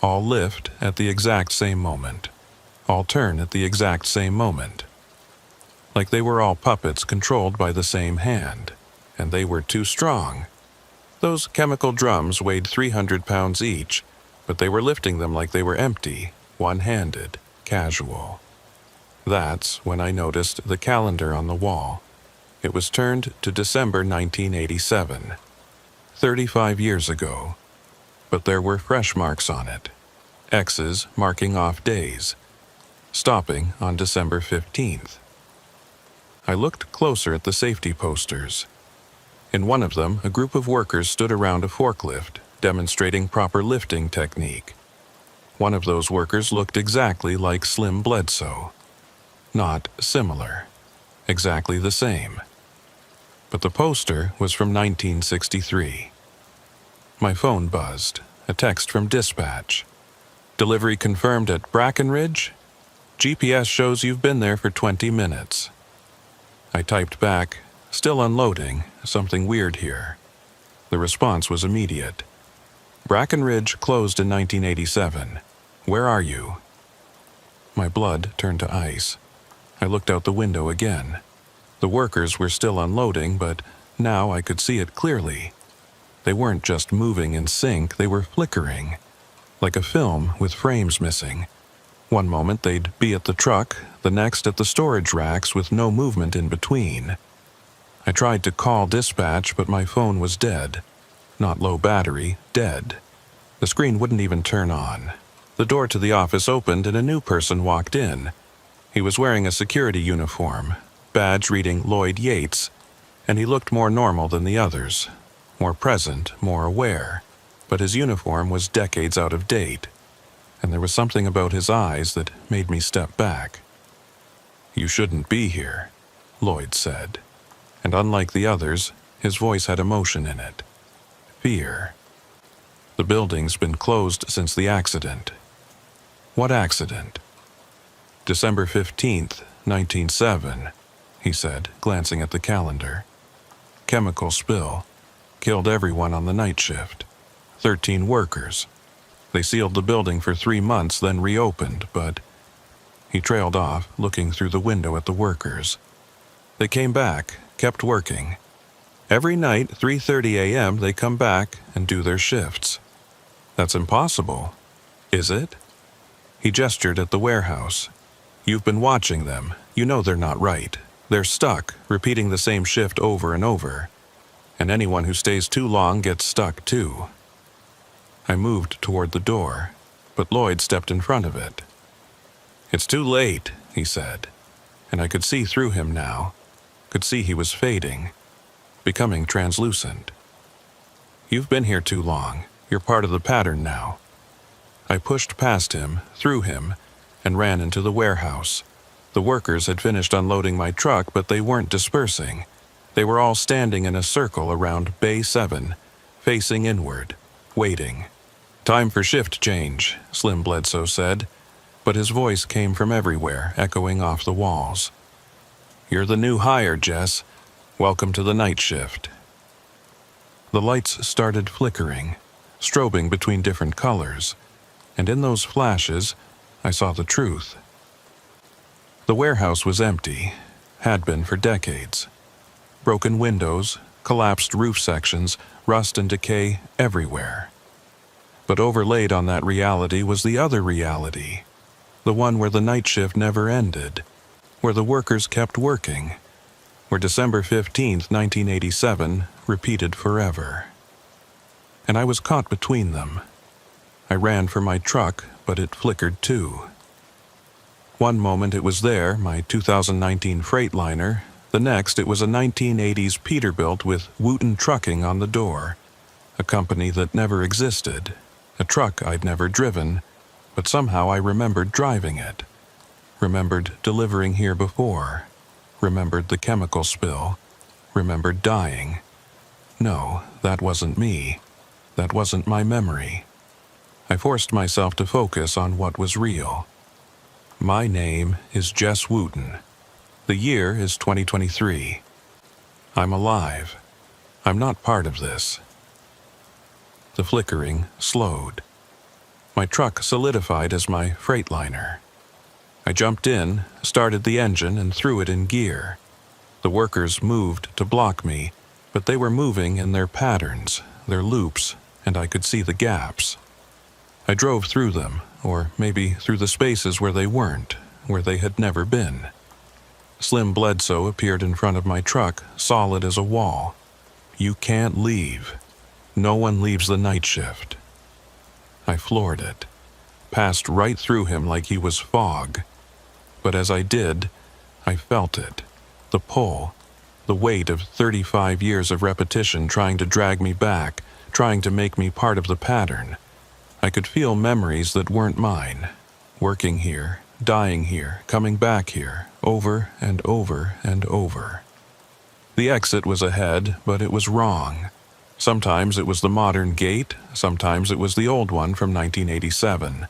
all lift at the exact same moment, all turn at the exact same moment. Like they were all puppets controlled by the same hand, and they were too strong. Those chemical drums weighed 300 pounds each, but they were lifting them like they were empty, one-handed, casual. That's when I noticed the calendar on the wall. It was turned to December 1987, 35 years ago, but there were fresh marks on it, X's marking off days, stopping on December 15th. I looked closer at the safety posters. In one of them, a group of workers stood around a forklift, demonstrating proper lifting technique. One of those workers looked exactly like Slim Bledsoe. Not similar. Exactly the same. But the poster was from 1963. My phone buzzed. A text from dispatch. "Delivery confirmed at Brackenridge? GPS shows you've been there for 20 minutes. I typed back, "Still unloading, something weird here." The response was immediate. "Brackenridge closed in 1987. Where are you?" My blood turned to ice. I looked out the window again. The workers were still unloading, but now I could see it clearly. They weren't just moving in sync, they were flickering, like a film with frames missing. One moment they'd be at the truck, the next at the storage racks with no movement in between. I tried to call dispatch, but my phone was dead. Not low battery, dead. The screen wouldn't even turn on. The door to the office opened and a new person walked in. He was wearing a security uniform, badge reading Lloyd Yates, and he looked more normal than the others, more present, more aware. But his uniform was decades out of date, and there was something about his eyes that made me step back. "You shouldn't be here," Lloyd said, and unlike the others, his voice had emotion in it. Fear. "The building's been closed since the accident." "What accident?" "December 15th, 1907, he said, glancing at the calendar. "Chemical spill. Killed everyone on the night shift. 13 workers. They sealed the building for 3 months, then reopened, but..." He trailed off, looking through the window at the workers. "They came back, kept working. Every night, 3:30 a.m., they come back and do their shifts." "That's impossible." "Is it?" He gestured at the warehouse. "You've been watching them. You know they're not right. They're stuck, repeating the same shift over and over. And anyone who stays too long gets stuck too." I moved toward the door, but Lloyd stepped in front of it. "It's too late," he said, and I could see through him now, could see he was fading, becoming translucent. "You've been here too long. You're part of the pattern now." I pushed past him, through him, and ran into the warehouse. The workers had finished unloading my truck, but they weren't dispersing. They were all standing in a circle around Bay 7, facing inward, waiting. "Time for shift change," Slim Bledsoe said, but his voice came from everywhere, echoing off the walls. "You're the new hire, Jess. Welcome to the night shift." The lights started flickering, strobing between different colors, and in those flashes, I saw the truth. The warehouse was empty, had been for decades. Broken windows, collapsed roof sections, rust and decay everywhere. But overlaid on that reality was the other reality, the one where the night shift never ended, where the workers kept working, where December 15th, 1987 repeated forever. And I was caught between them. I ran for my truck, but it flickered too. One moment it was there, my 2019 Freightliner. The next it was a 1980s Peterbilt with Wooten Trucking on the door, a company that never existed, a truck I'd never driven, but somehow I remembered driving it, remembered delivering here before, remembered the chemical spill, remembered dying. No, that wasn't me. That wasn't my memory. I forced myself to focus on what was real. My name is Jess Wooten. The year is 2023. I'm alive. I'm not part of this. The flickering slowed. My truck solidified as my Freightliner. I jumped in, started the engine, and threw it in gear. The workers moved to block me, but they were moving in their patterns, their loops, and I could see the gaps. I drove through them, or maybe through the spaces where they weren't, where they had never been. Slim Bledsoe appeared in front of my truck, solid as a wall. "You can't leave. No one leaves the night shift." I floored it, passed right through him like he was fog. But as I did, I felt it, the pull, the weight of 35 years of repetition trying to drag me back, trying to make me part of the pattern. I could feel memories that weren't mine, working here, dying here, coming back here, over and over and over. The exit was ahead, but it was wrong. Sometimes it was the modern gate, sometimes it was the old one from 1987.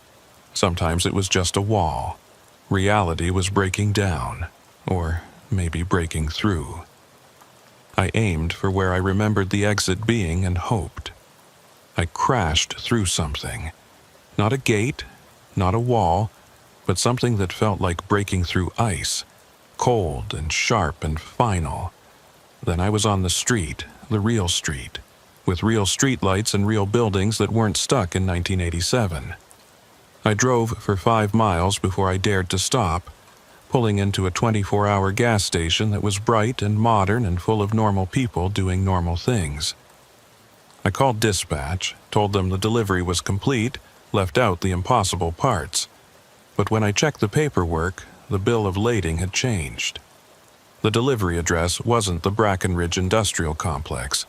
Sometimes it was just a wall. Reality was breaking down, or maybe breaking through. I aimed for where I remembered the exit being and hoped. I crashed through something. Not a gate, not a wall, but something that felt like breaking through ice, cold and sharp and final. Then I was on the street, the real street, with real streetlights and real buildings that weren't stuck in 1987. I drove for 5 miles before I dared to stop, pulling into a 24-hour gas station that was bright and modern and full of normal people doing normal things. I called dispatch, told them the delivery was complete, left out the impossible parts. But when I checked the paperwork, the bill of lading had changed. The delivery address wasn't the Brackenridge Industrial Complex.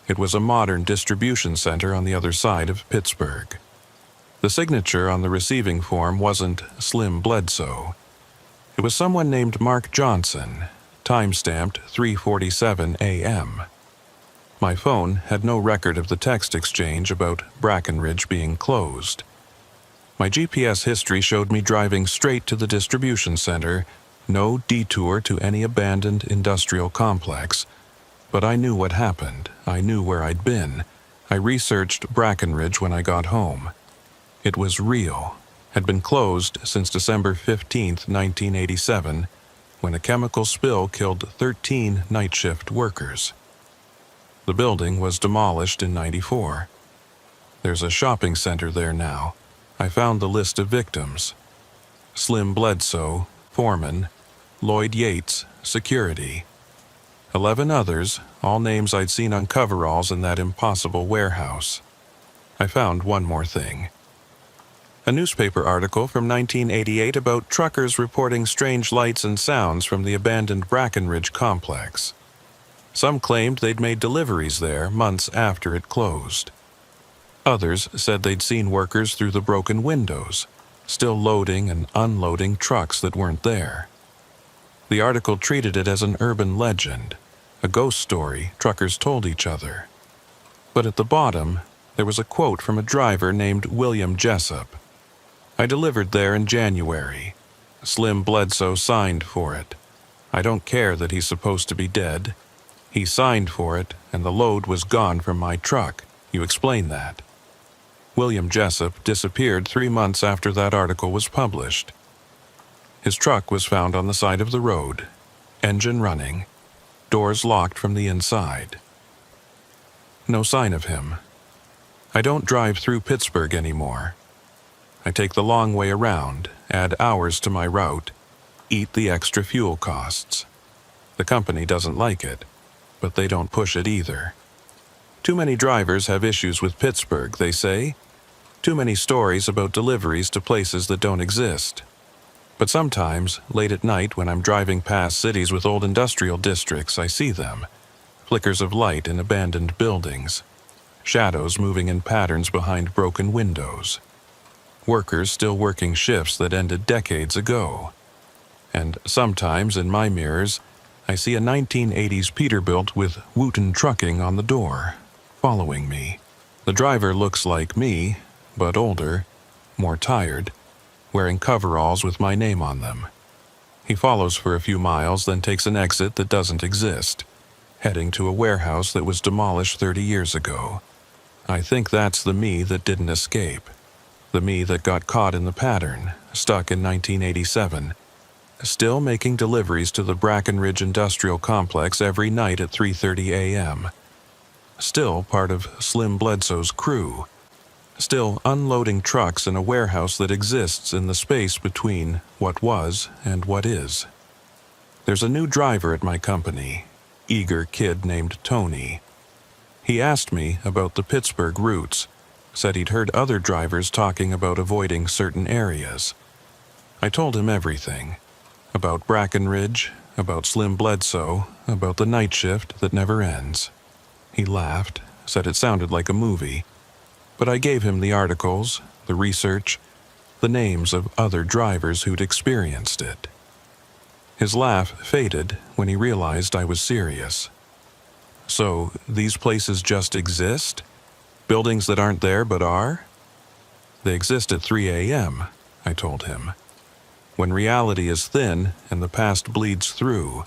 It was a modern distribution center on the other side of Pittsburgh. The signature on the receiving form wasn't Slim Bledsoe. It was someone named Mark Johnson, time-stamped 3:47 a.m. My phone had no record of the text exchange about Brackenridge being closed. My GPS history showed me driving straight to the distribution center, no detour to any abandoned industrial complex. But I knew what happened. I knew where I'd been. I researched Brackenridge when I got home. It was real. Had been closed since December 15, 1987, when a chemical spill killed 13 night shift workers. The building was demolished in '94. There's a shopping center there now. I found the list of victims. Slim Bledsoe, foreman. Lloyd Yates, security. 11 others, all names I'd seen on coveralls in that impossible warehouse. I found one more thing. A newspaper article from 1988 about truckers reporting strange lights and sounds from the abandoned Brackenridge complex. Some claimed they'd made deliveries there months after it closed. Others said they'd seen workers through the broken windows, still loading and unloading trucks that weren't there. The article treated it as an urban legend, a ghost story truckers told each other. But at the bottom, there was a quote from a driver named William Jessup. I delivered there in January. Slim Bledsoe signed for it. I don't care that he's supposed to be dead. He signed for it, and the load was gone from my truck. You explain that. William Jessup disappeared 3 months after that article was published. His truck was found on the side of the road, engine running, doors locked from the inside. No sign of him. I don't drive through Pittsburgh anymore. I take the long way around, add hours to my route, eat the extra fuel costs. The company doesn't like it, but they don't push it either. Too many drivers have issues with Pittsburgh, they say. Too many stories about deliveries to places that don't exist. But sometimes, late at night when I'm driving past cities with old industrial districts, I see them. Flickers of light in abandoned buildings. Shadows moving in patterns behind broken windows. Workers still working shifts that ended decades ago. And sometimes, in my mirrors, I see a 1980s Peterbilt with Wooten Trucking on the door, following me. The driver looks like me, but older, more tired, wearing coveralls with my name on them. He follows for a few miles, then takes an exit that doesn't exist, heading to a warehouse that was demolished 30 years ago. I think that's the me that didn't escape. The me that got caught in the pattern, stuck in 1987, still making deliveries to the Brackenridge Industrial Complex every night at 3:30 a.m. Still part of Slim Bledsoe's crew. Still unloading trucks in a warehouse that exists in the space between what was and what is. There's a new driver at my company, eager kid named Tony. He asked me about the Pittsburgh routes, said he'd heard other drivers talking about avoiding certain areas. I told him everything. About Brackenridge, about Slim Bledsoe, about the night shift that never ends. He laughed, said it sounded like a movie, but I gave him the articles, the research, the names of other drivers who'd experienced it. His laugh faded when he realized I was serious. So, these places just exist? Buildings that aren't there but are? They exist at 3 a.m., I told him. When reality is thin and the past bleeds through,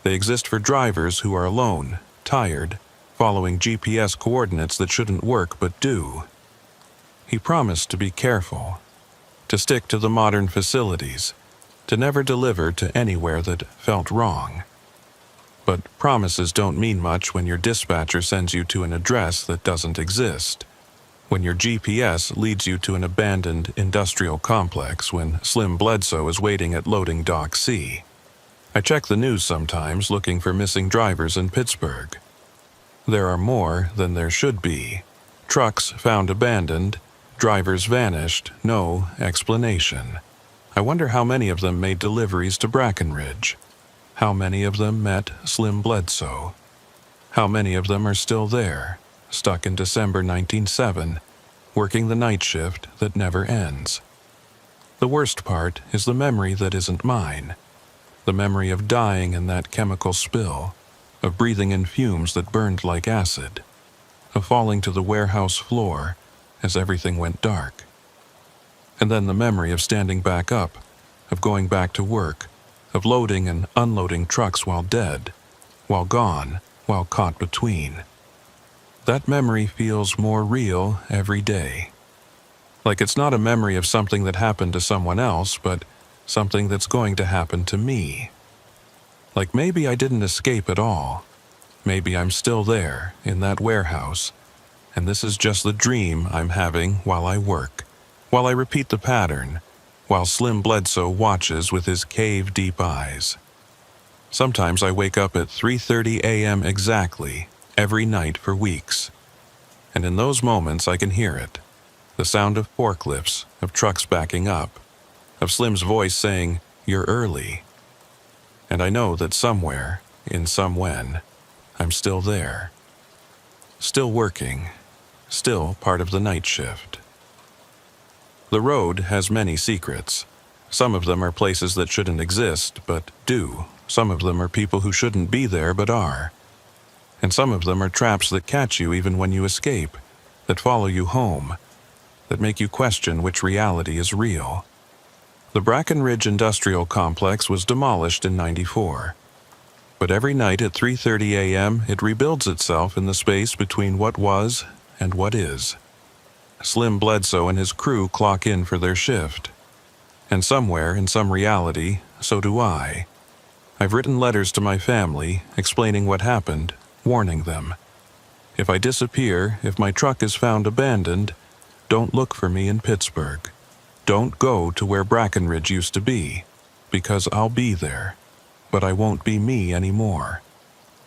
they exist for drivers who are alone, tired, following GPS coordinates that shouldn't work but do. He promised to be careful, to stick to the modern facilities, to never deliver to anywhere that felt wrong. But promises don't mean much when your dispatcher sends you to an address that doesn't exist, when your GPS leads you to an abandoned industrial complex when Slim Bledsoe is waiting at loading dock C. I check the news sometimes looking for missing drivers in Pittsburgh. There are more than there should be. Trucks found abandoned, drivers vanished, no explanation. I wonder how many of them made deliveries to Brackenridge. How many of them met Slim Bledsoe? How many of them are still there, stuck in December 1907, working the night shift that never ends? The worst part is the memory that isn't mine. The memory of dying in that chemical spill, of breathing in fumes that burned like acid, of falling to the warehouse floor as everything went dark. And then the memory of standing back up, of going back to work, of loading and unloading trucks while dead, while gone, while caught between. That memory feels more real every day. Like it's not a memory of something that happened to someone else, but something that's going to happen to me. Like maybe I didn't escape at all. Maybe I'm still there, in that warehouse, and this is just the dream I'm having while I work, while I repeat the pattern, while Slim Bledsoe watches with his cave-deep eyes. Sometimes I wake up at 3:30 a.m. exactly, every night for weeks. And in those moments I can hear it. The sound of forklifts, of trucks backing up, of Slim's voice saying, "You're early." And I know that somewhere, in some when, I'm still there. Still working. Still part of the night shift. The road has many secrets. Some of them are places that shouldn't exist, but do. Some of them are people who shouldn't be there, but are. And some of them are traps that catch you even when you escape, that follow you home, that make you question which reality is real. The Brackenridge Industrial Complex was demolished in '94. But every night at 3:30 a.m. it rebuilds itself in the space between what was and what is. Slim Bledsoe and his crew clock in for their shift. And somewhere, in some reality, so do I. I've written letters to my family, explaining what happened, warning them. If I disappear, if my truck is found abandoned, don't look for me in Pittsburgh. Don't go to where Brackenridge used to be, because I'll be there. But I won't be me anymore.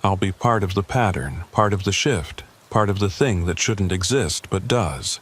I'll be part of the pattern, part of the shift, part of the thing that shouldn't exist but does.